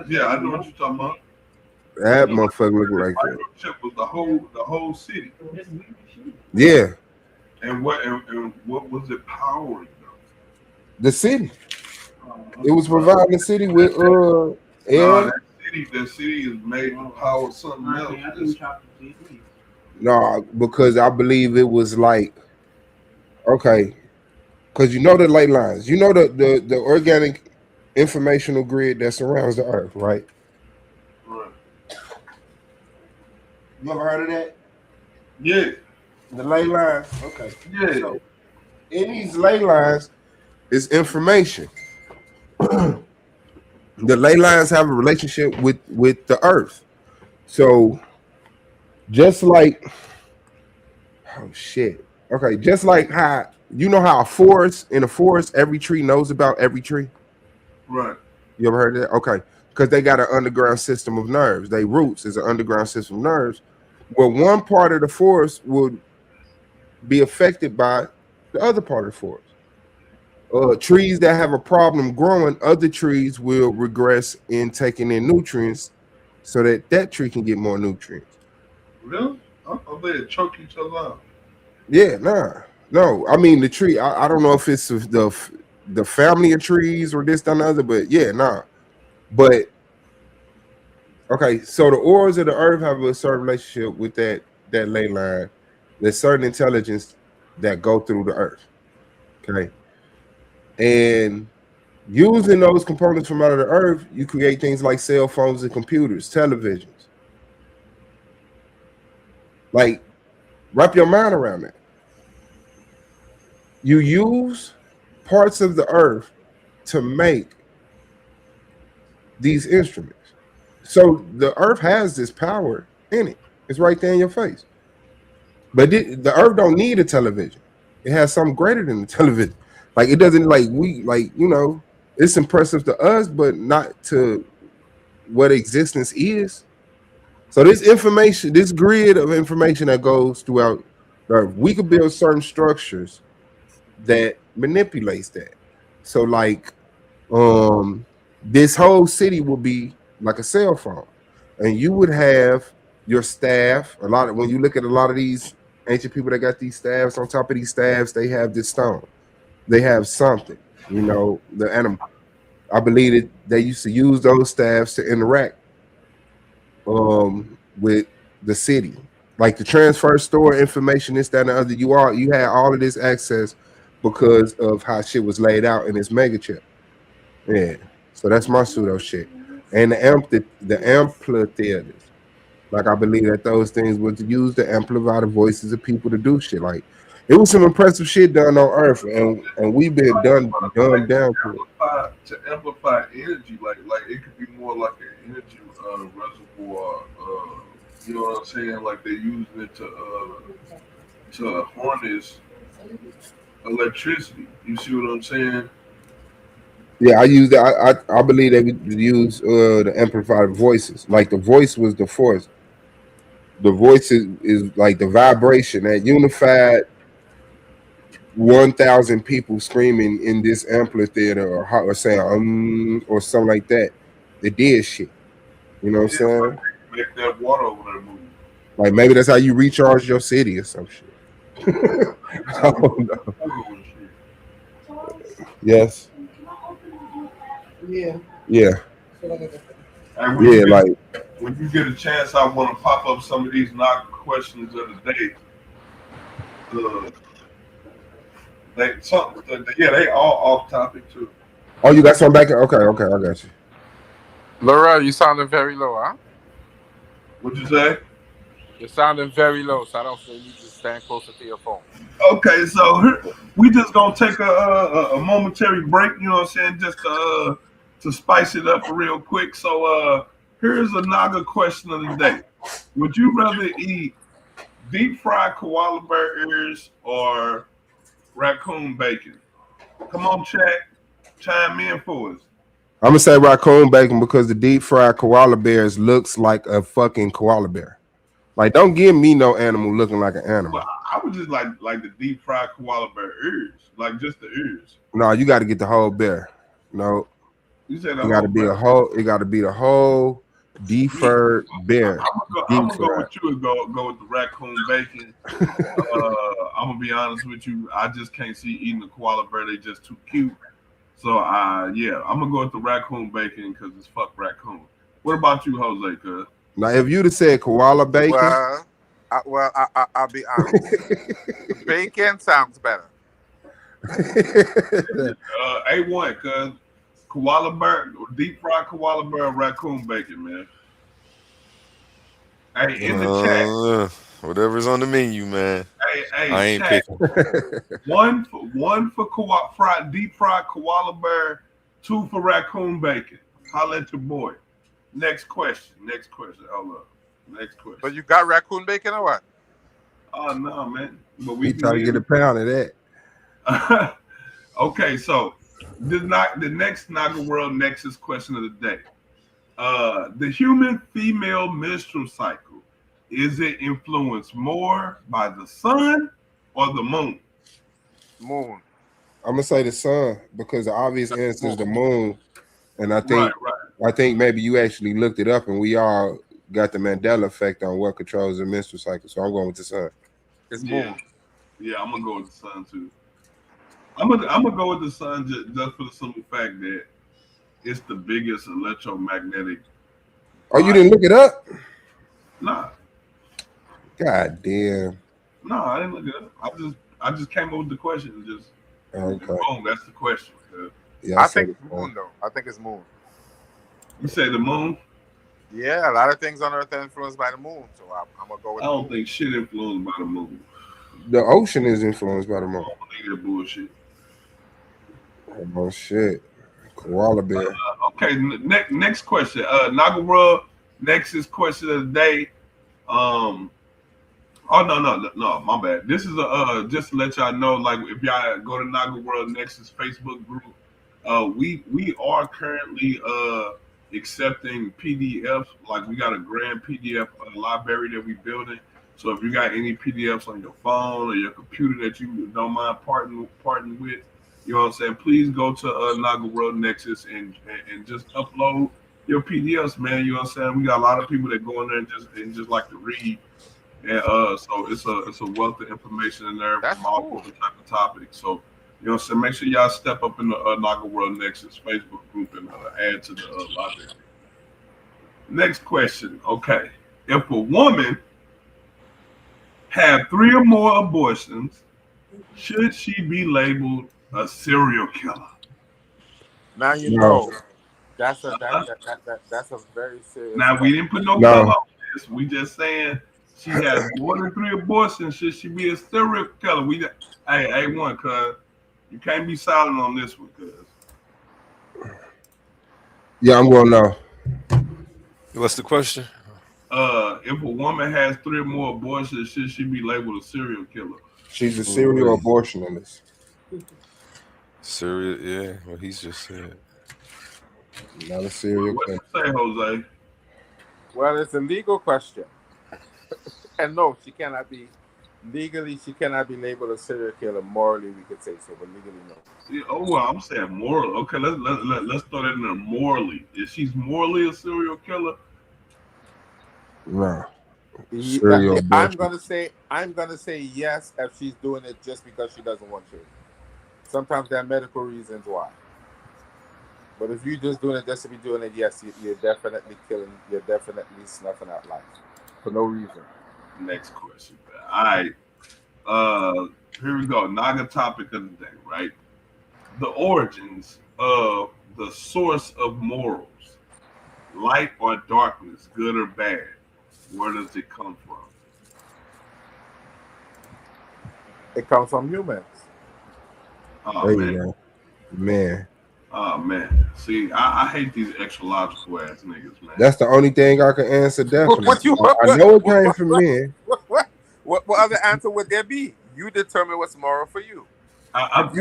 yeah, I know what you're talking about. That motherfucker look like that. Microchip was the whole city. Yeah. And what was it powering? The city. It was providing the city with air. That city is made to power something else. No, because I believe it was like, okay, because you know the ley lines, you know the organic informational grid that surrounds the earth, right? Right. You ever heard of that? Yeah. The ley lines. Okay. Yeah. So in these ley lines is information. The ley lines have a relationship with the earth. So just like, oh shit. Okay, just like how you know how in a forest, every tree knows about every tree. Right. You ever heard of that? Okay, because they got an underground system of nerves. They roots is an underground system of nerves. Where one part of the forest would be affected by the other part of the forest. Trees that have a problem growing, other trees will regress in taking in nutrients so that tree can get more nutrients. Really? I thought they'd choke each other out. Yeah, no. I mean the tree. I don't know if it's the family of trees or this, that, and the other, but yeah, nah. But okay, so the ores of the earth have a certain relationship with that ley line. There's certain intelligence that go through the earth. Okay. And using those components from out of the earth, you create things like cell phones and computers, televisions. Like, wrap your mind around that. You use parts of the earth to make these instruments. So the earth has this power in it. It's right there in your face. But the earth don't need a television. It has something greater than the television. Like, it doesn't, like, it's impressive to us, but not to what existence is. So this information, this grid of information that goes throughout the earth, we could build certain structures that manipulates that. So like, this whole city will be like a cell phone, and you would have your staff. When you look at a lot of these ancient people that got these staffs, on top of these staffs, they have this stone. They have something, the animal. I believe that they used to use those staffs to interact with the city, like the transfer, store information, this, that, and the other. You had all of this access because of how shit was laid out in this mega chip. Yeah, so that's my pseudo shit. And the amphitheaters, like, I believe that those things were to use to amplify the voices of people to do shit. Like, it was some impressive shit done on Earth, and we've been done down to amplify energy. Like it could be more like an energy reservoir. You know what I'm saying? Like they're using it to harness electricity. You see what I'm saying? Yeah, I use that. I believe they would use the amplified voices. Like, the voice was the force. The voice is like the vibration, that unified 1,000 people screaming in this amphitheater or saying or something like that. They did shit. You know what I'm saying? Make that water over there move. Like, maybe that's how you recharge your city or some shit. I don't know. Yes. Yeah. Yeah. And like, when you get a chance, I want to pop up some of these knock questions of the day. They all off topic too. Oh, you got some back? Okay, I got you. Laura, you sounding very low, huh? What'd you say? You're sounding very low, so I don't feel you need to stand closer to your phone. Okay, so we just gonna take a momentary break. You know what I'm saying? Just to spice it up real quick. So here's a Naga question of the day: would you rather eat deep fried koala bear ears or raccoon bacon? Come on, chat, chime in for us. I'm gonna say raccoon bacon because the deep fried koala bears looks like a fucking koala bear. Like, don't give me no animal looking like an animal. Well, I would just like the deep fried koala bear ears, like just the ears. No, you got to get the whole bear. No, you said it got to be a whole. It got to be the whole deferred bear. I'm gonna go with you and go with the raccoon bacon. I'm gonna be honest with you. I just can't see eating a koala bear. They just too cute. So I'm gonna go with the raccoon bacon because it's fuck raccoon. What about you, Jose? Cuz now, if you'd have said koala bacon, I'll be honest. Bacon sounds better. A1, cuz koala bear, deep fried koala bear, raccoon bacon, man. Hey, in the chat, whatever's on the menu, man. Hey, I ain't chat. picking. One for deep fried koala bear, 2 for raccoon bacon. Holla at your boy. Next question. Hold up. Next question. But you got raccoon bacon or what? Oh no, man. But we try to get a pound of that. Okay, so the next Naga World Nexus question of the day. The human female menstrual cycle, is it influenced more by the sun or the moon? Moon. I'm gonna say the sun because the obvious answer is the moon, and I think Right. I think maybe you actually looked it up, and we all got the Mandela effect on what controls the menstrual cycle. So I'm going with the sun. It's moon. Yeah, I'm gonna go with the sun too. I'm gonna go with the sun just for the simple fact that it's the biggest electromagnetic. Oh, you didn't look it up? Nah, God damn. no, I didn't look it up. I just came up with the question and just Okay. boom, that's the question. Yeah, I said think it's moon though. I think it's moon. You say the moon? Yeah, a lot of things on Earth are influenced by the moon, so I'm gonna go I with. don't think shit influenced by the moon. The ocean is influenced by the moon. I don't believe that bullshit. Oh shit. Koala bear. Okay, next question. Naga World Nexus question of the day. Oh no, my bad. This is just to let y'all know, like if y'all go to Naga World Nexus Facebook group, we are currently accepting PDFs. Like we got a grand PDF library that we building. So if you got any PDFs on your phone or your computer that you don't mind parting with, you know what I'm saying, please go to Naga World Nexus and just upload your PDFs, man. You know what I'm saying? We got a lot of people that go in there and just like to read. And so it's a wealth of information in there from all different type of topics. So, you know what I'm saying? Make sure y'all step up in the Naga World Nexus Facebook group and add to the library. Next question. Okay. If a woman had 3 or more abortions, should she be labeled a serial killer? Now you No. know. That's a very serious. Now we didn't put no color on this. We just saying she has more than 3 abortions. Should she be a serial killer? Hey, one, cuz you can't be silent on this one, cuz. Yeah, I'm going now. What's the question? If a woman has 3 or more abortions, should she be labeled a serial killer? She's a serial abortionist. Serial, yeah. What he's just said. Not a serial What killer. you say, Jose? Well, it's a legal question, and no, she cannot be legally. She cannot be labeled a serial killer. Morally, we could say so, but legally, no. Yeah, well, I'm saying moral. Okay, let's throw that in there. Morally, if she's morally a serial killer, No. Serial I'm abortion. gonna say yes if she's doing it just because she doesn't want children. Sometimes there are medical reasons why. But if you're just doing it just to be doing it, yes, you're definitely killing. You're definitely snuffing out life for no reason. next question. All right, here we go. Naga topic of the day, right? The origins of the source of morals, light or darkness, good or bad. Where does it come from? It comes from humans. Oh There man. you go. Man. Oh man. See, I hate these extra logical ass niggas, man. That's the only thing I can answer definitely. What you- I know it came from men. What other answer would there be? You determine what's moral for you. I'm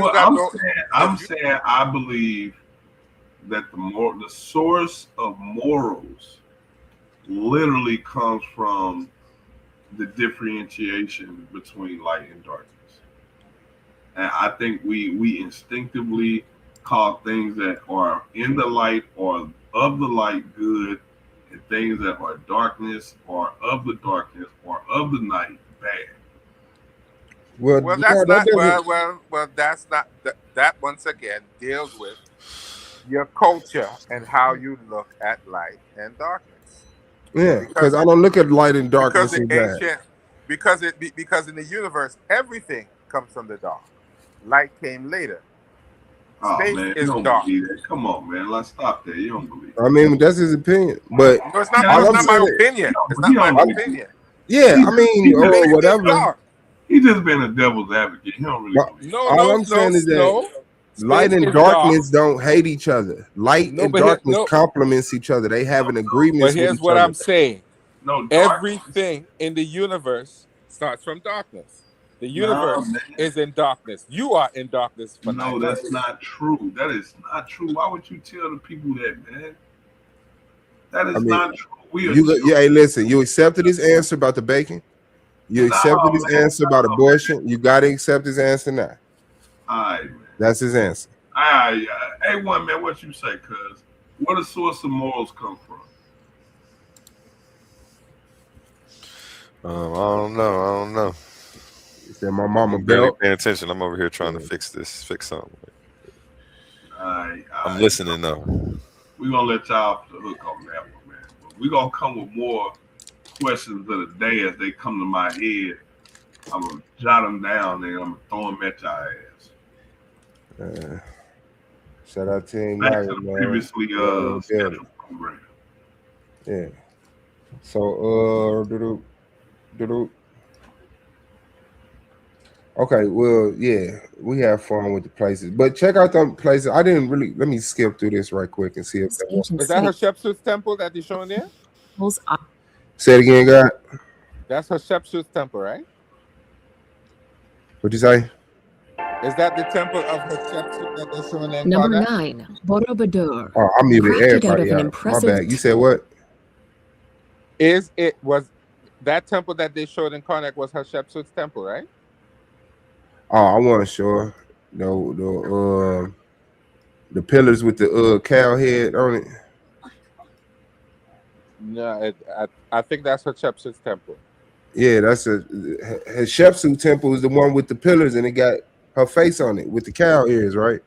saying I believe that the source of morals literally comes from the differentiation between light and darkness. And I think we instinctively call things that are in the light or of the light good, and things that are darkness or of the darkness or of the night bad. Well, Well, no, that's that not doesn't- well. That's not that. Once again, deals with your culture and how you look at light and darkness. Yeah, because I don't look at light and darkness Because as the bad. ancient, because in the universe, everything comes from the dark. Light came later. Oh Space man, is you don't dark. believe that. Come on, man. Let's stop that. You don't believe I mean, that's his opinion. But No, it's not, all it's I'm not my saying- opinion. It's He not my don't- opinion. yeah, I mean, He or just- whatever. Dark. He just been a devil's advocate. He don't really But believe. No, all no, I'm saying is that no. light Space and is darkness don't hate each other. Light No, and but here- darkness no. complements each other. They have an agreement. But here's what I'm saying. No, dark. Everything in the universe starts from darkness. The universe is in darkness. You are in darkness. For no, that's not true. That is not true. Why would you tell the people that, man? That is not true. Hey, listen. You accepted his answer about the bacon. You accepted his answer about abortion. You got to accept his answer now. All right, man. That's his answer. All right, hey, one man, what you say? Cuz where the source of morals come from? I don't know. He said my mama barely belt. paying attention. I'm over here trying to fix something. I'm listening though. We're gonna let y'all off the hook on that one, man. But we're gonna come with more questions of the day as they come to my head. I'm gonna jot them down and I'm gonna throw them at y'all ass. Shout out to him. Back to the previously scheduled program. Yeah. So okay, well, yeah, we have fun with the places, but check out them places. I didn't really. Let me skip through this right quick and see if Is that Hatshepsut's temple that you're showing there? Say it again, God. That's Hatshepsut's temple, right? What'd you say? Is that the temple of Hatshepsut that they're showing there? Number 9, Borobudur. Oh, I muted Crafted out everybody of an out. My impressive bad. You said what? Was that temple that they showed in Karnak was Hatshepsut's temple, right? Oh, I wasn't sure. The pillars with the cow head on it. No, I think that's Hatshepsut's temple. Yeah, that's Hatshepsut temple is the one with the pillars and it got her face on it with the cow ears, right?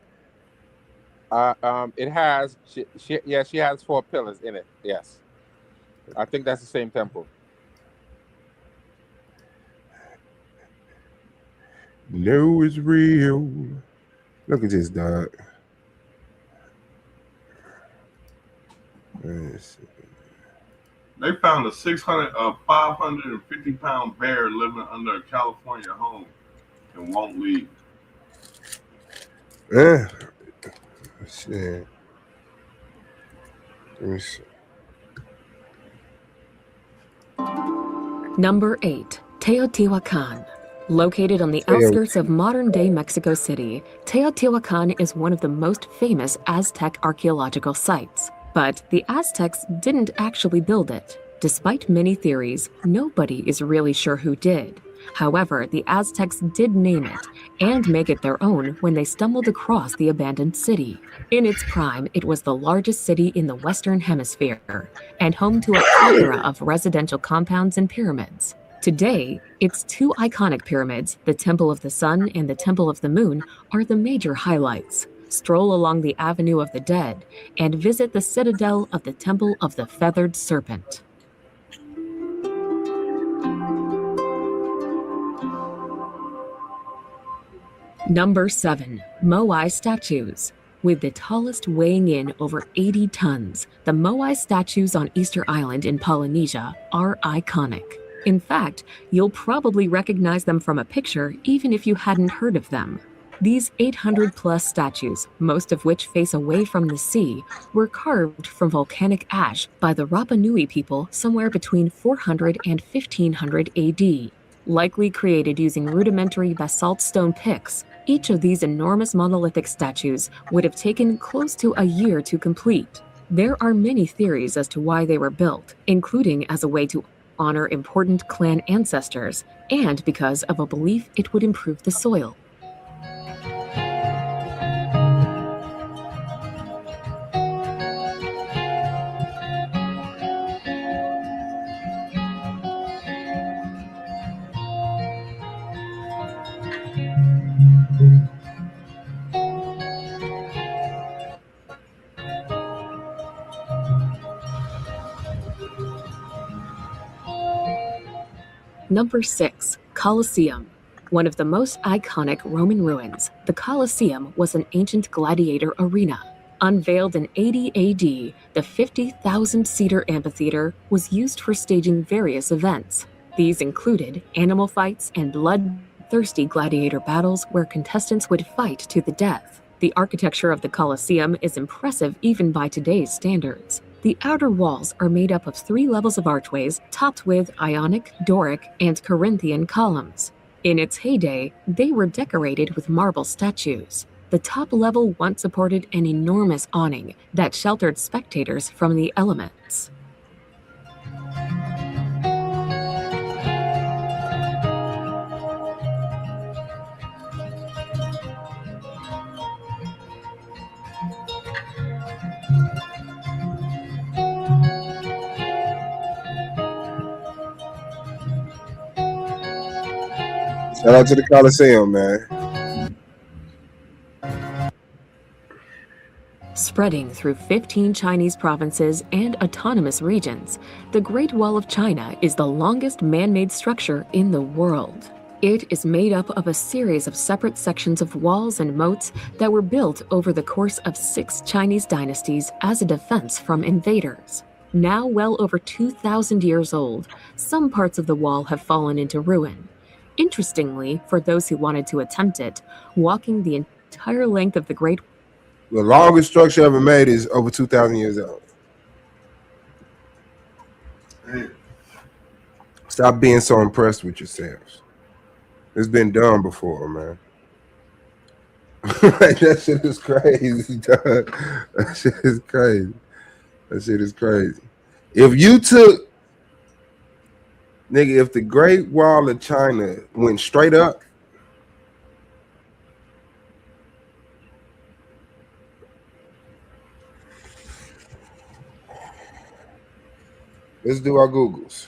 It has she has 4 pillars in it. Yes, I think that's the same temple. No, it's real. Look at this dog. They found a 550-pound bear living under a California home and won't leave. Yeah. Shit. Let me see. Number 8, Teotihuacan. Located on the outskirts of modern-day Mexico City, Teotihuacan is one of the most famous Aztec archaeological sites. But the Aztecs didn't actually build it. Despite many theories, nobody is really sure who did. However, the Aztecs did name it and make it their own when they stumbled across the abandoned city. In its prime, it was the largest city in the Western Hemisphere and home to a plethora of residential compounds and pyramids. Today, its 2 iconic pyramids, the Temple of the Sun and the Temple of the Moon, are the major highlights. Stroll along the Avenue of the Dead and visit the citadel of the Temple of the Feathered Serpent. Number 7, Moai statues. With the tallest weighing in over 80 tons, the Moai statues on Easter Island in Polynesia are iconic. In fact, you'll probably recognize them from a picture even if you hadn't heard of them. These 800-plus statues, most of which face away from the sea, were carved from volcanic ash by the Rapa Nui people somewhere between 400 and 1500 AD. Likely created using rudimentary basalt stone picks, each of these enormous monolithic statues would have taken close to a year to complete. There are many theories as to why they were built, including as a way to honor important clan ancestors, and because of a belief it would improve the soil. Number 6, Colosseum. One of the most iconic Roman ruins, the Colosseum was an ancient gladiator arena. Unveiled in 80 AD, the 50,000-seater amphitheater was used for staging various events. These included animal fights and bloodthirsty gladiator battles where contestants would fight to the death. The architecture of the Colosseum is impressive even by today's standards. The outer walls are made up of 3 levels of archways topped with Ionic, Doric, and Corinthian columns. In its heyday, they were decorated with marble statues. The top level once supported an enormous awning that sheltered spectators from the elements. Shout out to the Coliseum, man. Spreading through 15 Chinese provinces and autonomous regions, the Great Wall of China is the longest man-made structure in the world. It is made up of a series of separate sections of walls and moats that were built over the course of 6 Chinese dynasties as a defense from invaders. Now well over 2,000 years old, some parts of the wall have fallen into ruin. Interestingly, for those who wanted to attempt it, walking the entire length of the Great The longest structure ever made is over 2,000 years old. Stop being so impressed with yourselves. It's been done before, man. Like, that shit is crazy, dog. That shit is crazy. That shit is crazy. If you took, nigga, if the Great Wall of China went straight up, let's do our Googles.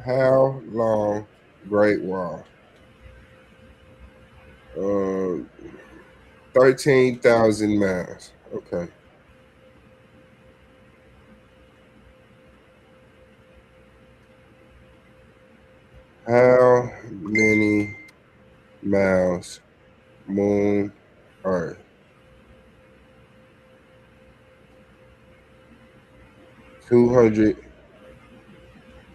How long Great Wall? 13,000 miles. Okay. How many miles moon Earth? Two hundred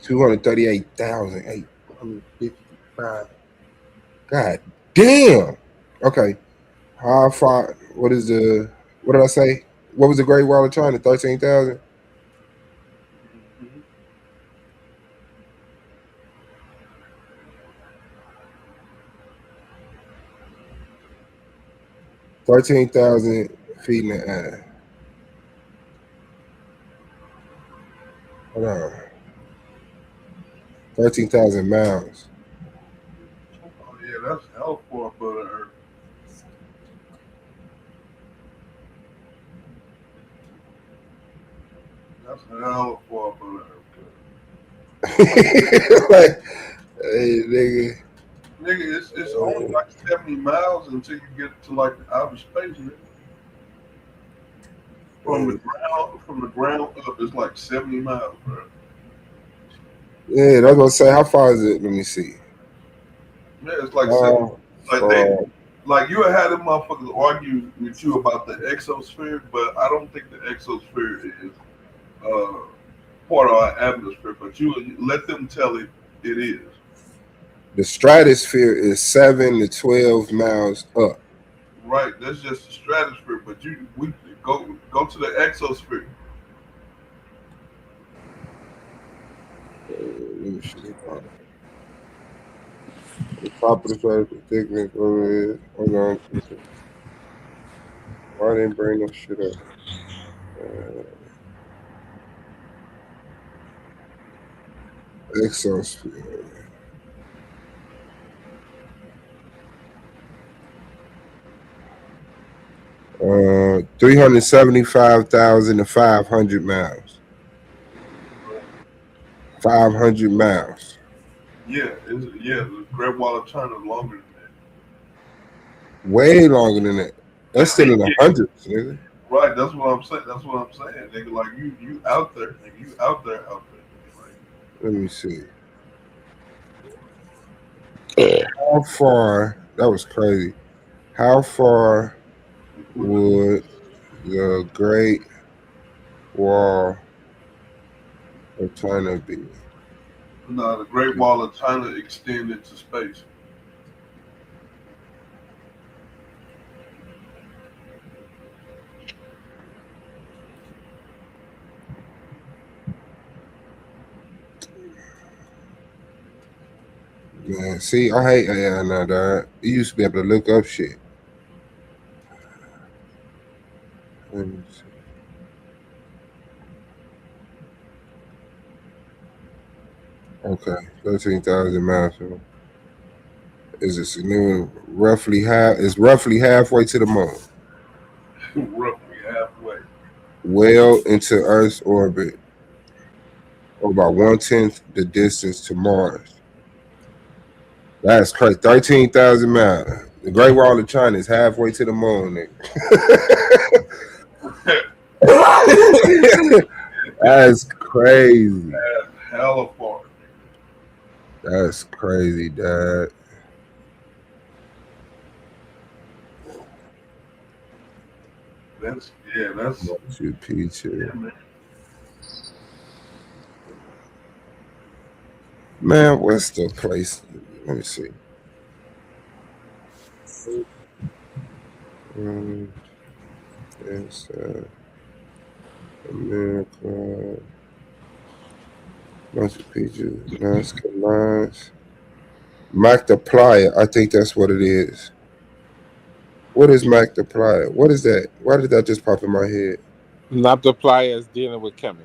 238,855. God damn. Okay. How far? What did I say? What was the Great Wall of China? 13,000? $13,000 feet in the air. Hold on. 13,000 miles. Oh, yeah, that's hell far for the Earth. That's hell far for the Earth. Like, hey, nigga. Nigga, it's only like 70 miles until you get to like the outer space, nigga. From the ground up, it's like 70 miles, bro. Yeah, I was gonna say, how far is it? Let me see. Yeah, it's like 70. Like you had them motherfuckers argue with you about the exosphere, but I don't think the exosphere is part of our atmosphere. But you let them tell it is. The stratosphere is 7 to 12 miles up. Right, that's just the stratosphere. But we go to the exosphere. Let me see. The top of the stratosphere thickness over here. Hold on. Why didn't bring no shit up? Exosphere. Uh, 375,000 to 500 miles. 500 miles. Yeah, the Great Wall of China is longer than that. Way longer than that. That's still in the hundreds, nigga. Right, that's what I'm saying. Nigga. Like you out there, nigga. You out there. Like, let me see. How far? That was crazy. How far would the Great Wall of China be? No, the Great Wall of China extends into space. Man, see, I hate AI now, dog. You used to be able to look up shit. Let me see. Okay, 13,000 miles. Is it significant? Roughly half. It's roughly halfway to the moon. Roughly halfway. Well into Earth's orbit, or about 1/10 the distance to Mars. That's crazy. 13,000 miles. The Great Wall of China is halfway to the moon, nigga. That's crazy. That's hella far. That's crazy, Dad. That's Machu Picchu. Yeah, Man, what's the place? Let me see. It's America. Machu Picchu, Nazca Lines. Magdiplier, I think that's what it is. What is Magdiplier? What is that? Why did that just pop in my head? Magdiplier is dealing with Kemet.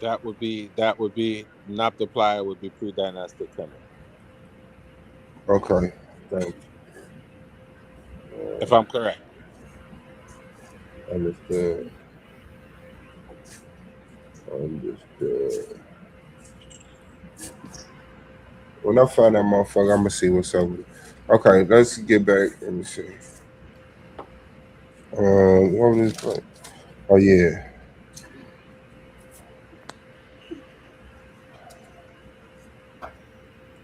That would be Magdiplier would be pre-dynastic Kemet. Okay, thank you. If I'm correct. Understood. When I find that motherfucker, I'm gonna see what's up with it. Okay, let's get back. Let me see. What was this play? Oh yeah.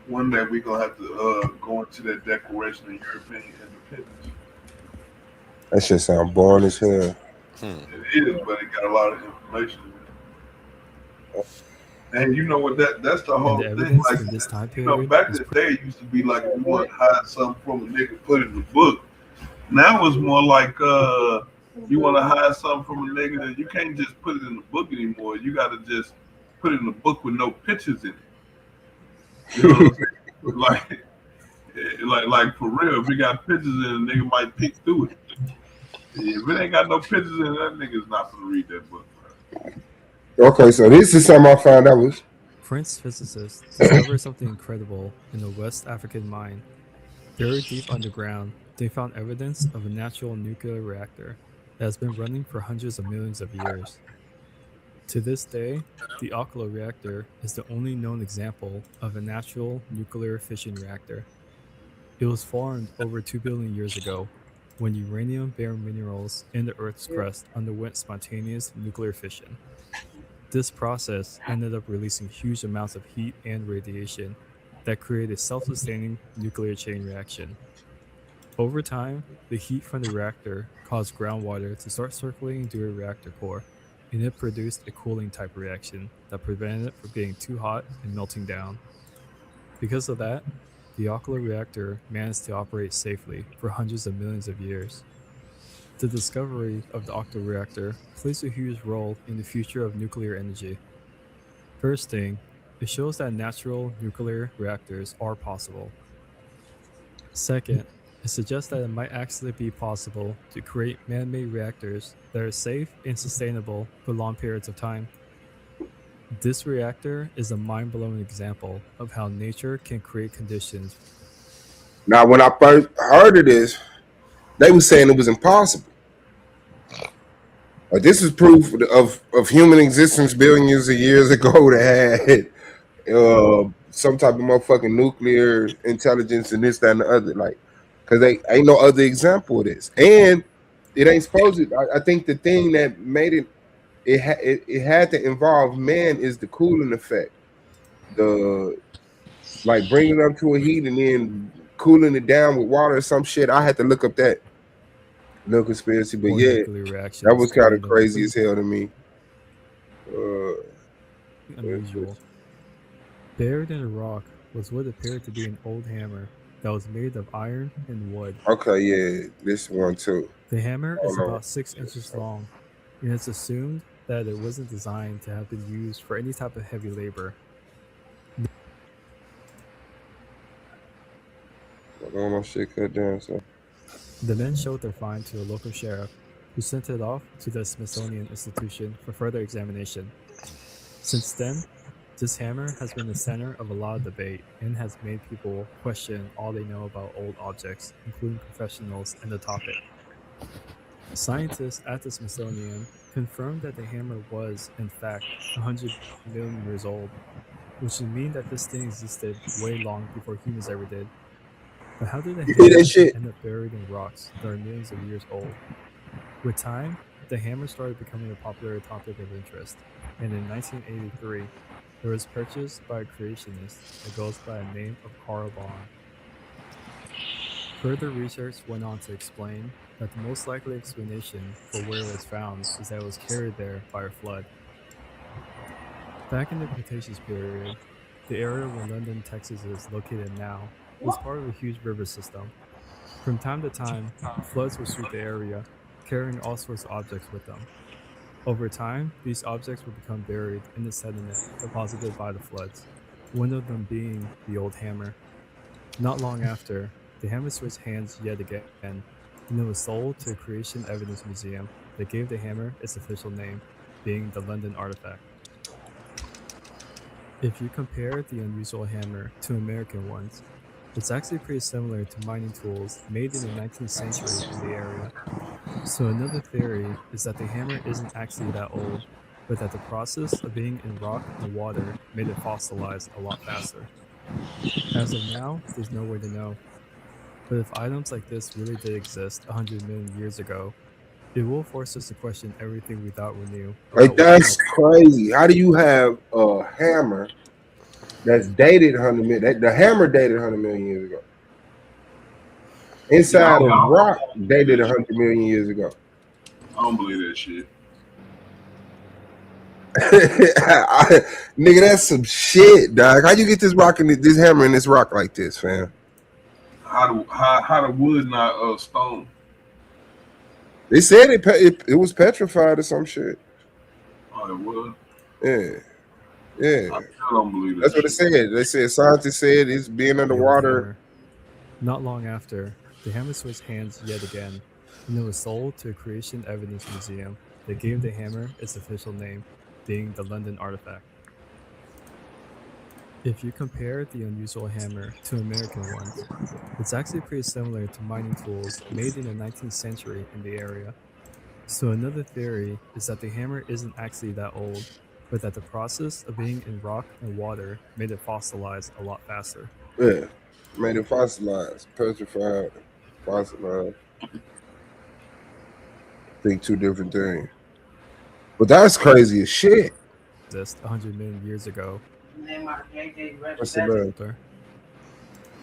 One day we're gonna have to go into that Declaration of European Independence. That shit sound boring as hell. It is, but it got a lot of information. And you know what? That's the whole thing. Like, this time you know, period back in the day, it used to be like if you want to hide something from a nigga, put it in the book. Now it's more like you want to hide something from a nigga, that you can't just put it in the book anymore. You got to just put it in the book with no pictures in it. You know what I'm saying? like for real, if we got pictures in it, a nigga might peek through it. If it ain't got no pictures in it, that nigga's not gonna read that book. Okay, so this is something I found out was French physicists discovered something incredible in the West African mine. Buried deep underground, they found evidence of a natural nuclear reactor that has been running for hundreds of millions of years. To this day, the Oklo reactor is the only known example of a natural nuclear fission reactor. It was formed over 2 billion years ago when uranium-bearing minerals in the Earth's crust underwent spontaneous nuclear fission. This process ended up releasing huge amounts of heat and radiation that created a self-sustaining nuclear chain reaction. Over time, the heat from the reactor caused groundwater to start circulating through the reactor core, and it produced a cooling type reaction that prevented it from getting too hot and melting down. Because of that, the Oklo reactor managed to operate safely for hundreds of millions of years. The discovery of the Oklo reactor plays a huge role in the future of nuclear energy. First thing, it shows that natural nuclear reactors are possible. Second, it suggests that it might actually be possible to create man-made reactors that are safe and sustainable for long periods of time. This reactor is a mind-blowing example of how nature can create conditions. Now, when I first heard of this, they were saying it was impossible. This is proof of human existence billions of years ago that had some type of motherfucking nuclear intelligence and this, that, and the other. Like, because they ain't no other example of this. And it ain't supposed to. I think the thing that made it had to involve man is the cooling effect. The like bringing it up to a heat and then cooling it down with water or some shit. I had to look up that little conspiracy, but yeah, that was kind of crazy as hell to me. Unusual. Buried in a rock was what appeared to be an old hammer that was made of iron and wood. Okay, yeah, this one too. The hammer Oh, is no. about 6 inches long, and it's assumed that it wasn't designed to have been used for any type of heavy labor. All my shit cut down, so. The men showed their find to a local sheriff, who sent it off to the Smithsonian Institution for further examination. Since then, this hammer has been the center of a lot of debate and has made people question all they know about old objects, including professionals in the topic. Scientists at the Smithsonian confirmed that the hammer was, in fact, 100 million years old, which would mean that this thing existed way long before humans ever did. But how did the You hear hammer that shit? end up buried in rocks that are millions of years old? With time, the hammer started becoming a popular topic of interest, and in 1983, it was purchased by a creationist that goes by the name of Carl Bond. Further research went on to explain that the most likely explanation for where it was found is that it was carried there by a flood. Back in the Cretaceous period, the area where London, Texas is located now was part of a huge river system. From time to time, floods would sweep the area, carrying all sorts of objects with them. Over time, these objects would become buried in the sediment deposited by the floods, one of them being the old hammer. Not long after, the hammer switched hands yet again, and it was sold to a Creation Evidence Museum that gave the hammer its official name, being the London Artifact. If you compare the unusual hammer to American ones, it's actually pretty similar to mining tools made in the 19th century in the area. So another theory is that the hammer isn't actually that old, but that the process of being in rock and water made it fossilize a lot faster. As of now, there's no way to know. But if items like this really did exist 100 million years ago, it will force us to question everything we thought we knew. Like, that's crazy. How do you have a hammer that's dated 100 million? The hammer dated 100 million years ago. Inside of rock dated 100 million years ago. I don't believe that shit. Nigga, that's some shit, dog. How you get this rock in this hammer in this rock like this, fam? How the wood not stone? They said it was petrified or some shit. Oh, it was. Yeah. I don't believe that. That's what it said. They said scientists said it's being underwater. Not long after, the hammer switched hands yet again, and it was sold to a Creation Evidence Museum that gave the hammer its official name, being the London Artifact. If you compare the unusual hammer to American ones, it's actually pretty similar to mining tools made in the 19th century in the area. So another theory is that the hammer isn't actually that old, but that the process of being in rock and water made it fossilize a lot faster. Yeah, made it fossilize, petrified, fossilized. I think two different things. But that's crazy as shit. Just 100 million years ago. What's the matter?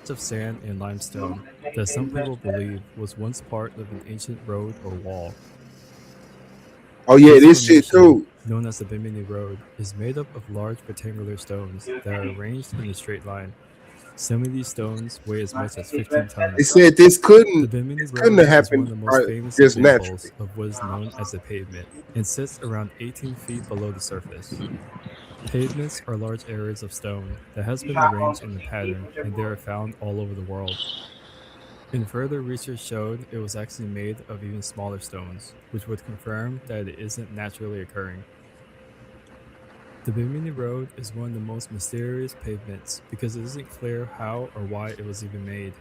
Of sand and limestone that some people believe was once part of an ancient road or wall. Oh yeah, this shit too. Known as the Bimini Road is made up of large rectangular stones that are arranged in a straight line. Some of these stones weigh as much as 15 tons. They said this couldn't have happened one of the most famous just examples naturally. of what is known as the pavement and sits around 18 feet below the surface. Pavements are large areas of stone that has been arranged in a pattern, and they are found all over the world. And further research showed it was actually made of even smaller stones, which would confirm that it isn't naturally occurring. The Bimini Road is one of the most mysterious pavements because it isn't clear how or why it was even made.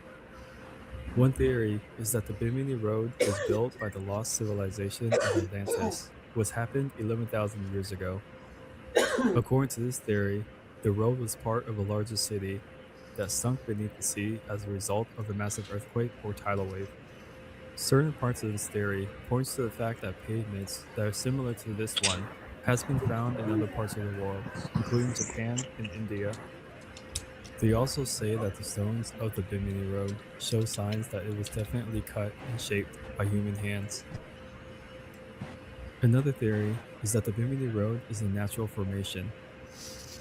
One theory is that the Bimini Road was built by the lost civilization of Atlantis, which happened 11,000 years ago. According to this theory, the road was part of a larger city that sunk beneath the sea as a result of a massive earthquake or tidal wave. Certain parts of this theory points to the fact that pavements that are similar to this one has been found in other parts of the world, including Japan and India. They also say that the stones of the Bimini Road show signs that it was definitely cut and shaped by human hands. Another theory is that the Bimini Road is a natural formation.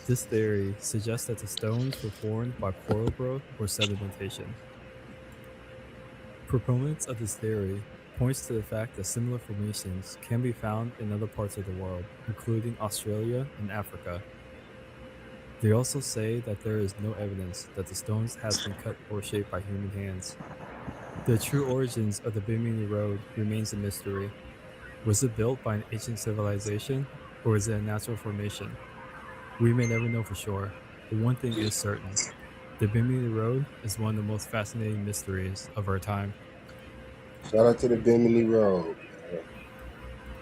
This theory suggests that the stones were formed by coral growth or sedimentation. Proponents of this theory points to the fact that similar formations can be found in other parts of the world, including Australia and Africa. They also say that there is no evidence that the stones have been cut or shaped by human hands. The true origins of the Bimini Road remains a mystery. Was it built by an ancient civilization, or is it a natural formation? We may never know for sure, but one thing is certain. The Bimini Road is one of the most fascinating mysteries of our time. Shout out to the Bimini Road.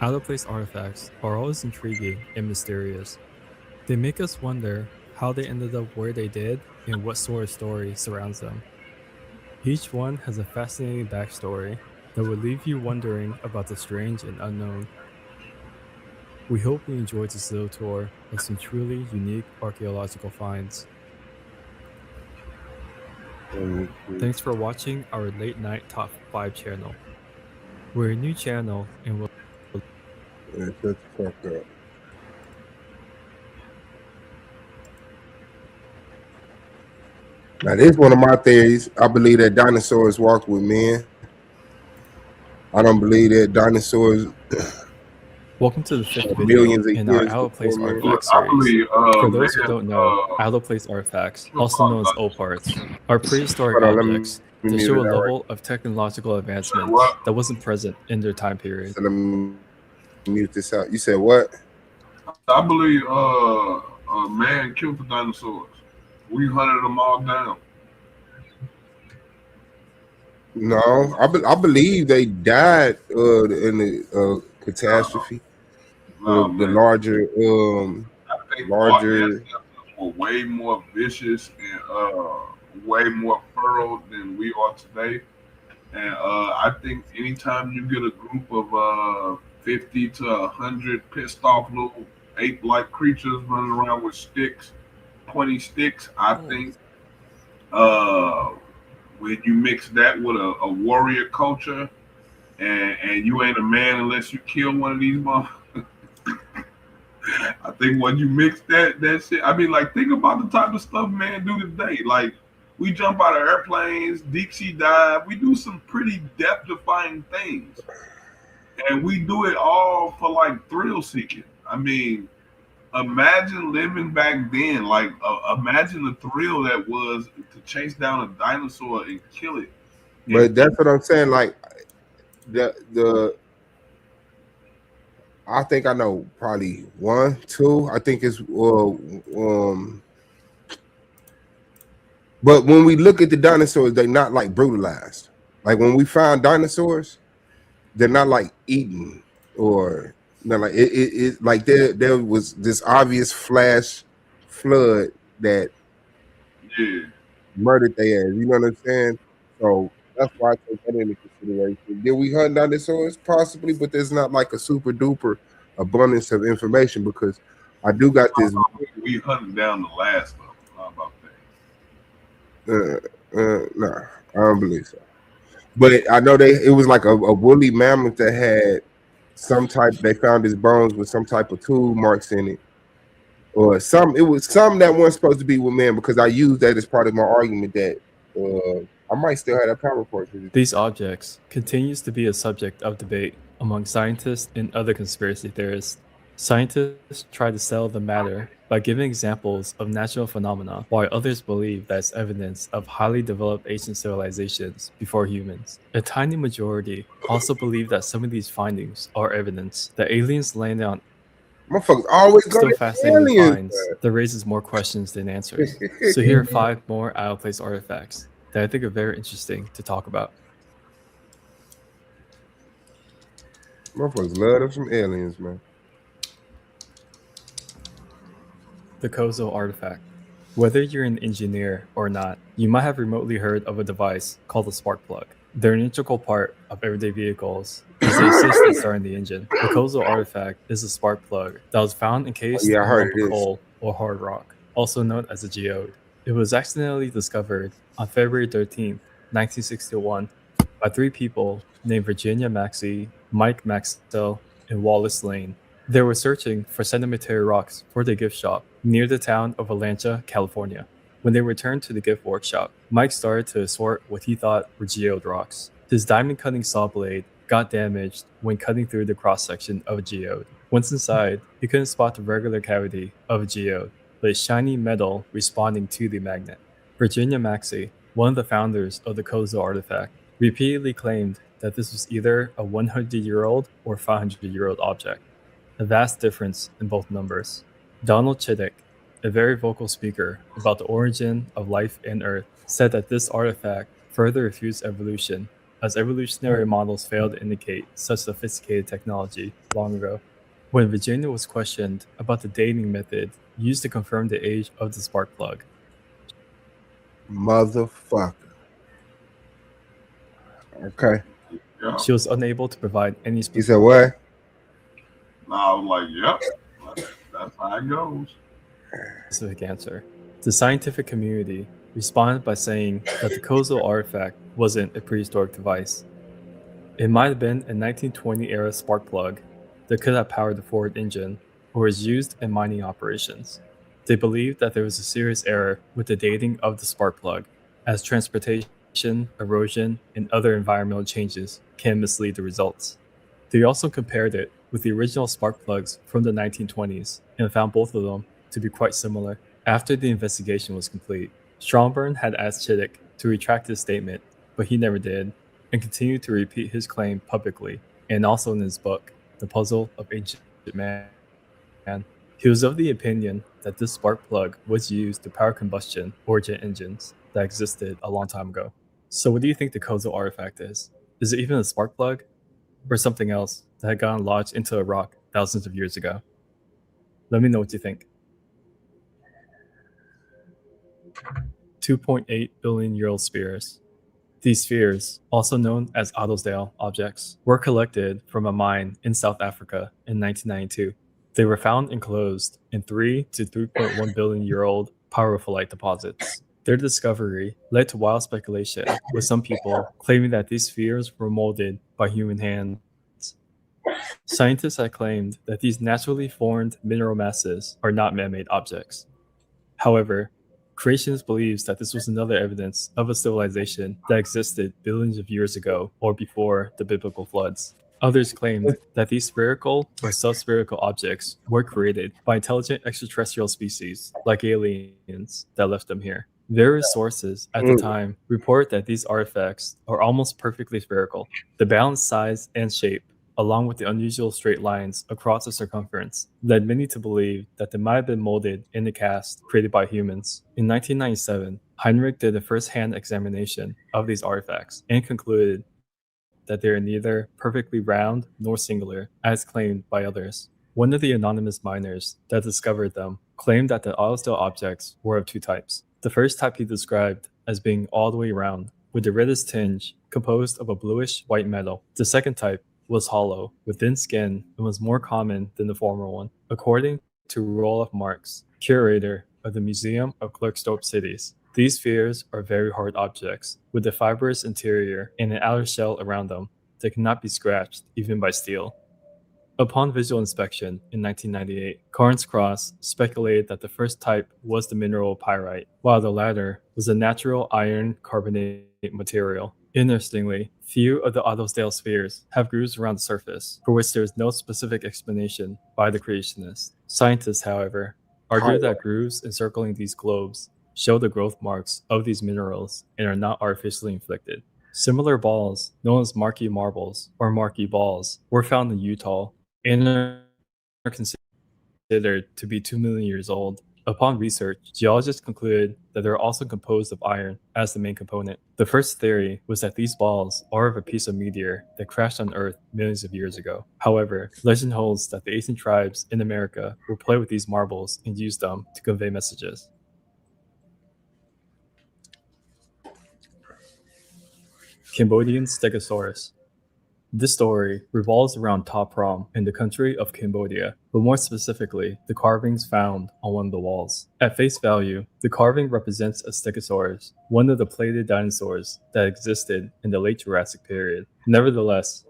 Out-of-place artifacts are always intriguing and mysterious. They make us wonder how they ended up where they did and what sort of story surrounds them. Each one has a fascinating backstory that would leave you wondering about the strange and unknown. We hope you enjoyed this little tour of some truly unique archaeological finds. Thanks for watching our late night top 5 channel. We're a new channel and we'll Yeah, shut the fuck up. Now, this is one of my theories. I believe that dinosaurs walked with men. I don't believe that dinosaurs. Welcome to the 5th video Millions of in our years Out-of-Place before man. Artifacts I series. believe, For those who man, don't know, Out-of-Place Artifacts, also known as OPARTs, are prehistoric Hold on, let me objects that mute show a it out level of technological advancement What? that wasn't present in their time period. So let me mute this out. You said what? I believe a man killed the dinosaurs. We hunted them all down. No, I believe they died in the catastrophe. No, The man. larger I think our larger. ancestors were way more vicious and way more thorough than we are today. And I think anytime you get a group of 50 to 100 pissed off little ape-like creatures running around with sticks, 20 sticks, I think when you mix that with a warrior culture and you ain't a man unless you kill one of these motherfuckers. I think when you mix that shit, I mean, like, think about the type of stuff man do today. Like, we jump out of airplanes, deep sea dive, we do some pretty death-defying things, and we do it all for like thrill seeking. I mean, imagine living back then. Like, imagine the thrill that was to chase down a dinosaur and kill it. But that's what I'm saying. Like the I think I know probably 1, 2. I think it's but when we look at the dinosaurs, they're not like brutalized. Like when we find dinosaurs, they're not like eaten or not like it like there was this obvious flash flood that murdered their ass. You know what I'm saying? So that's why I take that into consideration. Did we hunt dinosaurs? Possibly, but there's not like a super duper abundance of information because I do got this. We hunted down the last of them. How about Nah, I don't believe so. But I know it was like a woolly mammoth that had some type. They found his bones with some type of tool marks in it, or some. It was some that weren't supposed to be with man because I used that as part of my argument that I might still have that power for it. These objects continues to be a subject of debate among scientists and other conspiracy theorists. Scientists try to settle the matter by giving examples of natural phenomena, while others believe that it's evidence of highly developed ancient civilizations before humans. A tiny majority also believe that some of these findings are evidence that aliens landed on Motherfuckers always go still to fascinating aliens, finds man. that raises more questions than answers. So here are 5 more out-of-place artifacts that I think are very interesting to talk about. Motherfuckers love them some aliens, man. The Kozo artifact. Whether you're an engineer or not, you might have remotely heard of a device called a spark plug. They're an integral part of everyday vehicles as they assist in starting the engine. The Kozo artifact is a spark plug that was found encased in a lump of coal or hard rock, also known as a geode. It was accidentally discovered on February 13, 1961 by 3 people named Virginia Maxey, Mike Maxwell, and Wallace Lane. They were searching for sedimentary rocks for the gift shop near the town of Atlanta, California. When they returned to the gift workshop, Mike started to sort what he thought were geode rocks. His diamond cutting saw blade got damaged when cutting through the cross section of a geode. Once inside, he couldn't spot the regular cavity of a geode, but shiny metal responding to the magnet. Virginia Maxey, one of the founders of the Kozo artifact, repeatedly claimed that this was either a 100-year-old or 500-year-old object, a vast difference in both numbers. Donald Chiddick, a very vocal speaker about the origin of life in Earth, said that this artifact further refutes evolution, as evolutionary models failed to indicate such sophisticated technology long ago. When Virginia was questioned about the dating method used to confirm the age of the spark plug, motherfucker. Okay. she was unable to provide any specific. He said what? I was like, yep, that's how it goes. Specific answer. The scientific community responded by saying that the Kozo artifact wasn't a prehistoric device. It might have been a 1920 era spark plug that could have powered the Ford engine or was used in mining operations. They believed that there was a serious error with the dating of the spark plug, as transportation, erosion, and other environmental changes can mislead the results. They also compared it with the original spark plugs from the 1920s and found both of them to be quite similar. After the investigation was complete, Stromburn had asked Chiddick to retract his statement, but he never did, and continued to repeat his claim publicly, and also in his book, The Puzzle of Ancient Man. He was of the opinion that this spark plug was used to power combustion or jet engines that existed a long time ago. So what do you think the Kozo artifact is? Is it even a spark plug? Or something else that had gotten lodged into a rock thousands of years ago? Let me know what you think. 2.8 billion-year-old spheres. These spheres, also known as Adelsdale objects, were collected from a mine in South Africa in 1992. They were found enclosed in 3 to 3.1 billion-year-old pyrophyllite deposits. Their discovery led to wild speculation, with some people claiming that these spheres were molded by human hands. Scientists have claimed that these naturally formed mineral masses are not man-made objects. However, creationist believes that this was another evidence of a civilization that existed billions of years ago or before the biblical floods. Others claimed that these spherical or subspherical objects were created by intelligent extraterrestrial species like aliens that left them here. Various sources at the time report that these artifacts are almost perfectly spherical. The balanced size and shape, along with the unusual straight lines across the circumference, led many to believe that they might have been molded in the cast created by humans. In 1997, Heinrich did a first-hand examination of these artifacts and concluded that they are neither perfectly round nor singular, as claimed by others. One of the anonymous miners that discovered them claimed that the Adelsdale objects were of two types. The first type he described as being all the way round, with a reddish tinge composed of a bluish-white metal. The second type was hollow, with thin skin, and was more common than the former one. According to Roelof Marx, curator of the Museum of Klerksdorp Cities, these spheres are very hard objects, with a fibrous interior and an outer shell around them that cannot be scratched even by steel. Upon visual inspection in 1998, Carnes Cross speculated that the first type was the mineral pyrite, while the latter was a natural iron carbonate material. Interestingly, few of the Adelsdale spheres have grooves around the surface, for which there is no specific explanation by the creationists. Scientists, however, argue that grooves encircling these globes show the growth marks of these minerals and are not artificially inflicted. Similar balls, known as Markey marbles or Markey balls, were found in Utah and are considered to be 2 million years old. Upon research, geologists concluded that they are also composed of iron as the main component. The first theory was that these balls are of a piece of meteor that crashed on Earth millions of years ago. However, legend holds that the ancient tribes in America would play with these marbles and use them to convey messages. Cambodian Stegosaurus. This story revolves around Ta Prohm in the country of Cambodia, but more specifically, the carvings found on one of the walls. At face value, the carving represents a Stegosaurus, one of the plated dinosaurs that existed in the late Jurassic period. Nevertheless,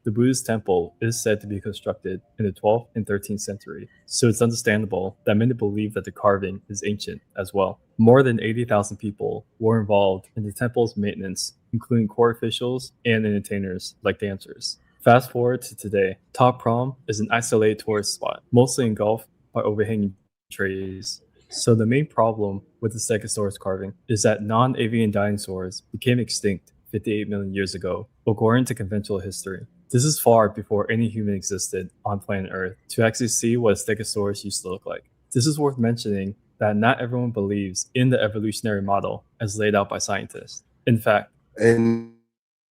the Buddhist temple is said to be constructed in the 12th and 13th century, so it's understandable that many believe that the carving is ancient as well. More than 80,000 people were involved in the temple's maintenance including court officials and entertainers like dancers. Fast forward to today, Top Prom is an isolated tourist spot, mostly engulfed by overhanging trees. So the main problem with the Stegosaurus carving is that non-avian dinosaurs became extinct 58 million years ago, according to conventional history. This is far before any human existed on planet Earth to actually see what a Stegosaurus used to look like. This is worth mentioning that not everyone believes in the evolutionary model as laid out by scientists. In fact, and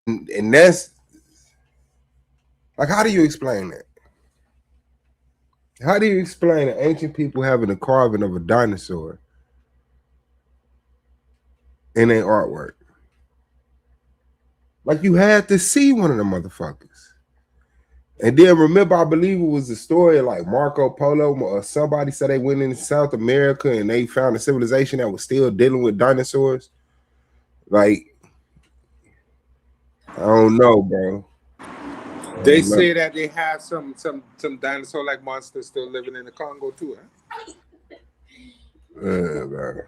that's like, how do you explain that? How do you explain the ancient people having a carving of a dinosaur in their artwork? Like, you had to see one of the motherfuckers. And then remember, I believe it was a story of like Marco Polo or somebody said they went into South America and they found a civilization that was still dealing with dinosaurs. Like, I don't know, bro. They say that they have some dinosaur-like monsters still living in the Congo too, huh? Man.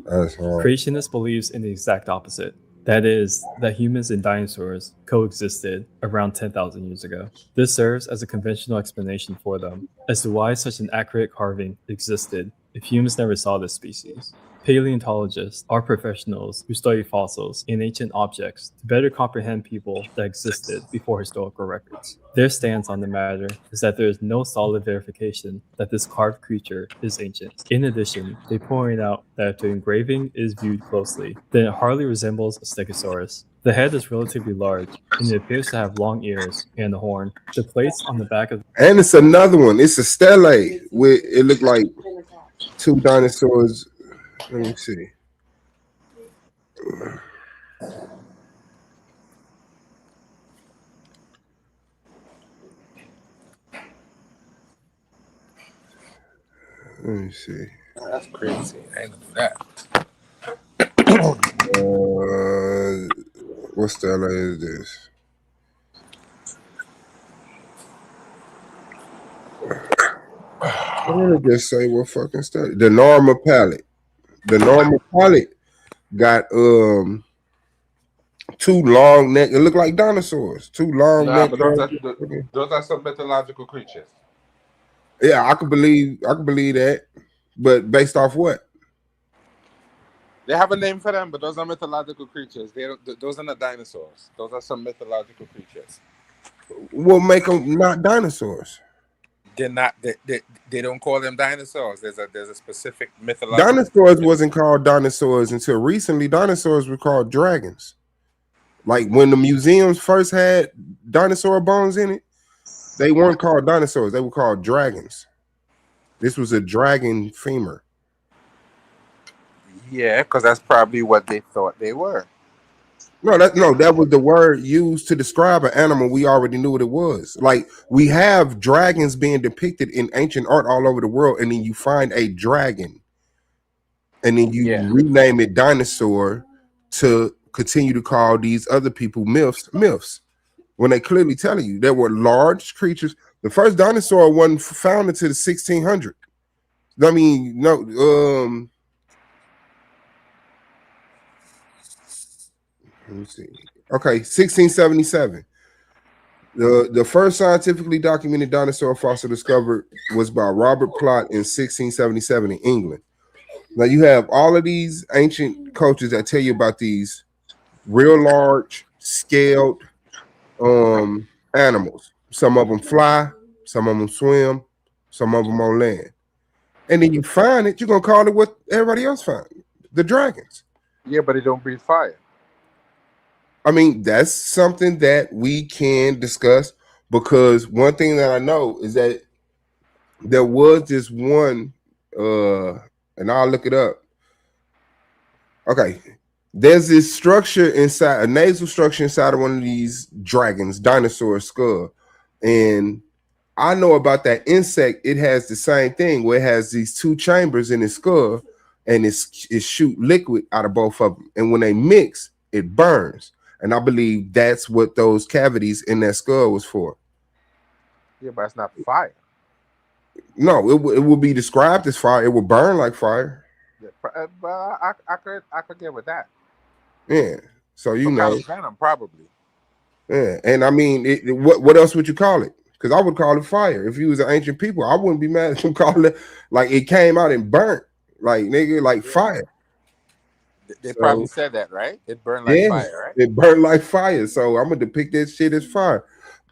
That's hard. Creationist believes in the exact opposite. That is, that humans and dinosaurs coexisted around 10,000 years ago. This serves as a conventional explanation for them as to why such an accurate carving existed if humans never saw this species. Paleontologists are professionals who study fossils and ancient objects to better comprehend people that existed before historical records. Their stance on the matter is that there is no solid verification that this carved creature is ancient. In addition, they point out that if the engraving is viewed closely, then it hardly resembles a Stegosaurus. The head is relatively large, and it appears to have long ears and a horn. The plates on the back of And it's another one. It's a stele with it looked like two dinosaurs. Let me see. Let me see. That's crazy. I ain't know that. What stele is this? I'm gonna just say what fucking stele. The normal palette. The normal palette got two long neck. It looked like dinosaurs. Two long neck. But those are some mythological creatures. Yeah, I could believe that. But based off what? They have a name for them, but those are mythological creatures. Those are not dinosaurs. Those are some mythological creatures. What make them not dinosaurs? They're not. They don't call them dinosaurs. There's a specific mythological. Dinosaurs wasn't called dinosaurs until recently. Dinosaurs were called dragons. Like when the museums first had dinosaur bones in it, they weren't called dinosaurs. They were called dragons. This was a dragon femur. Yeah, because that's probably what they thought they were. No, that was the word used to describe an animal. We already knew what it was. Like, we have dragons being depicted in ancient art all over the world, and then you find a dragon, and then you rename it dinosaur to continue to call these other people myths. When they clearly telling you there were large creatures. The first dinosaur wasn't found until the 1600s. I mean, no, let me see. Okay, 1677. The first scientifically documented dinosaur fossil discovered was by Robert Plot in 1677 in England. Now you have all of these ancient cultures that tell you about these real large scaled animals. Some of them fly, some of them swim, some of them on land. And then you find it, you're gonna call it what everybody else found, the dragons. Yeah, but they don't breathe fire. I mean, that's something that we can discuss, because one thing that I know is that there was this one, and I'll look it up. Okay, there's this structure inside, a nasal structure inside of one of these dragons, dinosaur skull. And I know about that insect. It has the same thing where it has these two chambers in its skull, and it shoot liquid out of both of them. And when they mix, it burns. And I believe that's what those cavities in that skull was for. Yeah, but it's not fire. No, it will be described as fire. It will burn like fire. Yeah, but I could get with that. Yeah, So you Some kind know, of venom, probably. yeah. And I mean, what else would you call it? Because I would call it fire. If you was an ancient people, I wouldn't be mad at them calling it like it came out and burnt, like nigga, like fire. They So, probably said that, right? It burned like yeah, fire, right? it burned like fire. So I'm gonna depict that shit as fire.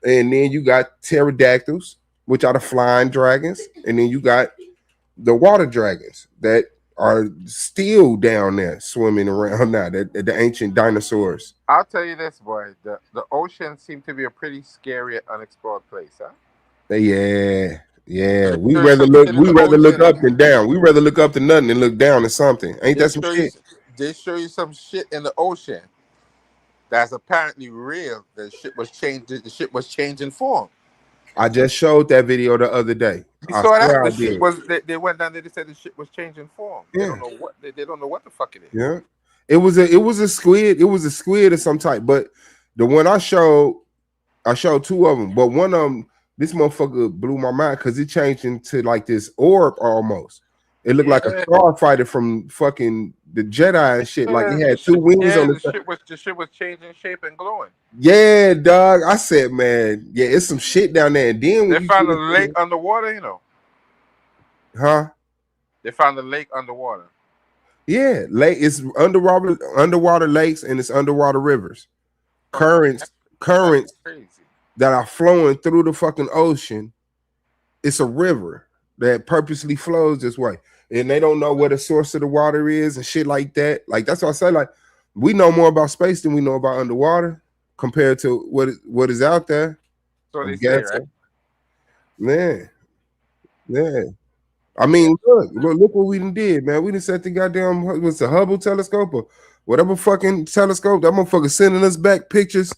And then you got pterodactyls, which are the flying dragons, and then you got the water dragons that are still down there swimming around now. The ancient dinosaurs. I'll tell you this, boy. The ocean seemed to be a pretty scary, unexplored place, huh? Yeah. We rather look up than down. We rather look up to nothing than look down to something. Ain't that some shit? They show you some shit in the ocean that's apparently real. The shit was changed. The shit was changing form. I just showed that video the other day. You saw that? The shit was. They went down there. They said the shit was changing form. Yeah. They don't know what. They don't know what the fuck it is. Yeah. It was a squid. It was a squid of some type. But the one I showed two of them. But one of them, this motherfucker blew my mind because it changed into like this orb almost. It looked like a starfighter from fucking the Jedi and shit. Like it had two wings on the shit was changing shape and glowing. Yeah, dog. I said, man, yeah, it's some shit down there. And then They found a lake underwater, you know. Huh? They found a lake underwater. Yeah, lake. It's underwater lakes and it's underwater rivers, currents that are flowing through the fucking ocean. It's a river that purposely flows this way, and they don't know where the source of the water is and shit like that. Like that's what I say. Like we know more about space than we know about underwater compared to what is out there. So they say, right? Yeah. I mean, look what we done did, man. We done set the goddamn what's the Hubble telescope or whatever fucking telescope. That motherfucker sending us back pictures.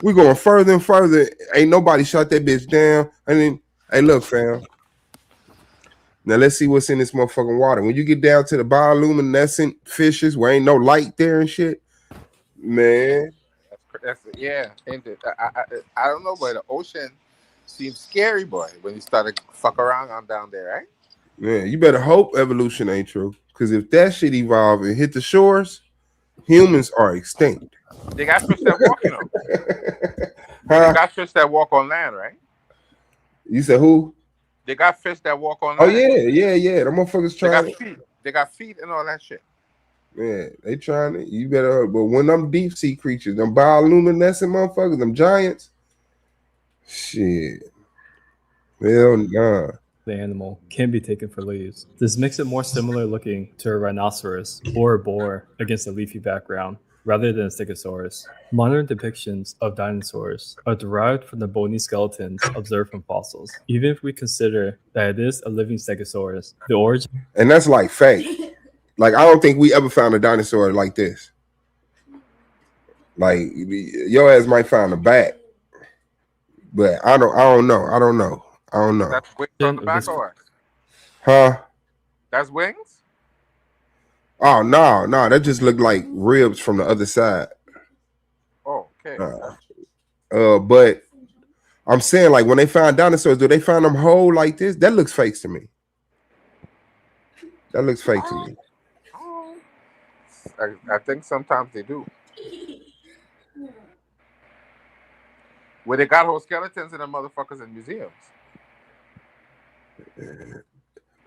We going further and further. Ain't nobody shut that bitch down. I mean, hey, look, fam. Now let's see what's in this motherfucking water. When you get down to the bioluminescent fishes where ain't no light there and shit, man. That's yeah. Ain't it? I don't know, but the ocean seems scary, boy. When you started fuck around, I'm down there, right? Yeah, you better hope evolution ain't true. Because if that shit evolve and hit the shores, humans are extinct. They got fish that walk, you know. They got fish that walk on land, right? You said who? They got fish that walk on land. Oh yeah. The motherfuckers trying. They got feet and all that shit. Yeah, they trying to. You better. But when them deep sea creatures, them bioluminescent motherfuckers, them giants, shit. Hell nah. The animal can be taken for leaves. This makes it more similar looking to a rhinoceros or a boar against a leafy background, rather than a stegosaurus. Modern depictions of dinosaurs are derived from the bony skeletons observed from fossils. Even if we consider that it is a living stegosaurus, the origin... And that's like fake. Like, I don't think we ever found a dinosaur like this. Like, your ass might find a bat. But I don't know. That's wings on the back or what? Huh? That's wings? Oh, no. That just looked like ribs from the other side. Oh, okay. But I'm saying, like, when they find dinosaurs, do they find them whole like this? That looks fake to me. I think sometimes they do. Where they got whole skeletons in the motherfuckers in museums.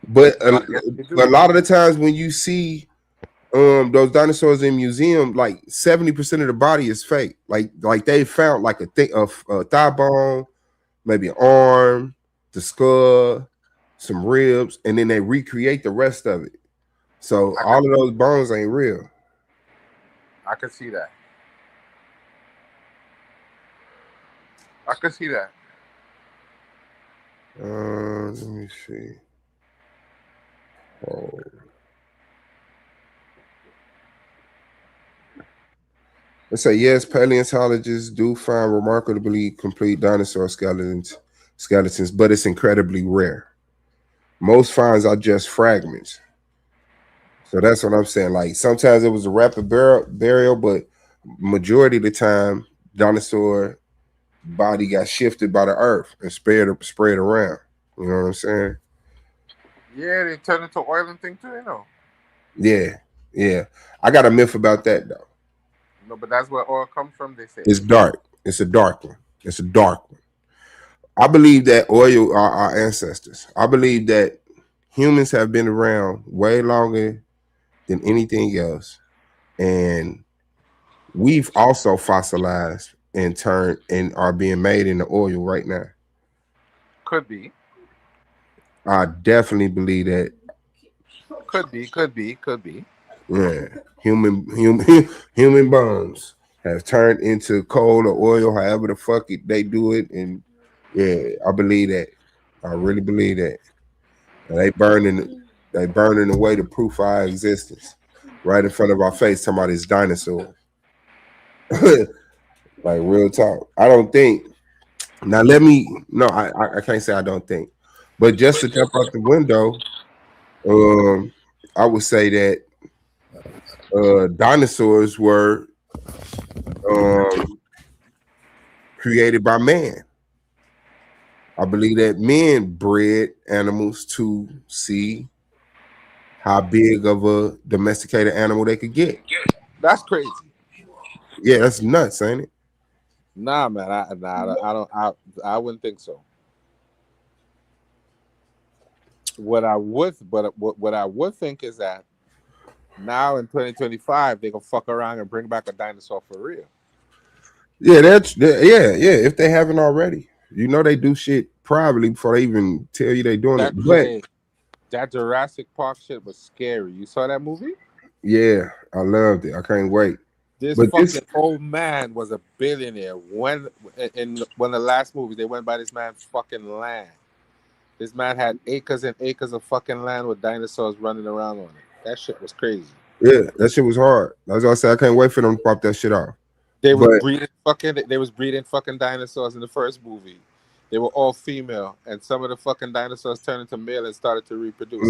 But a lot of the times when you see those dinosaurs in museum, like 70% of the body is fake. Like they found like a thigh bone, maybe an arm, the skull, some ribs, and then they recreate the rest of it. So all of those bones ain't real. I could see that. Let me see. Oh. Let's say yes, paleontologists do find remarkably complete dinosaur skeletons, but it's incredibly rare. Most finds are just fragments. So that's what I'm saying. Like sometimes it was a rapid burial, but majority of the time, dinosaur body got shifted by the earth and spread around. You know what I'm saying? Yeah, they turn into oil and thing too, you know. Yeah. I got a myth about that though. No, but that's where oil comes from. They say It's dark. It's a dark one. It's a dark one. I believe that oil are our ancestors. I believe that humans have been around way longer than anything else, and we've also fossilized and turned and are being made into oil right now. could be, I definitely believe that. could be. Yeah, human bones have turned into coal or oil, however the fuck they do it, and yeah, I believe that. I really believe that. And they burning away the proof of our existence right in front of our face, talking about this dinosaur. Like real talk. I don't think. Now I can't say I don't think, but just to jump out the window, I would say that dinosaurs were created by man. I believe that men bred animals to see how big of a domesticated animal they could get. That's crazy. Yeah, that's nuts, ain't it? Nah, man. I wouldn't think so. What I would think is that now in 2025 they gonna fuck around and bring back a dinosaur for real. Yeah, yeah. If they haven't already, you know they do shit privately before they even tell you they doing it. But that Jurassic Park shit was scary. You saw that movie? Yeah, I loved it. I can't wait. This old man was a billionaire. When in one of the last movies, they went by this man's fucking land. This man had acres and acres of fucking land with dinosaurs running around on it. That shit was crazy. Yeah, that shit was hard. That's why I said I can't wait for them to pop that shit off. They was breeding fucking dinosaurs in the first movie. They were all female, and some of the fucking dinosaurs turned into male and started to reproduce.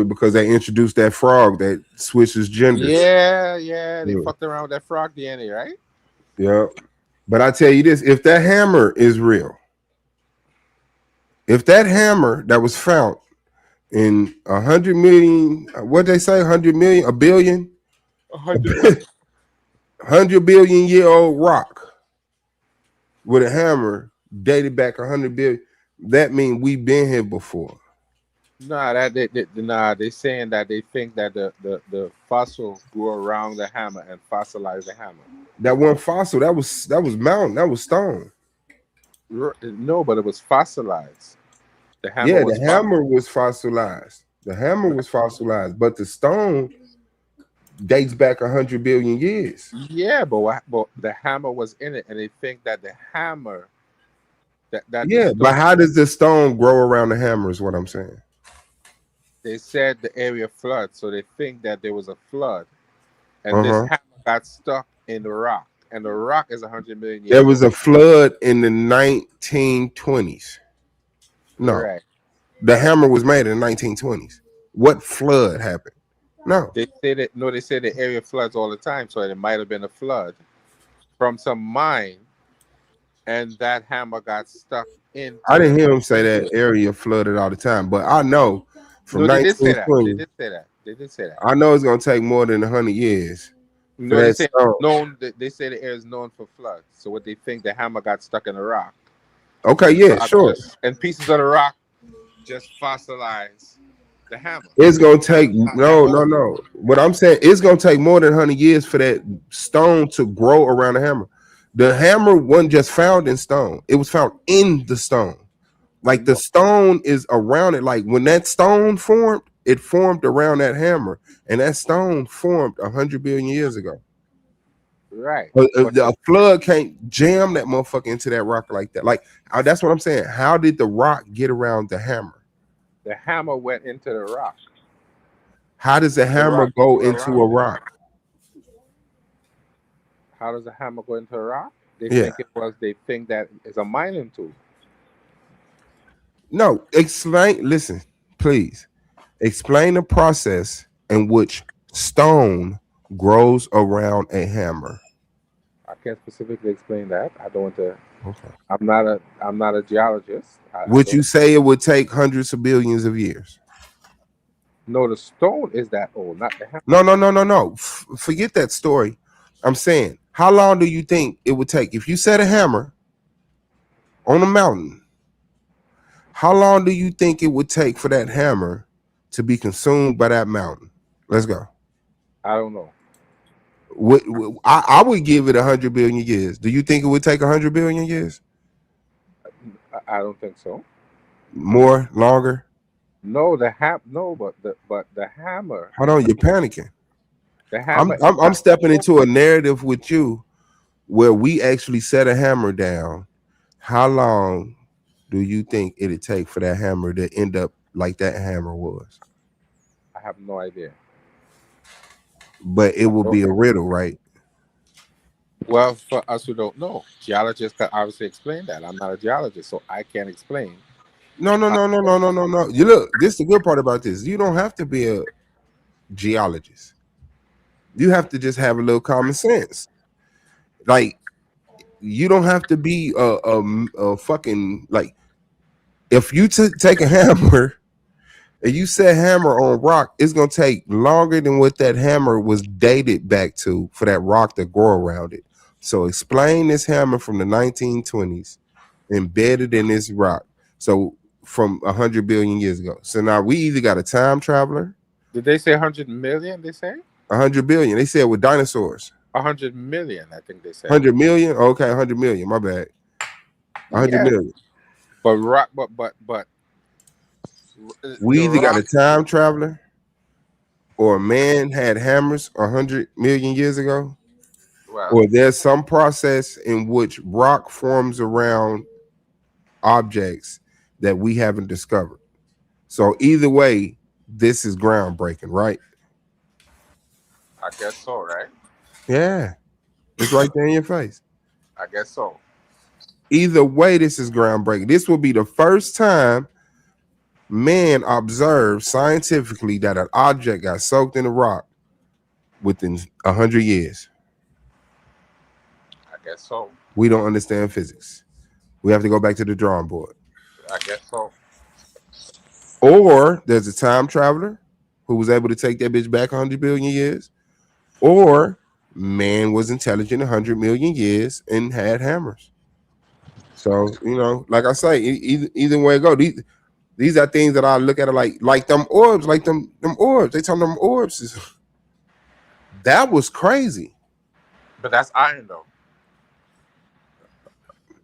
Because they introduced that frog that switches genders. Yeah. They fucked around with that frog DNA, right? Yeah. But I tell you this, if that hammer is real, if that hammer that was found in 100 million, what they say, 100 million, a billion? 100 billion year old rock with a hammer dated back 100 billion, that means we've been here before. Nah, they saying that they think that the fossil grew around the hammer and fossilized the hammer. That one fossil, that was mountain, that was stone. No, but it was fossilized. The hammer was fossilized. The hammer was fossilized, but the stone dates back 100 billion years. Yeah, but the hammer was in it, and they think that the hammer. But how does the stone grow around the hammer? Is what I'm saying. They said the area flooded, so they think that there was a flood, and this hammer got stuck in the rock, and the rock is 100 million years. There was a flood in the 1920s. No, right. The hammer was made in the 1920s. What flood happened? No, they say that. No, they say the area floods all the time, so it might have been a flood from some mine. And that hammer got stuck in. I didn't hear him say that area flooded all the time, but I know from 1920. They did say that. I know it's gonna take more than 100 years. No, they say the area is known for floods. So what they think, the hammer got stuck in a rock. Okay, yeah, sure. And pieces of the rock just fossilized the hammer. It's gonna take no. What I'm saying, it's gonna take more than 100 years for that stone to grow around the hammer. The hammer wasn't just found in stone. It was found in the stone. Like the stone is around it. Like when that stone formed, it formed around that hammer. And that stone formed 100 billion years ago. Right. A flood can't jam that motherfucker into that rock like that. Like that's what I'm saying. How did the rock get around the hammer? The hammer went into the rock. How does the hammer go into a rock? How does the hammer go into a rock? They think that it's a mining tool. No, listen, please. Explain the process in which stone grows around a hammer. I can't specifically explain that. I don't want to. Okay. I'm not a geologist. Would you say it would take hundreds of billions of years? No, the stone is that old, not the hammer. No. Forget that story. I'm saying How long do you think it would take if you set a hammer on a mountain? How long do you think it would take for that hammer to be consumed by that mountain? Let's go. I don't know. I would give it 100 billion years. Do you think it would take 100 billion years? I don't think so. More, longer? No, but the hammer. Hold on, you're panicking. The hammer. I'm stepping into a narrative with you where we actually set a hammer down. How long do you think it'd take for that hammer to end up like that hammer was? I have no idea. But it will be a riddle, right? Well, for us who don't know, geologists can obviously explain that. I'm not a geologist, so I can't explain. No. You look, this is the good part about this. You don't have to be a geologist. You have to just have a little common sense. Like, you don't have to be a fucking, like, if you take a hammer and you set hammer on rock, it's gonna take longer than what that hammer was dated back to for that rock to grow around it. So explain this hammer from the 1920s embedded in this rock. So from 100 billion years ago. So now we either got a time traveler. Did they say 100 million? They say 100 billion. They said with dinosaurs. 100 million, I think they said. 100 million? Okay, 100 million. My bad. 100 million. But rock, but we either got a time traveler or a man had hammers 100 million years ago. Wow. Or there's some process in which rock forms around objects that we haven't discovered. So either way, this is groundbreaking, right? I guess so, right? Yeah. It's right there in your face. I guess so. Either way, this is groundbreaking. This will be the first time man observed scientifically that an object got soaked in a rock within 100 years. I guess so. We don't understand physics. We have to go back to the drawing board. I guess so. Or there's a time traveler who was able to take that bitch back 100 billion years. Or man was intelligent 100 million years and had hammers. So, you know, like I say, either way it go, these are things that I look at it like them orbs, like them orbs. They tell them orbs. That was crazy. But that's iron, though.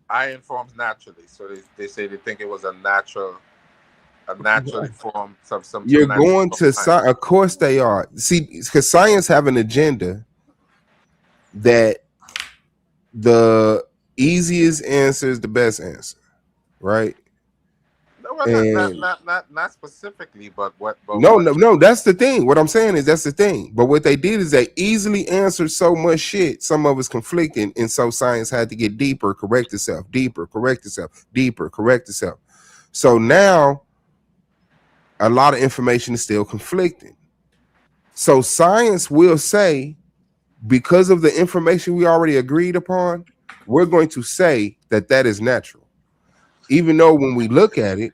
Iron forms naturally, so they say they think it was a naturally formed some. You're going to science. Of course they are. See, because science have an agenda that the easiest answer is the best answer, right? No, not specifically, but what? No. That's the thing. What I'm saying is that's the thing. But what they did is they easily answered so much shit. Some of it's conflicting, and so science had to get deeper, correct itself, deeper, correct itself, deeper, correct itself. So now, a lot of information is still conflicting. So science will say, because of the information we already agreed upon, we're going to say that is natural, even though when we look at it,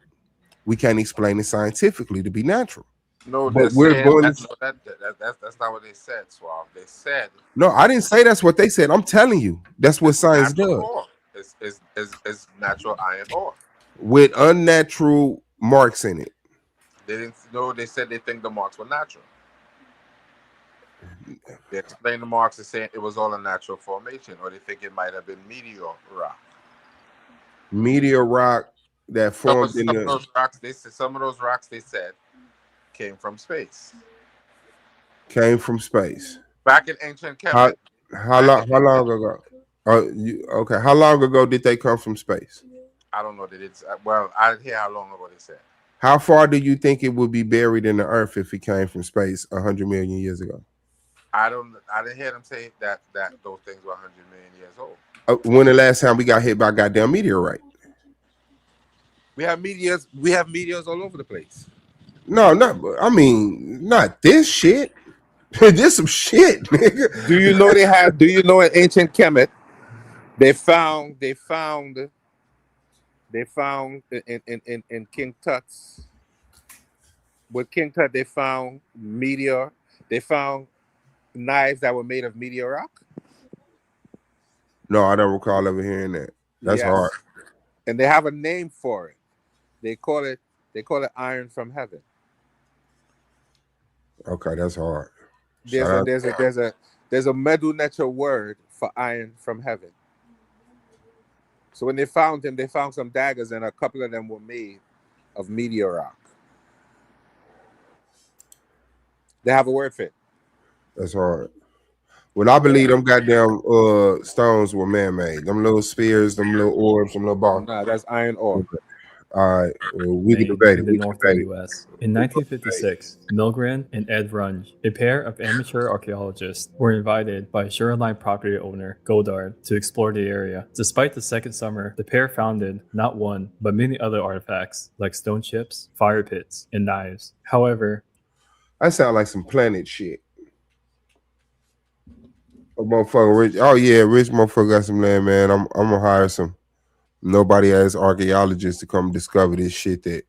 we can't explain it scientifically to be natural. No, but we're going that's not what they said, Suave. They said no. I didn't say that's what they said. I'm telling you, that's what science does. It's natural iron ore with unnatural marks in it. They didn't know. They said they think the marks were natural. They explained the marks as saying it was all a natural formation, or they think it might have been meteor rock. Meteor rock that formed some of those rocks. Some of those rocks they said came from space. Came from space. Back in ancient Kemet. How long ago? Okay. How long ago did they come from space? I don't know. They did. Well, I didn't hear how long ago they said. How far do you think it would be buried in the earth if it came from space 100 million years ago? I didn't hear them say that those things were 100 million years old. When the last time we got hit by a goddamn meteorite? We have meteors. We have meteors all over the place. No, not this shit. This some shit, nigga. Do you know they have? Do you know in ancient Kemet, they found in King Tut's. With King Tut, they found meteor. They found knives that were made of meteor rock. No, I don't recall ever hearing that. That's Yes. hard. And they have a name for it. They call it iron from heaven. Okay, that's hard. There's a Medu Neter word for iron from heaven. So when they found him, they found some daggers, and a couple of them were made of meteor rock. They have a word for it. That's hard. Well, I believe them goddamn stones were man-made. Them little spears, them little orbs, them little balls. Nah, that's iron ore. All right, well, we can debate it. In the northern U.S. In 1956, Milgren and Ed Runge, a pair of amateur archaeologists, were invited by shoreline property owner Goddard to explore the area. Despite the second summer, the pair found not one, but many other artifacts like stone chips, fire pits, and knives. However, that sounds like some planet shit. A motherfucker rich. Oh yeah, rich motherfucker got some land, man. I'm gonna hire some nobody as archaeologists to come discover this shit that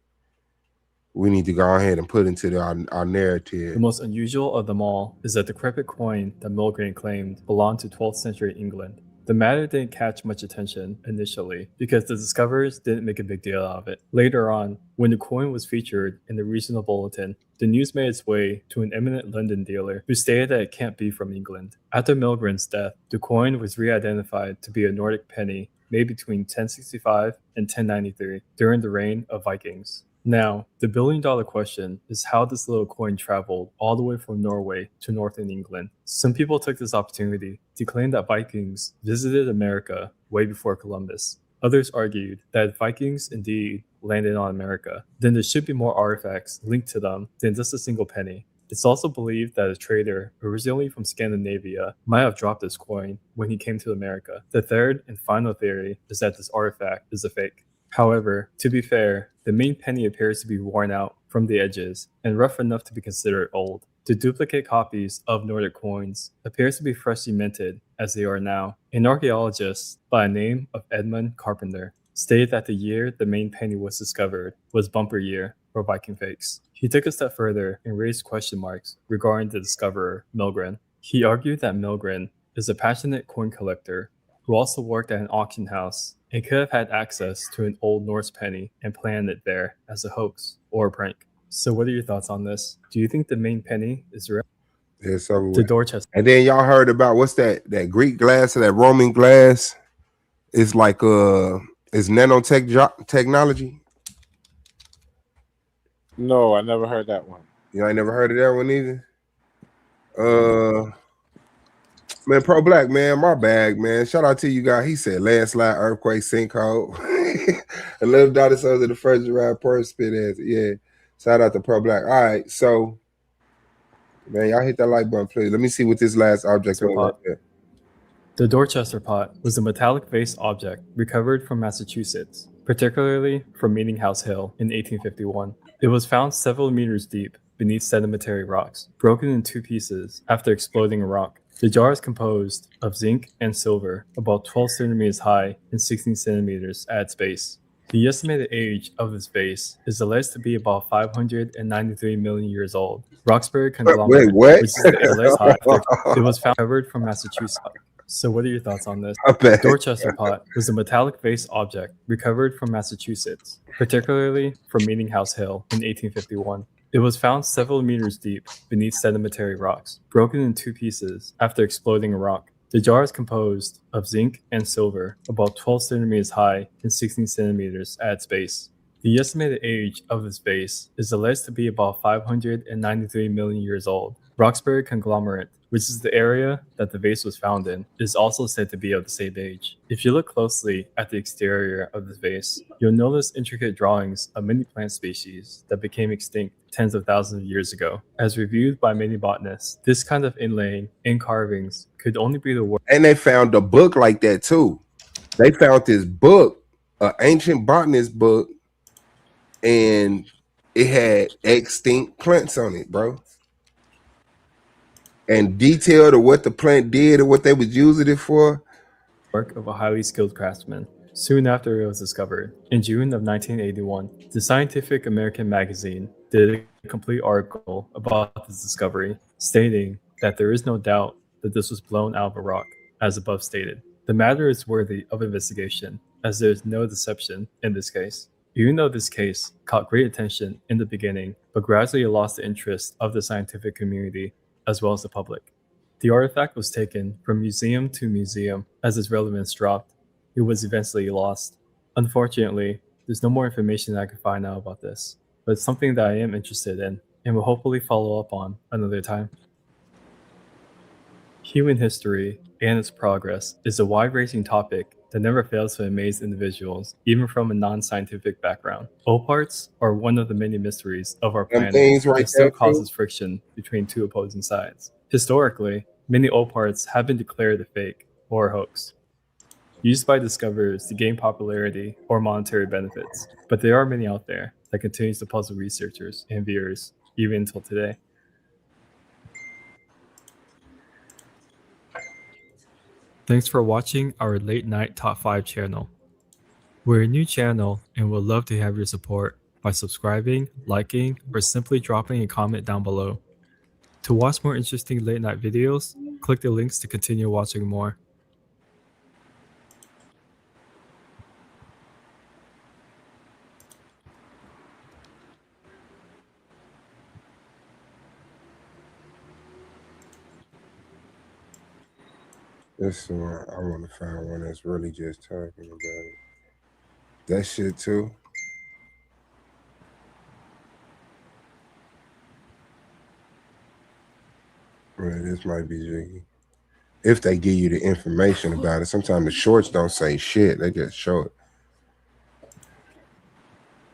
we need to go ahead and put into our narrative. The most unusual of them all is that the decrepit coin that Milgren claimed belonged to 12th century England. The matter didn't catch much attention initially because the discoverers didn't make a big deal out of it. Later on, when the coin was featured in the regional bulletin, the news made its way to an eminent London dealer who stated that it can't be from England. After Milgren's death, the coin was re-identified to be a Nordic penny made between 1065 and 1093 during the reign of Vikings. Now, the billion-dollar question is how this little coin traveled all the way from Norway to northern England. Some people took this opportunity to claim that Vikings visited America way before Columbus. Others argued that if Vikings indeed landed on America, then there should be more artifacts linked to them than just a single penny. It's also believed that a trader originally from Scandinavia might have dropped this coin when he came to America. The third and final theory is that this artifact is a fake. However, to be fair, the main penny appears to be worn out from the edges and rough enough to be considered old. The duplicate copies of Nordic coins appears to be freshly minted as they are now. An archaeologist by the name of Edmund Carpenter stated that the year the main penny was discovered was bumper year for Viking fakes. He took a step further and raised question marks regarding the discoverer, Milgren. He argued that Milgren is a passionate coin collector who also worked at an auction house and could have had access to an old Norse penny and planned it there as a hoax or a prank. So what are your thoughts on this? Do you think the main penny is real? It's everywhere. The Dorchester. And then y'all heard about what's that Greek glass or that Roman glass? It's like it's nanotech technology. No, I never heard that one. You ain't never heard of that one either? Man, Pro Black, man, my bag, man. Shout out to you guys. He said landslide, earthquake, sinkhole. And little daughter sons of the first ride purse spit ass. Yeah. Shout out to Pro Black. All right, so man, y'all hit that like button, please. Let me see what this last object was right there. The Dorchester pot was a metallic vase object recovered from Massachusetts, particularly from Meeting House Hill in 1851. It was found several meters deep beneath sedimentary rocks, broken in two pieces after exploding a rock. The jar is composed of zinc and silver, about 12 centimeters high and 16 centimeters at its base. The estimated age of this vase is alleged to be about 593 million years old. Roxbury conglomerate, what? which is the alleged height, it was found covered from Massachusetts. So what are your thoughts on this? Dorchester pot was a metallic vase object recovered from Massachusetts, particularly from Meeting House Hill in 1851. It was found several meters deep beneath sedimentary rocks, broken in two pieces after exploding a rock. The jar is composed of zinc and silver, about 12 centimeters high and 16 centimeters at its base. The estimated age of this vase is alleged to be about 593 million years old. Roxbury conglomerate, which is the area that the vase was found in, is also said to be of the same age. If you look closely at the exterior of the vase, you'll notice intricate drawings of many plant species that became extinct tens of thousands of years ago. As reviewed by many botanists, this kind of inlaying and carvings could only be the work. And they found a book like that too. They found this book, an ancient botanist book, and it had extinct plants on it, bro. And detailed of what the plant did or what they was using it for. Work of a highly skilled craftsman. Soon after it was discovered, in June of 1981, the Scientific American magazine did a complete article about this discovery, stating that there is no doubt that this was blown out of a rock, as above stated. The matter is worthy of investigation, as there is no deception in this case. Even though this case caught great attention in the beginning, but gradually lost the interest of the scientific community as well as the public. The artifact was taken from museum to museum as its relevance dropped. It was eventually lost. Unfortunately, there's no more information I can find out about this, but it's something that I am interested in and will hopefully follow up on another time. Human history and its progress is a wide-ranging topic that never fails to amaze individuals, even from a non-scientific background. Oparts are one of the many mysteries of our planet that still causes friction between two opposing sides. Historically, many Oparts have been declared a fake or a hoax, used by discoverers to gain popularity or monetary benefits, but there are many out there that continues to puzzle researchers and viewers even until today. Thanks for watching our Late Night Top 5 channel. We're a new channel and would love to have your support by subscribing, liking, or simply dropping a comment down below. To watch more interesting late night videos, click the links to continue watching more. This one, I want to find one that's really just talking about it. That shit too. Well, this might be jiggy. If they give you the information about it, sometimes the shorts don't say shit. They just show it.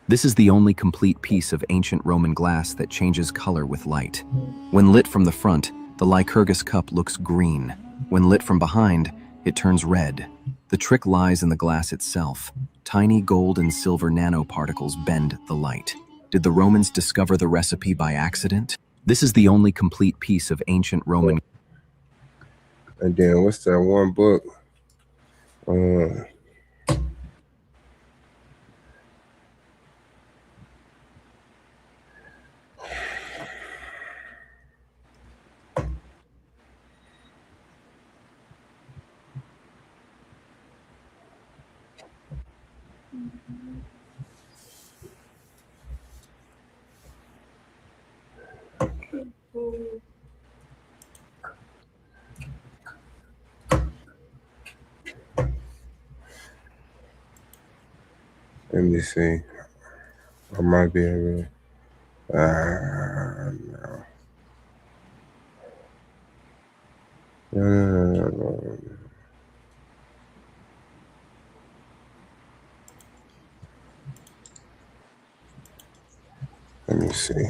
This is the only complete piece of ancient Roman glass that changes color with light. When lit from the front, the Lycurgus cup looks green. When lit from behind, it turns red. The trick lies in the glass itself. Tiny gold and silver nanoparticles bend the light. Did the Romans discover the recipe by accident? This is the only complete piece of ancient Roman. And then what's that one book? Let me see. I might be able to. No. No. Let me see.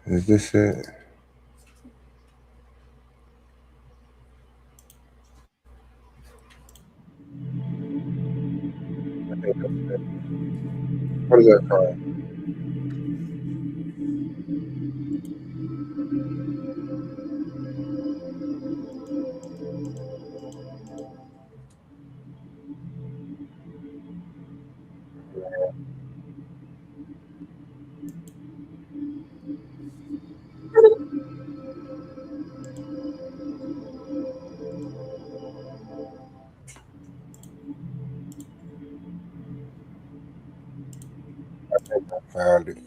Is this it? What is that called? I think I found it.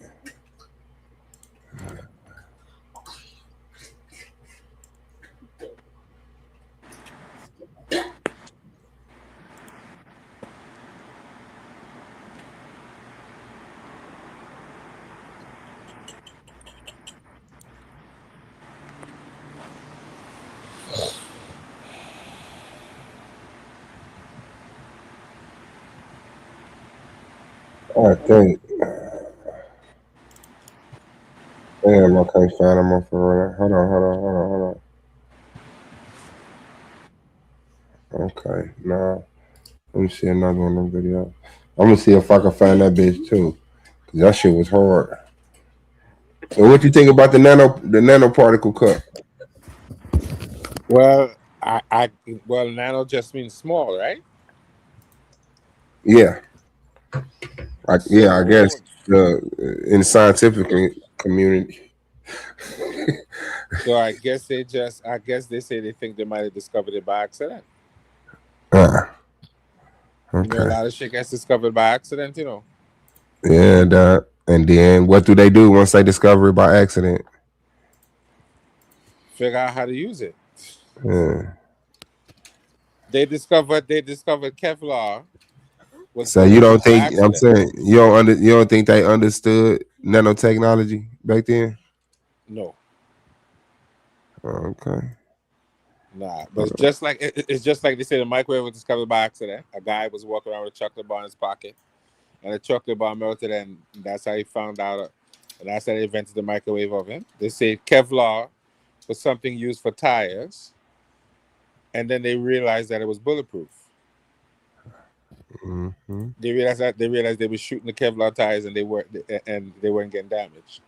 I think. Damn, I can't find them on for right now. Hold on. Okay, now let me see another one of the video. I'm gonna see if I can find that bitch too, cause that shit was hard. So, what you think about the nanoparticle cup? Well, well, nano just means small, right? Yeah, I guess in the scientific community, So I guess they say they think they might have discovered it by accident. Okay. You know, a lot of shit gets discovered by accident, you know. Yeah, and then what do they do once they discover it by accident? Figure out how to use it. Yeah. They discovered Kevlar. So you don't think I'm saying you don't think they understood nanotechnology back then? No. Okay. Nah, but it's just like they say the microwave was discovered by accident. A guy was walking around with a chocolate bar in his pocket, and the chocolate bar melted, and that's how he found out. And that's how they invented the microwave oven. They say Kevlar was something used for tires, and then they realized that it was bulletproof. Mm-hmm. They realized they were shooting the Kevlar tires, and they weren't getting damaged.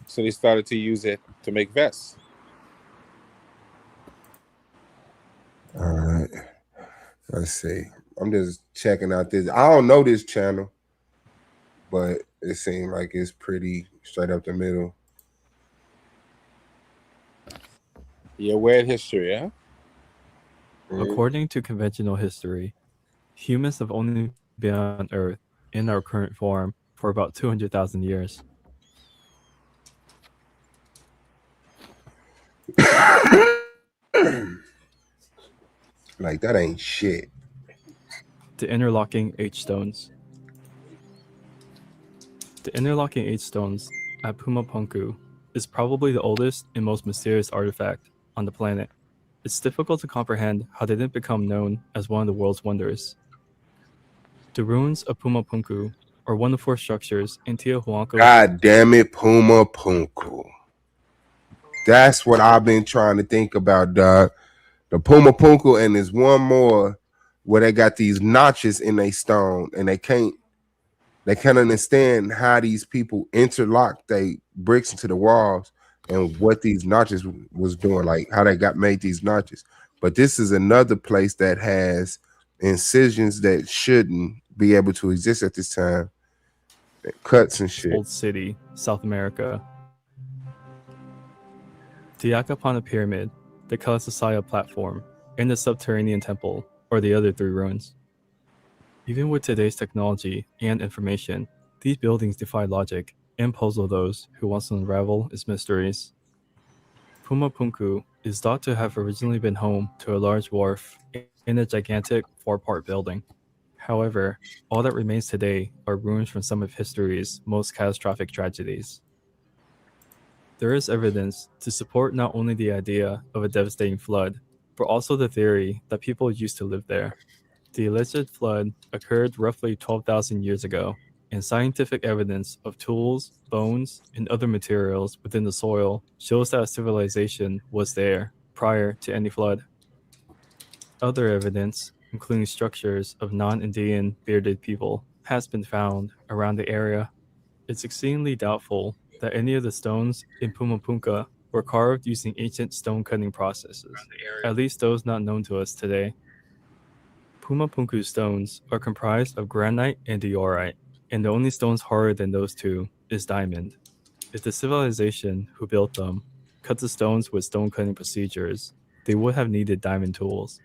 So they started to use it to make vests. All right. Let's see. I'm just checking out this. I don't know this channel, but it seems like it's pretty straight up the middle. Yeah, weird history, huh? According to conventional history, humans have only been on Earth in our current form for about 200,000 years. Like, that ain't shit. The interlocking H stones. The interlocking H stones at Pumapunku is probably the oldest and most mysterious artifact on the planet. It's difficult to comprehend how they didn't become known as one of the world's wonders. The ruins of Pumapunku are one of 4 structures in Tiahuanaco. God damn it, Pumapunku. That's what I've been trying to think about, dog. The Pumapunku, and there's one more where they got these notches in their stone, and they can't understand how these people interlock they bricks into the walls and what these notches was doing, like how they made these notches. But this is another place that has incisions that shouldn't be able to exist at this time. Cuts and shit. Old City, South America. The Yakapana Pyramid, the Kalasasaya platform, and the subterranean temple are the other 3 ruins. Even with today's technology and information, these buildings defy logic and puzzle those who want to unravel its mysteries. Pumapunku is thought to have originally been home to a large wharf in a gigantic 4-part building. However, all that remains today are ruins from some of history's most catastrophic tragedies. There is evidence to support not only the idea of a devastating flood, but also the theory that people used to live there. The alleged flood occurred roughly 12,000 years ago, and scientific evidence of tools, bones, and other materials within the soil shows that a civilization was there prior to any flood. Other evidence, including structures of non-Indian bearded people, has been found around the area. It's exceedingly doubtful that any of the stones in Pumapunku were carved using ancient stone cutting processes, at least those not known to us today. Pumapunku stones are comprised of granite and diorite, and the only stones harder than those 2 is diamond. If the civilization who built them cut the stones with stone cutting procedures, they would have needed diamond tools.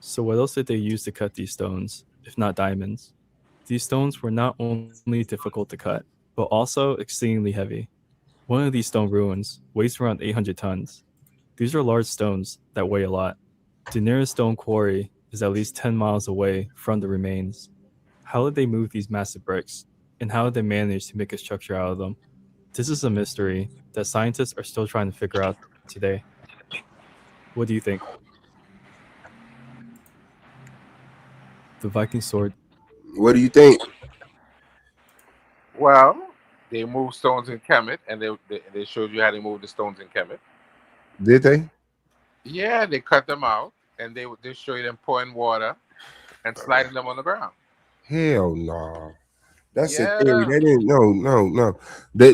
So what else did they use to cut these stones, if not diamonds? These stones were not only difficult to cut, but also exceedingly heavy. One of these stone ruins weighs around 800 tons. These are large stones that weigh a lot. The nearest stone quarry is at least 10 miles away from the remains. How did they move these massive bricks, and how did they manage to make a structure out of them? This is a mystery that scientists are still trying to figure out today. What do you think? The Viking sword. What do you think? Well, they moved stones in Kemet, and they showed you how they moved the stones in Kemet. Did they? Yeah, they cut them out, and they show you them pouring water and sliding them on the ground. Hell no. That's Yeah. a theory. They didn't. No. No. They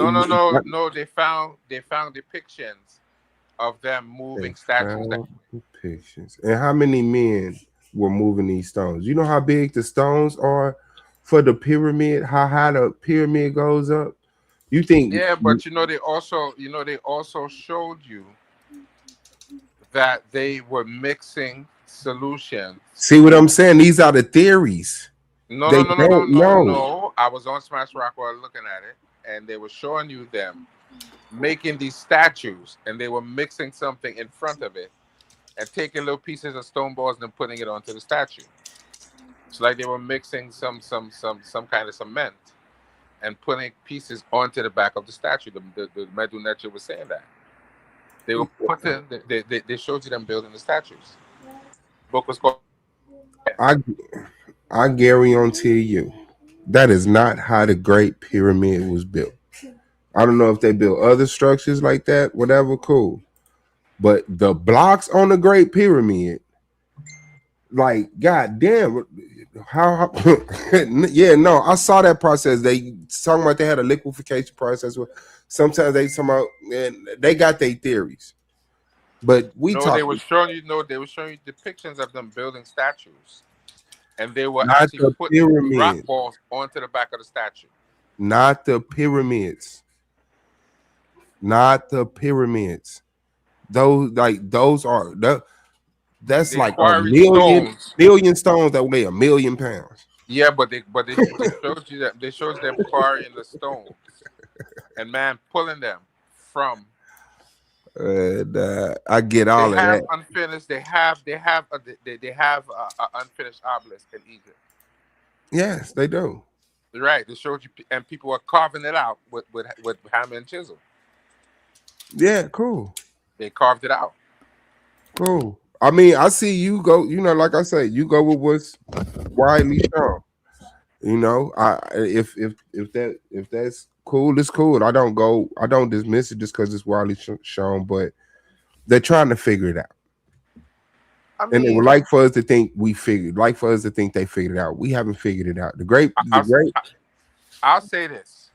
found depictions of them moving statues. Depictions. And how many men were moving these stones? You know how big the stones are for the pyramid? How high the pyramid goes up? You think? Yeah, but they also showed you that they were mixing solutions. See what I'm saying? These are the theories. No, They no, no, no, no, don't no, know. no. I was on Smash Rockwell looking at it, and they were showing you them making these statues, and they were mixing something in front of it and taking little pieces of stone balls and putting it onto the statue. It's like they were mixing some kind of cement and putting pieces onto the back of the statue. The Medu Neter was saying that. They were putting, they showed you them building the statues. Book was called. I guarantee you, that is not how the Great Pyramid was built. I don't know if they built other structures like that, whatever, cool. But the blocks on the Great Pyramid, like, goddamn, how yeah, no, I saw that process. They talking about they had a liquefaction process. Sometimes they talking about, and they got their theories. But they were showing you depictions of them building statues. And they were not actually the putting pyramids. rock balls onto the back of the statue. Not the pyramids. Not the pyramids. Those are that's like a million stones that weigh 1,000,000 pounds. Yeah, but they showed you that they showed them quarrying the stones and man pulling them from. And I get all of that. Unfinished. They have a unfinished obelisk in Egypt. Yes, they do. Right. They showed you, and people are carving it out with hammer and chisel. Yeah, cool. They carved it out. Cool. I mean, I see you go. You know, like I say, you go with what's widely shown. You know, if that's cool, it's cool. I don't dismiss it just because it's widely shown, but they're trying to figure it out. And they would like for us to think they figured it out. We haven't figured it out. I'll say this.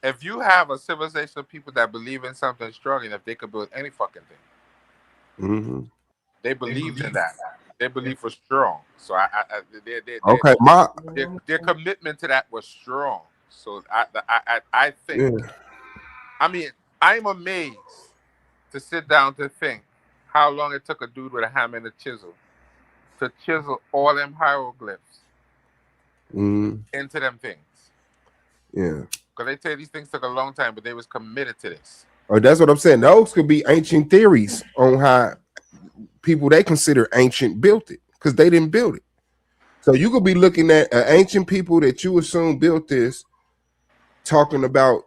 If you have a civilization of people that believe in something strong enough, they could build any fucking thing. Mm-hmm. They believed in that. Their belief was strong. So their commitment to that was strong. So I think. Yeah. I mean, I'm amazed to sit down to think how long it took a dude with a hammer and a chisel to chisel all them hieroglyphs into them things. Yeah. Because they tell you these things took a long time, but they was committed to this. Oh, that's what I'm saying. Those could be ancient theories on how people they consider ancient built it, because they didn't build it. So you could be looking at ancient people that you assume built this, talking about,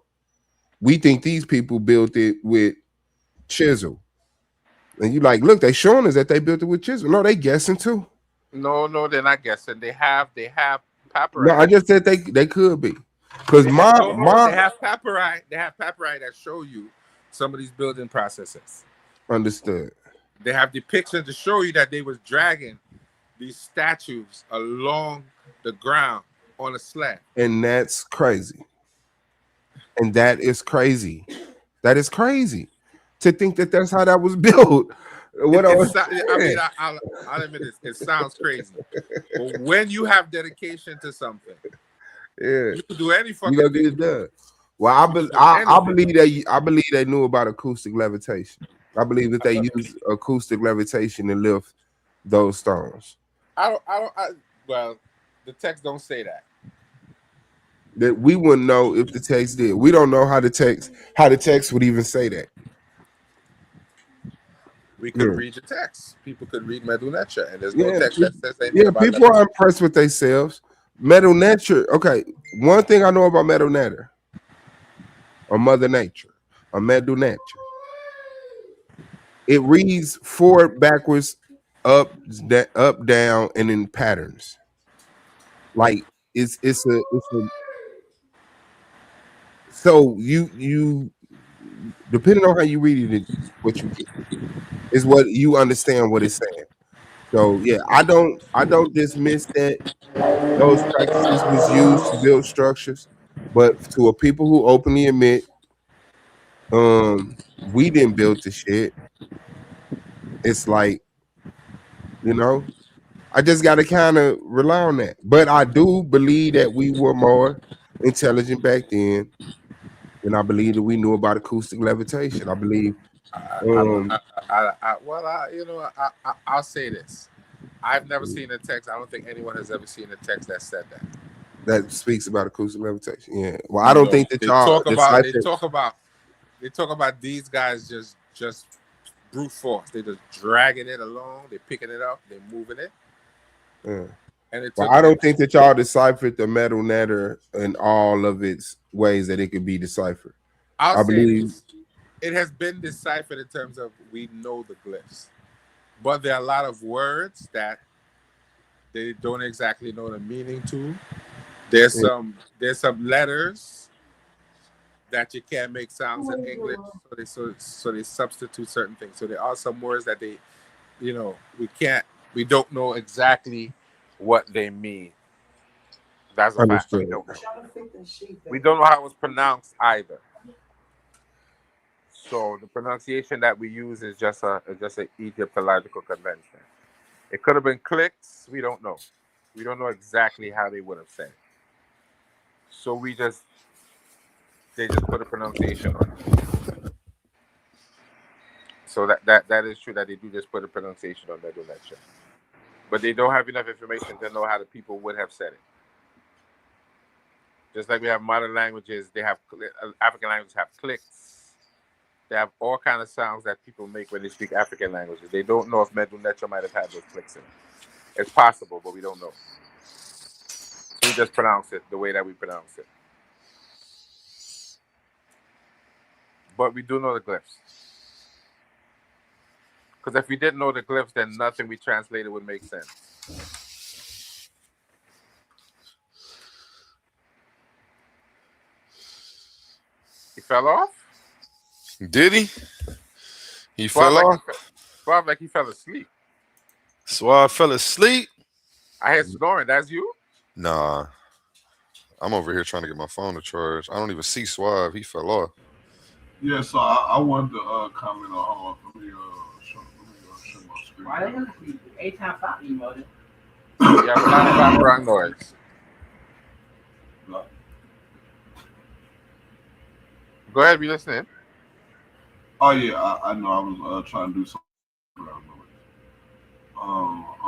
we think these people built it with chisel. And you like, look, they showing us that they built it with chisel. No, they guessing too. No, they're not guessing. They have papyri. No, I just said they could be. Because they have papyri. They have papyri that show you some of these building processes. Understood. They have depictions to show you that they was dragging these statues along the ground on a sled. And that's crazy. And that is crazy. That is crazy to think that that's how that was built. I'll admit this. It sounds crazy. But when you have dedication to something, yeah, you can do any fucking thing. Get it done. Well, I believe they knew about acoustic levitation. I believe that they use acoustic levitation to lift those stones. Well, the text don't say that. That we wouldn't know if the text did. We don't know how the text would even say that. We could read the text. People could read Medu Neter, and there's no text that says anything. Yeah, people are impressed with themselves. Medu Neter. Okay, one thing I know about Medu Neter, or Mother Nature, or Medu Neter, it reads forward, backwards, up, down, and in patterns. Like it's a. So you depending on how you read it, what you get is what you understand what it's saying. So yeah, I don't dismiss that those practices was used to build structures, but to a people who openly admit, we didn't build the shit. It's like, you know, I just got to kind of rely on that. But I do believe that we were more intelligent back then, and I believe that we knew about acoustic levitation. I believe I'll say this. I've never seen a text. I don't think anyone has ever seen a text that said that. That speaks about acoustic levitation. Yeah. Well, I don't think that they y'all talk about these guys just brute force. They just dragging it along. They picking it up. They moving it. Yeah. And well, I don't think that y'all deciphered the metal netter in all of its ways that it could be deciphered. I believe it has been deciphered in terms of we know the glyphs, but there are a lot of words that they don't exactly know the meaning to. There's some letters that you can't make sounds in English, so they substitute certain things. So there are some words that they, we don't know exactly what they mean. That's a fact. We don't know. We don't know how it was pronounced either. So the pronunciation that we use is just an Egyptological convention. It could have been clicks. We don't know. We don't know exactly how they would have said it. So they just put a pronunciation on it. So that is true that they do just put a pronunciation on that lecture. But they don't have enough information to know how the people would have said it. Just like we have modern languages, African languages have clicks. They have all kinds of sounds that people make when they speak African languages. They don't know if Medu Neter might have had those clicks in it. It's possible, but we don't know. We just pronounce it the way that we pronounce it. But we do know the glyphs. Because if we didn't know the glyphs, then nothing we translated would make sense. He fell off? Did he? He fell off? Suave like he fell asleep. Suave fell asleep? I heard snoring. That's you? Nah. I'm over here trying to get my phone to charge. I don't even see Suave. He fell off. Yeah, so I wanted to comment on. Let me show my screen. Why didn't you 8 times 5 emoted? Yeah, background noise. Go ahead, be listening. Oh yeah, I know. I was trying to do something.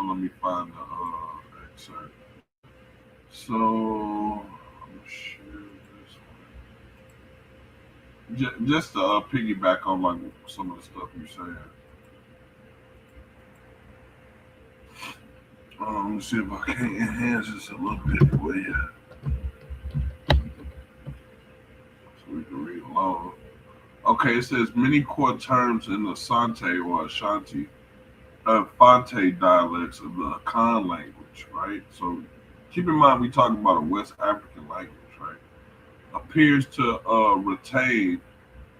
Let me find the excerpt. So I'm gonna share this one. Just to piggyback on like some of the stuff you're saying. Let me see if I can enhance this a little bit for you, so we can read along. Okay, it says many core terms in the Asante or Ashanti, Fante dialects of the Akan language, right? So keep in mind we're talking about a West African language, right? Appears to retain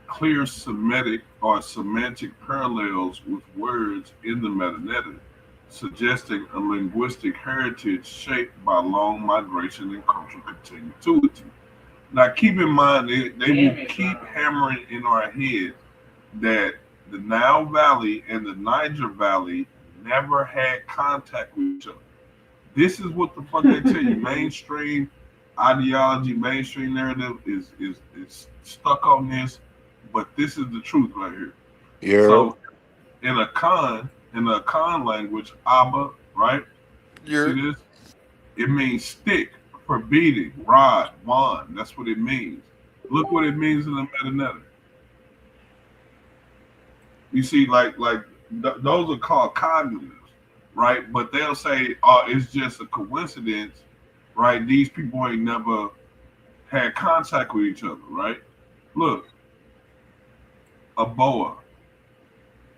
clear Semitic or semantic parallels with words in the Medu Neter, suggesting a linguistic heritage shaped by long migration and cultural continuity. Now, keep in mind, they will keep hammering in our head that the Nile Valley and the Niger Valley never had contact with each other. This is what the fuck they tell you. Mainstream ideology, mainstream narrative is stuck on this, but this is the truth right here. Yeah. So, in the Akan language, Abba, right? Yeah. See this? It means stick. For beating, rod, wand. That's what it means. Look what it means in the Medu Neter. You see, those are called cognitives, right? But they'll say, "Oh, it's just a coincidence, right? These people ain't never had contact with each other, right?" Look, a boa,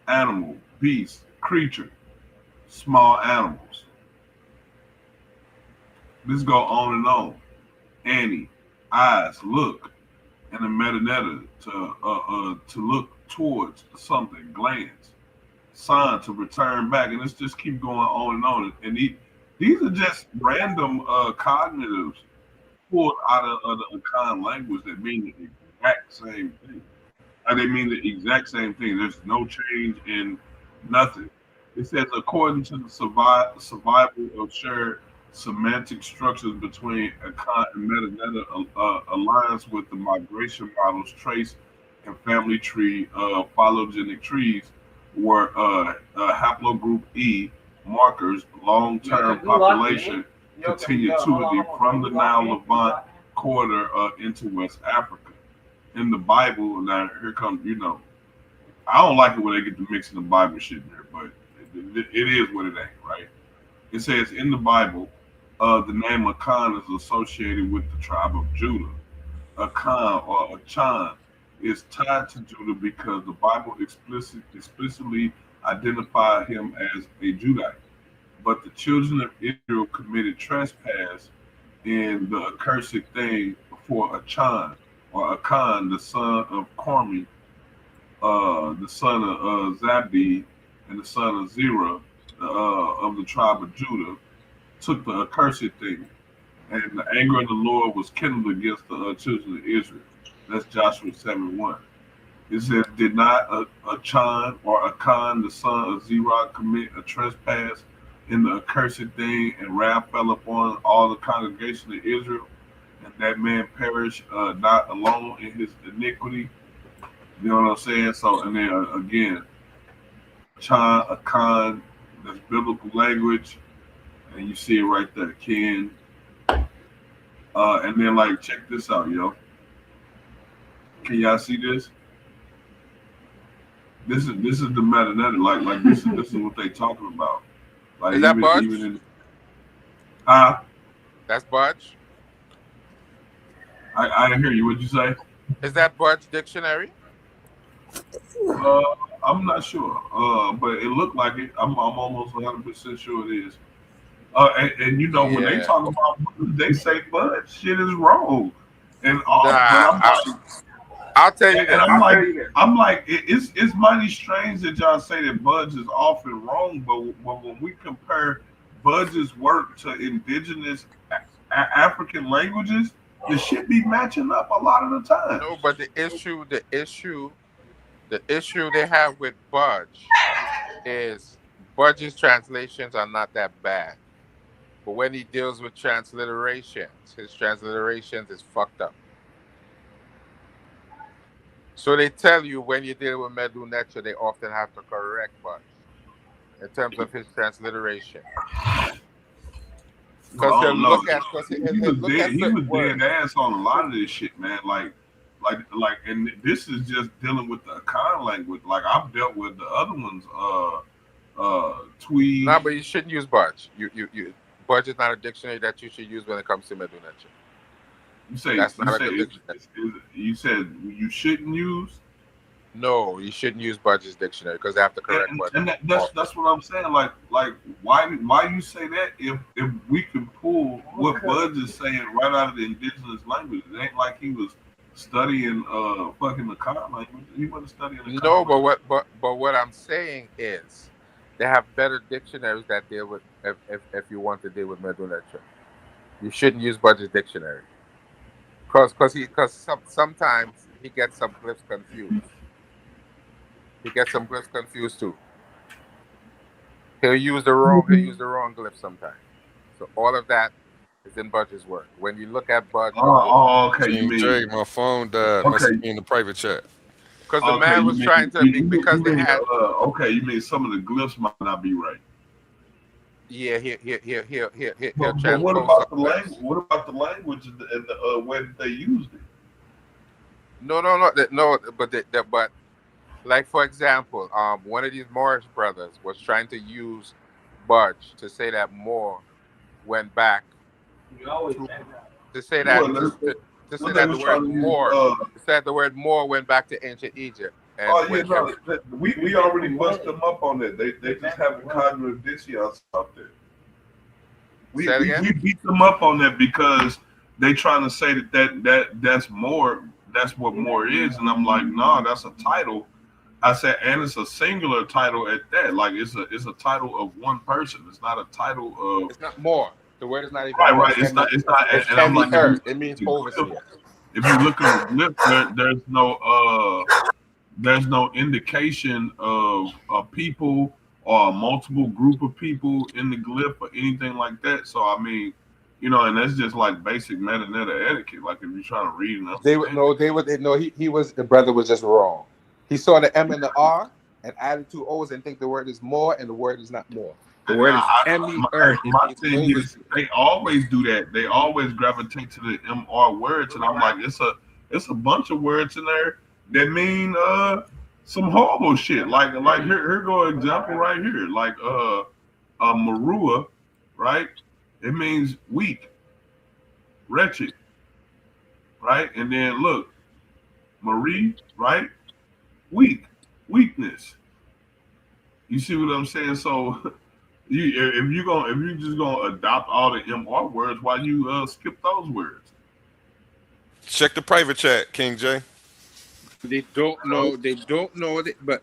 animal, beast, creature, small animals. This go on and on. Annie, eyes, look, and the Medu Neter to look towards something, glance, sign to return back, and let's just keep going on and on. And these are just random cognitives pulled out of the Akan language that mean the exact same thing. They mean the exact same thing. There's no change in nothing. It says according to the survival of shared semantic structures between Akan and Medu Neter aligns with the migration models traced and family tree phylogenetic trees were haplogroup E markers, long-term population continuity from the Nile Levant corridor into West Africa. In the Bible, now here comes, I don't like it when they get to mixing the Bible shit in there, but it is what it ain't, right? It says in the Bible, the name Akan is associated with the tribe of Judah. Akan or Achan is tied to Judah because the Bible explicitly identified him as a Judite. But the children of Israel committed trespass in the accursed thing before Achan or Akan, the son of Carmi, the son of Zabdi, and the son of Zerah of the tribe of Judah, took the accursed thing. And the anger of the Lord was kindled against the children of Israel. That's Joshua 7:1. It says, did not Achan or Akan, the son of Zerah, commit a trespass in the accursed thing, and wrath fell upon all the congregation of Israel, and that man perished not alone in his iniquity. You know what I'm saying? So, and then again, Akan, that's biblical language, and you see it right there, Ken. And then, like, check this out, yo. Can y'all see this? This is the metadata. Like this is what they talking about. Like, is that Budge? That's Budge. I didn't hear you. What'd you say? Is that Budge dictionary? I'm not sure. But it looked like it. I'm almost 100% sure it is. And when they talk about Budge, they say Budge shit is wrong. And I'll tell you that. I'm like, it's mighty strange that y'all say that Budge is often wrong, but when we compare Budge's work to indigenous African languages, the shit be matching up a lot of the time. No, but the issue they have with Budge is Budge's translations are not that bad. But when he deals with transliterations, his transliterations is fucked up. So they tell you when you deal with Medu Neter, they often have to correct Budge in terms of his transliteration. Because he was dead ass on a lot of this shit, man. Like, and this is just dealing with the Akan language. Like, I've dealt with the other ones, Tweed. No, but you shouldn't use Budge. Budge is not a dictionary that you should use when it comes to Medu Neter. You said you shouldn't use? No, you shouldn't use Budge's dictionary because they have to correct Budge. And that's what I'm saying. Like why you say that if we can pull what Budge is saying right out of the indigenous language? It ain't like he was studying fucking the Akan language. He wasn't studying the No, but what I'm saying is they have better dictionaries that deal with if you want to deal with Medu Neter. You shouldn't use Budge's dictionary. Because sometimes he gets some glyphs confused. He gets some glyphs confused too. He'll use the wrong glyph sometimes. So all of that is in Budge's work. When you look at Budge, okay. You mean Jay, my phone died. Message me in the private chat. Because the man was trying to because they had. You mean some of the glyphs might not be right. Yeah, here. But what about the language? What about the language and the way that they used it? No. But like for example, one of these Moorish brothers was trying to use Budge to say that Moor went back. To say that the word Moor. Said the word Moor went back to ancient Egypt. And we already bust them up on that. They just have a cognitive dissonance out there. We beat them up on that because they trying to say that's more. That's what more is, and I'm like, nah, that's a title. I said, and it's a singular title at that. Like it's a title of one person. It's not a title of. It's not more. The word is not even. Right. It's not. And I'm like, it means overseer. If you look at the glyph, there's no indication of a people or a multiple group of people in the glyph or anything like that. So I mean, You know, and that's just like basic metadata etiquette. Like if you're trying to read and They would no. He was the brother was just wrong. He saw the M and the R and added two O's and think the word is more and the word is not more. The word is M-E-R. My thing is, they always do that. They always gravitate to the MR words, and I'm like, it's a bunch of words in there that mean some horrible shit. Like here go an example right here. Like Marua, right? It means weak, wretched, right? And then look, Marie, right? Weak, weakness. You see what I'm saying? So if you just gonna adopt all the MR words, why you skip those words? Check the private chat, King J. They don't know. They don't know it, but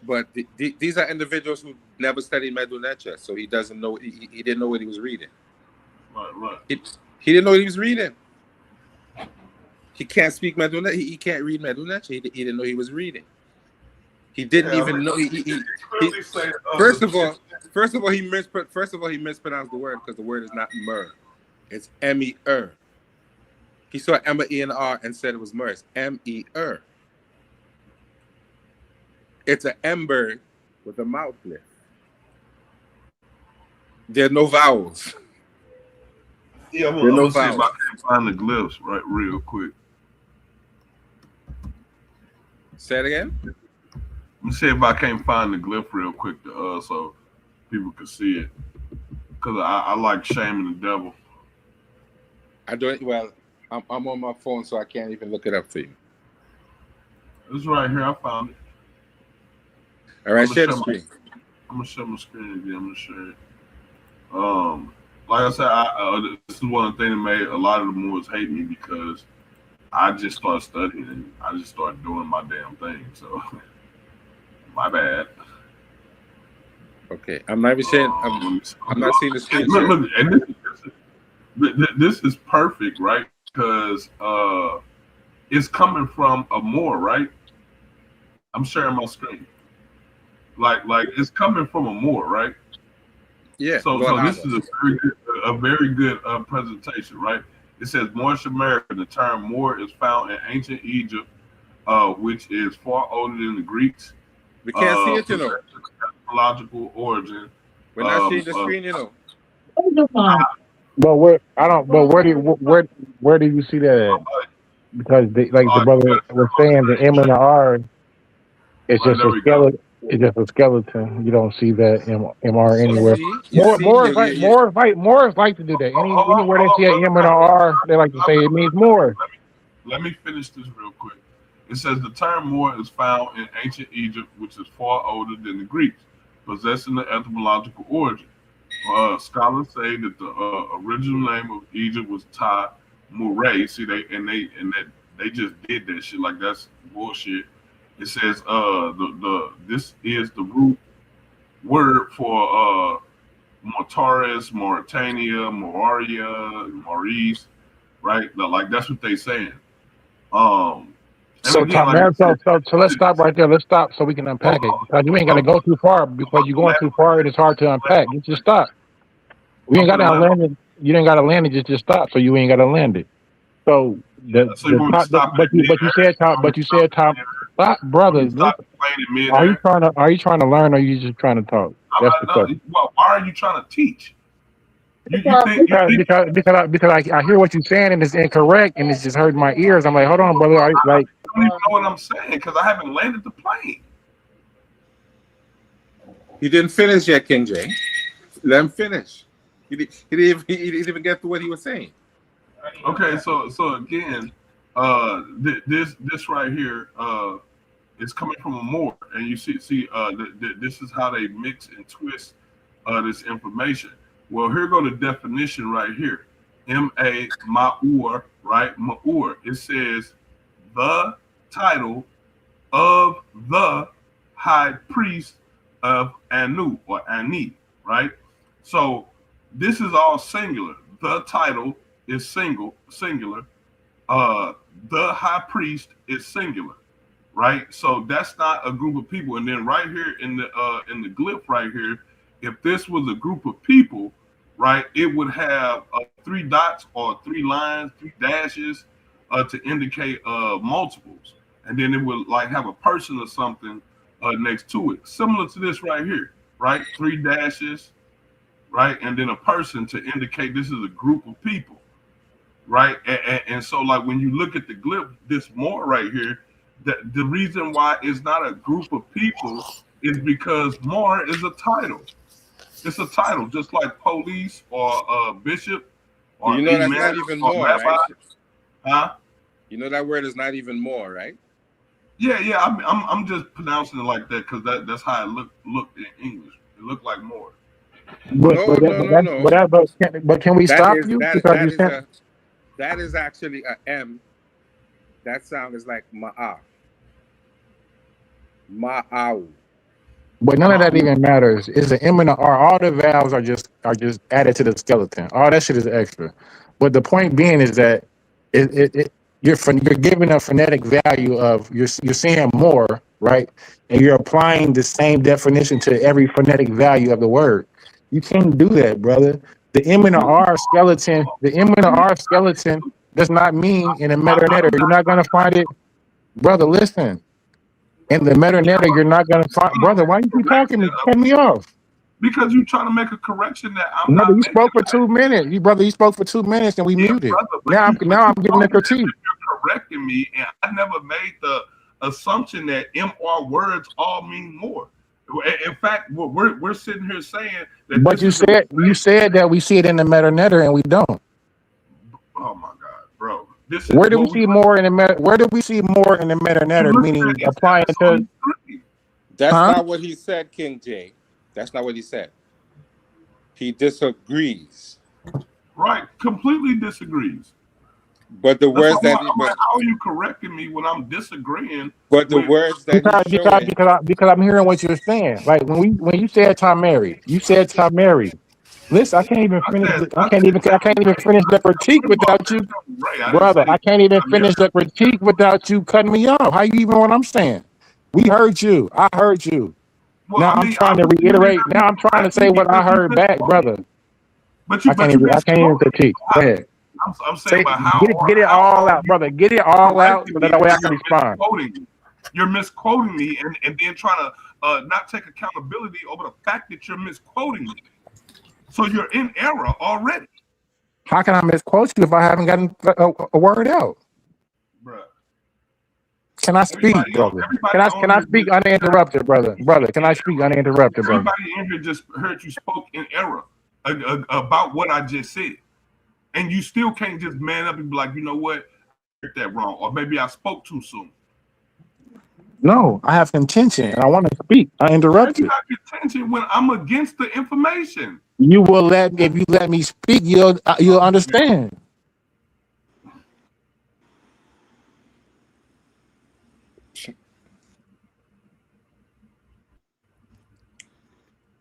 these are individuals who never studied Medu Neter, so he doesn't know. He didn't know what he was reading. Right. He didn't know what he was reading. He can't speak Medu Neter. He can't read Medu Neter. He didn't know he was reading. He didn't even know. First of all, he mispronounced the word because the word is not mer. It's M-E-R. He saw M-E-N-R and said it was mer. It's M-E-R. It's an M bird with a mouth lift. There are no vowels. Yeah, I'm gonna see if I can find the glyphs right real quick. Say it again. Let me see if I can't find the glyph real quick so people can see it. Because I like shaming the devil. I don't. Well, I'm on my phone, so I can't even look it up for you. It's right here. I found it. All right, share the screen. I'm gonna share my screen again. I'm gonna share it. Like I said, this is one of the things that made a lot of the Moors hate me because I just started studying and I just started doing my damn thing. So, my bad. Okay, I'm not even saying. I'm not seeing the screen. Look, and this is perfect, right? Because it's coming from a Moor, right? I'm sharing my screen. Like it's coming from a Moor, right? Yeah. So this is a very good presentation, right? It says Moorish America. The term Moor is found in ancient Egypt, which is far older than the Greeks. We can't see it, you know. Etymological origin. We're not seeing the screen, you know. But where do you see that at? Because the brother was saying the M and the R is just a skeleton. It's just a skeleton. You don't see that MR anywhere. More like to do that. Anywhere they see an M and an R, they like to say it means more. Let me finish this real quick. It says the term Moor is found in ancient Egypt, which is far older than the Greeks, possessing the etymological origin. Scholars say that the original name of Egypt was Ta Murray. See, they just did that shit. Like, that's bullshit. It says this is the root word for Mortaris, Mauritania, Moria, Maurice, right? Like that's what they saying. So let's stop right there. Let's stop so we can unpack it. Because you ain't got to go too far because you're going too far and it's hard to unpack. You just stop. We ain't got to land it. You ain't got to land it. Just stop. So you ain't got to land it. So but you said top. Stop, brother. Are you trying to learn or are you just trying to talk? That's the question. Well, why are you trying to teach? Because I hear what you're saying and it's incorrect and it's just hurting my ears. I'm like, hold on, brother. I don't even know what I'm saying because I haven't landed the plane. He didn't finish yet, King J. Let him finish. He didn't even get to what he was saying. Okay, so again, this right here is coming from a Moor, and you see this is how they mix and twist this information. Well, here go the definition right here. M-A Ma'ur, right? Ma'ur. It says the title of the high priest of Anu or Ani, right? So this is all singular. The title is singular. The high priest is singular, right? So that's not a group of people. And then right here in the glyph right here, if this was a group of people, right, it would have 3 dots or 3 lines, 3 dashes to indicate multiples, and then it would like have a person or something next to it, similar to this right here, right? 3 dashes, right, and then a person to indicate this is a group of people, right? And so like when you look at the glyph, this more right here, the reason why it's not a group of people is because more is a title. It's a title, just like police or bishop or You know that's imam not even or more, rabbi. right? Huh? You know that word is not even more, right? Yeah. I'm just pronouncing it like that because that's how it looked in English. It looked like more. But can we That stop is you that because that you is said that is actually a M. That sound is like ma'a. Ma'au. but none of that even matters. Is an M and an R. All the vowels are just added to the skeleton. All that shit is extra. But the point being is that you're giving a phonetic value of you're saying more, right? And you're applying the same definition to every phonetic value of the word. You can't do that, brother. The M and the R skeleton, does not mean in a meta-netter. You're not gonna find it, brother. Listen. In the meta-netter, you're not gonna find, brother. Why you keep talking to me? Cut me off. Because you're trying to make a correction that I'm Brother, not you making. spoke for 2 minutes. You spoke for 2 minutes and we muted. Brother, but Now I'm giving a you're critique. correcting me, and I never made the assumption that MR words all mean more. In fact, we're sitting here saying that. But you said that we see it in the meta-netter and we don't. Oh my God, bro! Where do we see more in the meta-netter? Meaning applying it to. That's Huh? not what he said, King J. That's not what he said. He disagrees. Right, completely disagrees. But the words that I'm like, how are you correcting me when I'm disagreeing? But the words that because I'm hearing what you're saying. Like when you said Tamari, you said Tamari. Listen, I can't even finish the critique without you, brother. I can't even finish the critique without you cutting me off. How you even what I'm saying? We heard you. I heard you. Well, now I'm trying to reiterate. Now I'm trying to say what I heard back, brother. But I can't even critique. Go ahead. I'm saying about how get it all out, brother. Get it all out so that way I can respond. You're misquoting me and then trying to not take accountability over the fact that you're misquoting me. So you're in error already. How can I misquote you if I haven't gotten a word out? Bruh. Can I speak, brother? Can I speak uninterrupted, brother? Brother, can I speak uninterrupted, brother? Everybody in here just heard you spoke in error about what I just said. And you still can't just man up and be like, you know what, I heard that wrong. Or maybe I spoke too soon. No, I have contention and I want to speak. I interrupted. You have contention when I'm against the information. You will if you let me speak, you'll understand.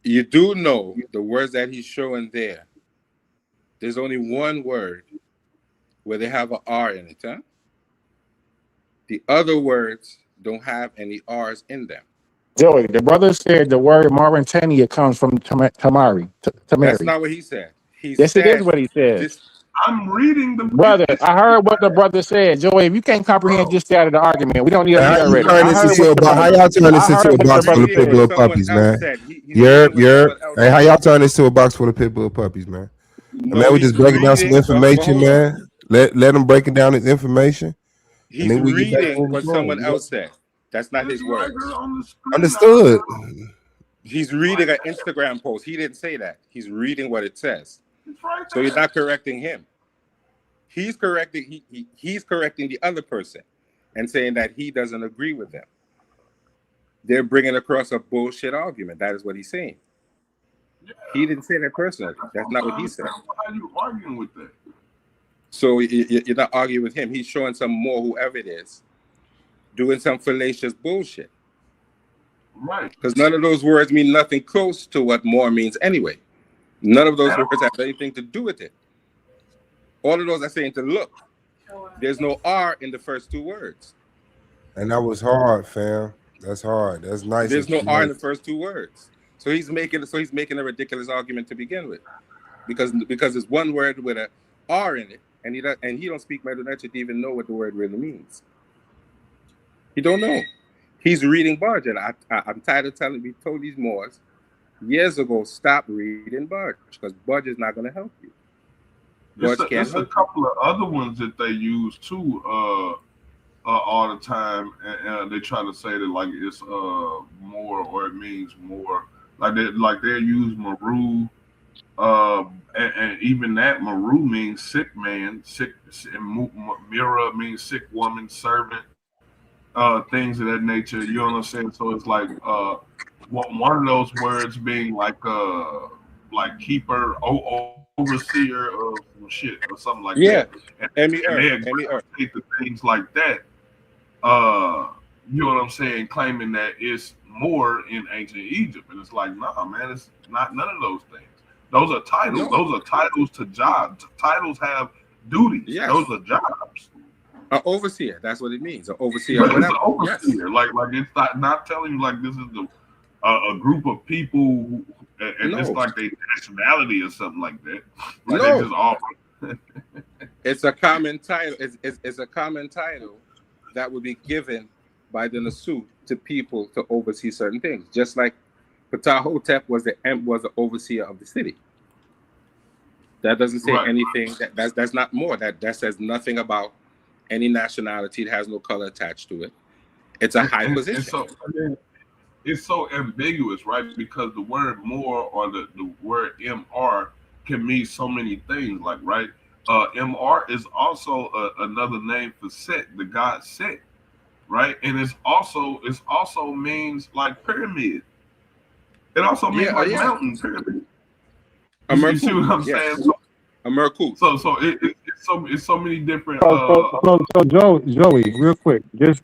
You do know the words that he's showing there. There's only one word where they have an R in it, huh? The other words don't have any R's in them. Joey, the brother said the word Mauritania comes from Tamari. That's not what he said. Yes, it is what he said. I'm reading the brother. I heard what the brother said. Joey, if you can't comprehend just out of the argument, we don't need to hear already. How y'all turn this into a box full of pit bull puppies, man? Hey, how y'all turn this to a box full of pit bull puppies, man? Man, we just breaking down some information, man. Let them break it down his information. He's reading what someone else said. That's not his words. Understood. He's reading an Instagram post. He didn't say that. He's reading what it says. So you're not correcting him. He's correcting he's correcting the other person and saying that he doesn't agree with them. They're bringing across a bullshit argument. That is what he's saying. He didn't say that personally. That's not what he said. Why are you arguing with that? So you're not arguing with him. He's showing some more, whoever it is, doing some fallacious bullshit. Right. Because none of those words mean nothing close to what more means anyway. None of those words have anything to do with it. All of those are saying to look. There's no R in the first two words. And that was hard, fam. That's hard. That's nice. There's no R in the first two words. So he's making a ridiculous argument to begin with. because it's one word with a R in it, and he don't speak Medu Neter to even know what the word really means. He don't know. He's reading Budge, and I'm tired of we told these Moors years ago, stop reading Budge, because Budge is not going to help you. Budge can't There's a help couple of other ones that they use too all the time, and they try to say that like it's more, or it means more. Like they use Maru, and even that Maru means sick man, sick, and Mira means sick woman, servant, things of that nature. You know what I'm saying? So it's like one of those words being like keeper, overseer of some shit or something like that. And they take the things like that. You know what I'm saying? Claiming that it's more in ancient Egypt, and it's like, nah, man, it's not none of those things. Those are titles. No. Those are titles to jobs. Titles have duties. Yes. Those are jobs. An overseer. That's what it means. An overseer. But it's an overseer. Yes. Like it's not telling you like this is a group of people who, and it's like their nationality or something like that. Like they just all. It's a common title. It's a common title that would be given by the Nasut to people to oversee certain things, just like Ptah-hotep was the overseer of the city. That doesn't say anything. That's not more. That says nothing about any nationality. It has no color attached to it. It's a high position. It's so ambiguous, right? Because the word more or the word MR can mean so many things. Like, right? MR is also another name for Set, the god Set, right? And it's also means like pyramid. It also means mountain pyramid. You see what I'm saying? So, a Merkut. So it's so many different. So Joey, real quick, just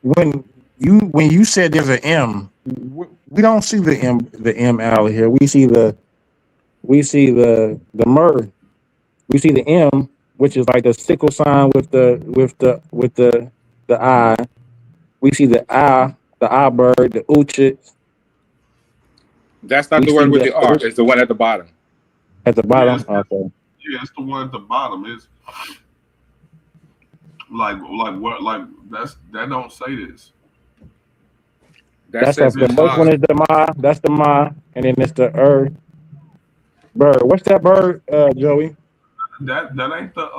when you said there's an M, we don't see the M out here. We see the Mer. We see the M, which is like the sickle sign with the I. We see the I bird, the Uchit. That's not the one with the R. It's the one at the bottom. At the bottom? Okay. Yeah, it's the one at the bottom. It's like what? Like that don't say this. That's the first one is the Ma. That's the Ma, and then it's the bird. What's that bird, Joey? That ain't the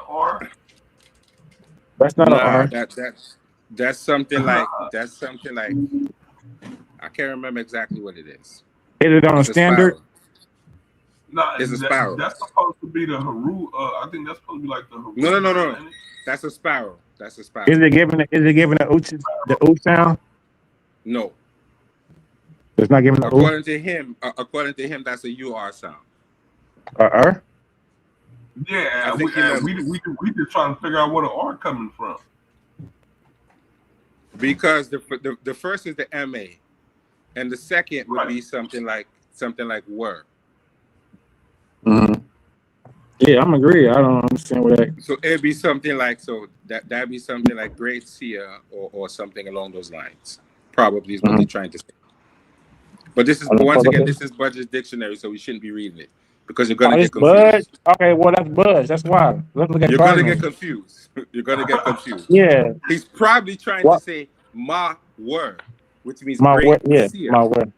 R. That's not an R. That's something like I can't remember exactly what it is. Is it on a standard? No, it's a sparrow. That's supposed to be the Haru. I think that's supposed to be like the Haru. No. That's a sparrow. That's a sparrow. Is it giving the oot sound? No. It's not giving the according to him, that's a UR sound. Yeah, we just trying to figure out where the R coming from. Because the first is the MA, and the second would be something like word. Mm-hmm. Yeah, I'm agree. I don't understand what that. So it'd be something like that'd be something like great seer or something along those lines. Probably is what they're trying to say. But this is this is Budge's dictionary, so we shouldn't be reading it because you're gonna get confused. Okay, well that's Budge. That's why. Let's look at you're gonna get confused. You're gonna get confused. Yeah. He's probably trying to say my word, which means my great word. Yeah, seer. my word.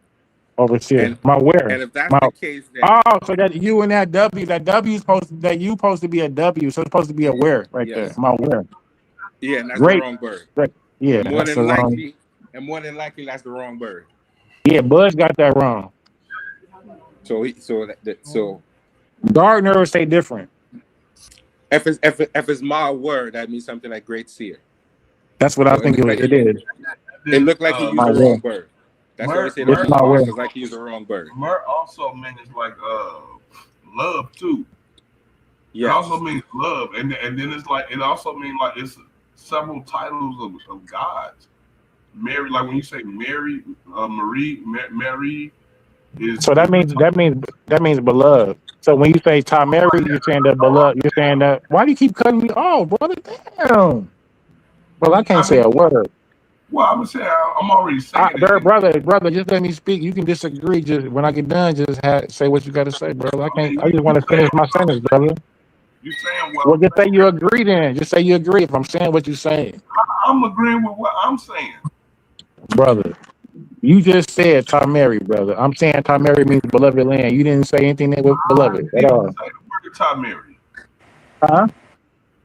Overseer. My where? And if that's the case, then so that U and that W supposed to be a W, so it's supposed to be a where right there. My where. Yeah, and that's the wrong bird. Right. Yeah, more than likely that's the wrong bird. Yeah, Budge got that wrong. So Gardner would say different. If it's my word, that means something like great seer. That's what I think it is. It looked like he used the wrong bird. That's why I say that's like he used the wrong bird. Mer also means like love too. Yeah. It also means love, and then it's like it also means like it's several titles of gods. Mary, like when you say Mary, Mary is. So that means beloved. So when you say Mary, you're saying that beloved. You're saying that. Why do you keep cutting me off, brother? Damn. Well, I can't say a word. Well, I'm saying I'm already saying it. Brother, just let me speak. You can disagree. Just when I get done, just say what you got to say, brother. I can't. I just want to finish my sentence, brother. You saying Well, just say you agree then. Just say you agree if I'm saying what you're saying. I'm agreeing with what I'm saying. Brother, you just said Tamari, brother. I'm saying Tamari means beloved land. You didn't say anything that was beloved at all. I didn't say the word Tamari. Huh?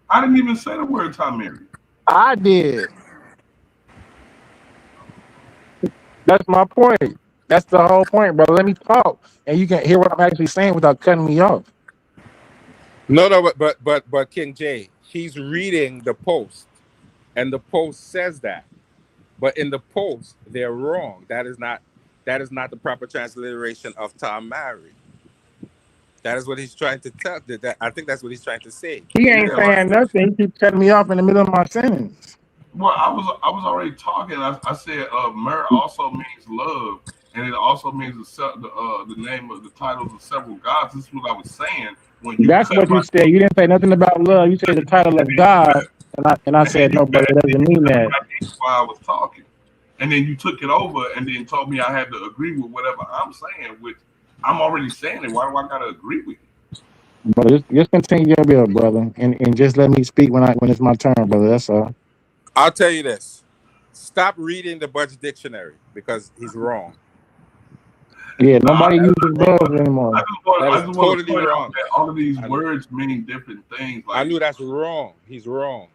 I didn't even say the word Tamari. I did. That's my point. That's the whole point, brother. Let me talk, and you can hear what I'm actually saying without cutting me off. No, but King J, he's reading the post, and the post says that, but in the post they're wrong. That is not the proper transliteration of Tamari. That is what he's trying to tell. I think that's what he's trying to say. He ain't saying nothing. He keeps cutting me off in the middle of my sentence. Well, I was already talking. I said Mer also means love, and it also means the name of the titles of several gods. This is what I was saying. That's what you said. You didn't say nothing about love. You said the title of God, and I said no, but it doesn't mean that. That's why I was talking, and then you took it over, and then told me I had to agree with whatever I'm saying, which I'm already saying it. Why do I gotta agree with you? But just continue your bill, brother, and just let me speak when it's my turn, brother. That's all. I'll tell you this: stop reading the Budge dictionary because he's wrong. Yeah, nobody uses love anymore. That is totally wrong. All of these words mean different things. I knew that's wrong. He's wrong.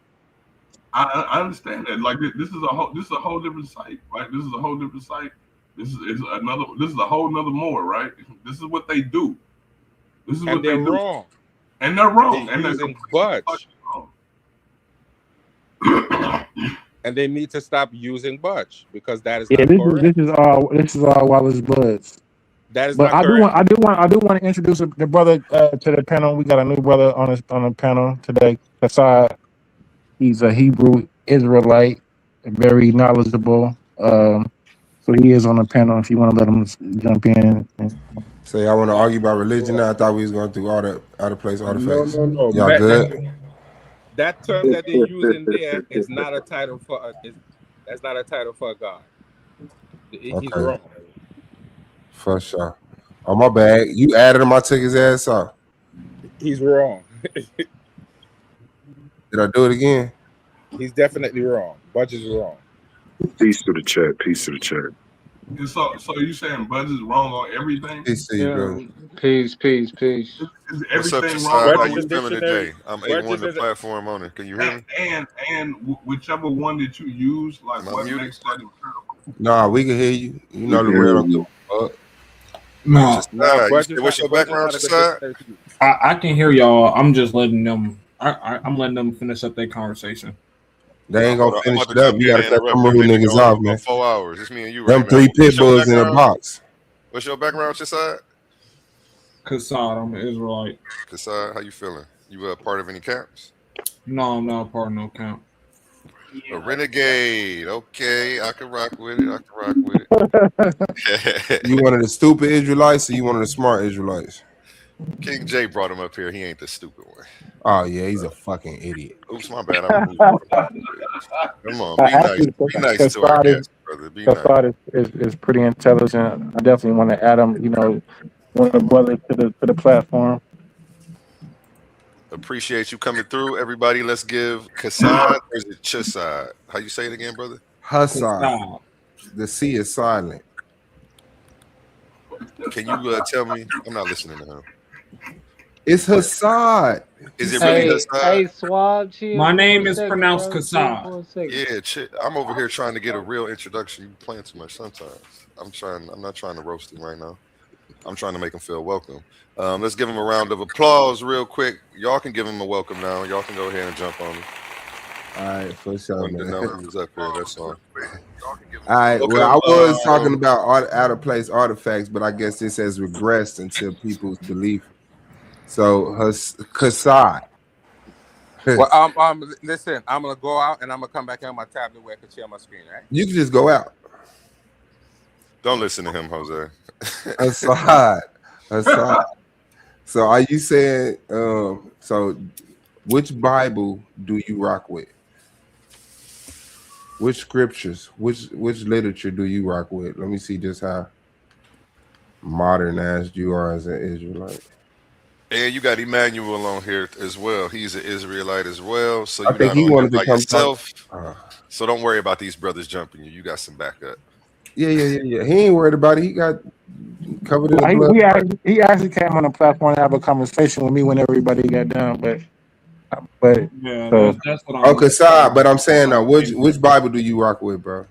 I understand that. Like this is a whole different site, right? This is a whole different site. This is a whole nother more, right? This is what they do. This is what they're they do. wrong. And they're wrong. They're using Budge. And they need to stop using Budge because that is not correct. This is all Wallace Buds. That is but not correct. I do want to introduce the brother to the panel. We got a new brother on the panel today. Kassad. He's a Hebrew Israelite, very knowledgeable. So he is on the panel. If you want to let him jump in. Say, I want to argue about religion. Now I thought we was going through all the out of place artifacts. No. Y'all good? That term that they use in there is not a title for that's not a title for a God. He's wrong. For sure. Oh, my bad. You added him. I took his ass off. He's wrong. Did I do it again? He's definitely wrong. Budge is wrong. Peace to the chat. Peace to the chat. So you saying Budge is wrong on everything? Peace to you, bro. Peace. Is What's up, everything Kasai? wrong? How you feeling today? I'm A1 the platform owner. Can you hear me? And whichever one that you use, like what makes that incredible? Nah, we can hear you. You know the real. No, What's your background, Kasai? I can hear y'all. I'm just letting them. I'm letting them finish up their conversation. They ain't gonna finish it up. You gotta cut them rude niggas off, man. 4 hours. It's me and you. Them right three now. pit bulls in a box. What's your background, Kasai? Kassad, I'm an Israelite. Kasai, how you feeling? You a part of any camps? No, I'm not a part of no camp. A renegade. Okay, I can rock with it. You one of the stupid Israelites or you one of the smart Israelites? King J brought him up here. He ain't the stupid one. Oh yeah, he's a fucking idiot. Oops, my bad. Come on, be nice to our guests, brother. Be nice. Kassad is pretty intelligent. I definitely want to add him. One of the brothers to the platform. Appreciate you coming through, everybody. Let's give Kassad, or is it Chasad? How you say it again, brother? Hassad. The C is silent. Can you tell me? I'm not listening to him. It's Hassad. Is it really Hassad? Hey, Swab, chill. My name is pronounced Kassad. Yeah, I'm over here trying to get a real introduction. You playing too much sometimes. I'm not trying to roast him right now. I'm trying to make him feel welcome. Let's give him a round of applause real quick. Y'all can give him a welcome now. Y'all can go ahead and jump on him. All right, for sure, man. Who's up here, that's all. All right, Okay, well, I was talking about out of place artifacts, but I guess this has regressed into people's belief. So, Kassad. Well, listen, I'm gonna go out and I'm gonna come back on my tablet where I can share my screen, right? You can just go out. Don't listen to him, Jose. Hassad. So, are you saying? So, which Bible do you rock with? Which scriptures, which literature do you rock with? Let me see just how modern as you are as an Israelite. And you got Emmanuel on here as well. He's an Israelite as well. So you're I think not he on wanted here to by come yourself. talk. So don't worry about these brothers jumping you. You got some backup. Yeah. He ain't worried about it. He got covered in the blood. He actually came on the platform to have a conversation with me when everybody got done, but Yeah, so, that's what I'm. Okay, side, but I'm saying now, which Bible do you rock with, bro?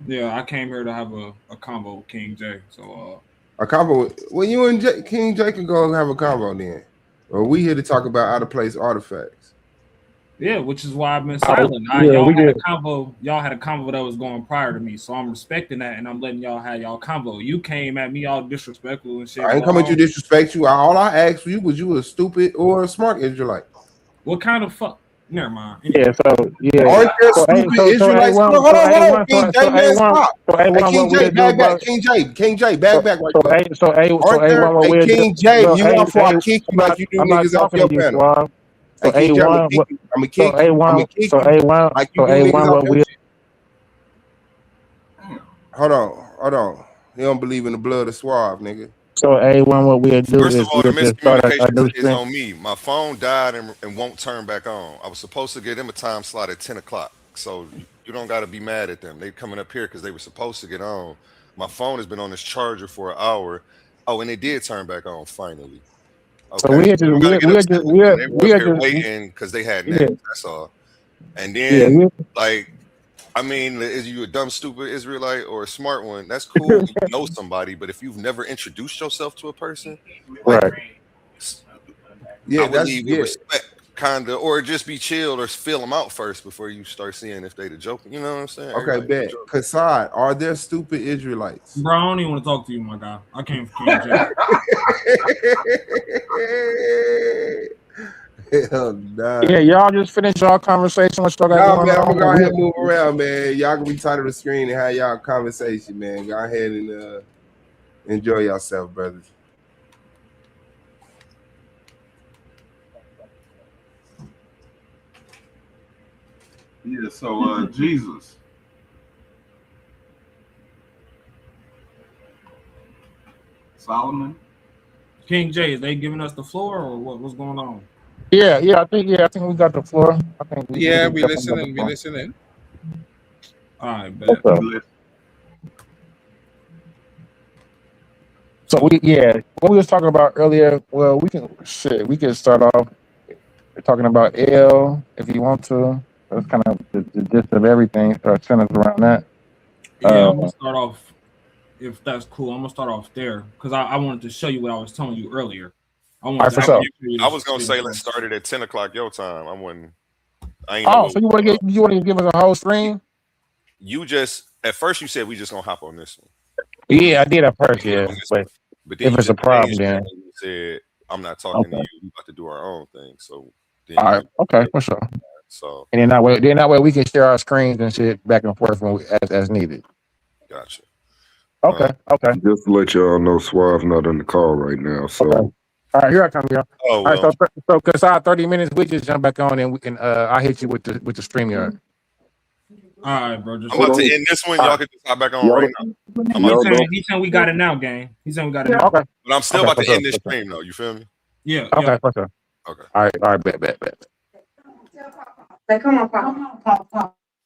Yeah, I came here to have a combo with King J. So A combo. Well, you and King J can go and have a combo then. Or we here to talk about out of place artifacts. yeah, which is why I've been silent. Y'all had a combo that was going prior to me, so I'm respecting that, and I'm letting y'all have y'all combo. You came at me all disrespectful and shit. I ain't coming to disrespect you. All I asked you was you a stupid or a smart Israelite. What kind of fuck? Never mind. Yeah, so yeah. Aren't there stupid Israelites? Hold on. King J, man, stop. King J, back. King J, back right there. King J, you want for I kick you like you do niggas off your panel. So A1, I'm a kick. So A1, like you do niggas off your shit. Hold on. He don't believe in the blood of Suave, nigga. So A1, what we'll do First is of all, we'll the just start a new miscommunication is stream. on me. My phone died and won't turn back on. I was supposed to get them a time slot at 10 o'clock. So you don't got to be mad at them. They coming up here because they were supposed to get on. My phone has been on this charger for an hour. Oh, and it did turn back on finally. Okay. So we are just waiting because they had nets. That's all. And then I mean, is you a dumb, stupid Israelite or a smart one? That's cool. You know somebody, but if you've never introduced yourself to a person, right? Yeah, I would need respect, kinda, or just be chill or feel them out first before you start seeing if they the joking. You know what I'm saying? Okay, bet. Kassad, are there stupid Israelites? Bro, I don't even want to talk to you, my guy. I came from King J. Hell nah. Yeah, y'all just finish y'all conversation. What y'all got going man, on? I'm gonna go ahead and move around, man. Y'all can be tired of the screen and have y'all conversation, man. Go ahead and enjoy yourself, brothers. Yeah, so Jesus. Solomon. King J, is they giving us the floor or what's going on? Yeah, I think we got the floor. I think we listening. All right, bet. So what we was talking about earlier. Well, we can start off talking about L if you want to. That's kind of the gist of everything. Start centers around that. Yeah, I'm gonna start off if that's cool. I'm gonna start off there because I wanted to show you what I was telling you earlier. I was gonna say let's start it at 10 o'clock your time. So you want to give us a whole stream? You just at first you said we just gonna hop on this one. Yeah, I did at first, but then if it's a problem, then you said I'm not talking to you. We about to do our own thing. So then all right, okay, for sure. So and then that way we can share our screens and shit back and forth as needed. Gotcha. Okay. Just to let y'all know, Suave not in the call right now. So all right, here I come, y'all. Oh, well. All right, so because I 30 minutes, we just jump back on and we can I hit you with the StreamYard. All right, bro. I'm about to end this one. Y'all can just hop back on right now. He's saying we got it now, gang. He's saying we got it now. Okay. But I'm still about to end this stream though. You feel me? Yeah. Okay, for sure. Okay. All right, bet. Say, come on, Pop.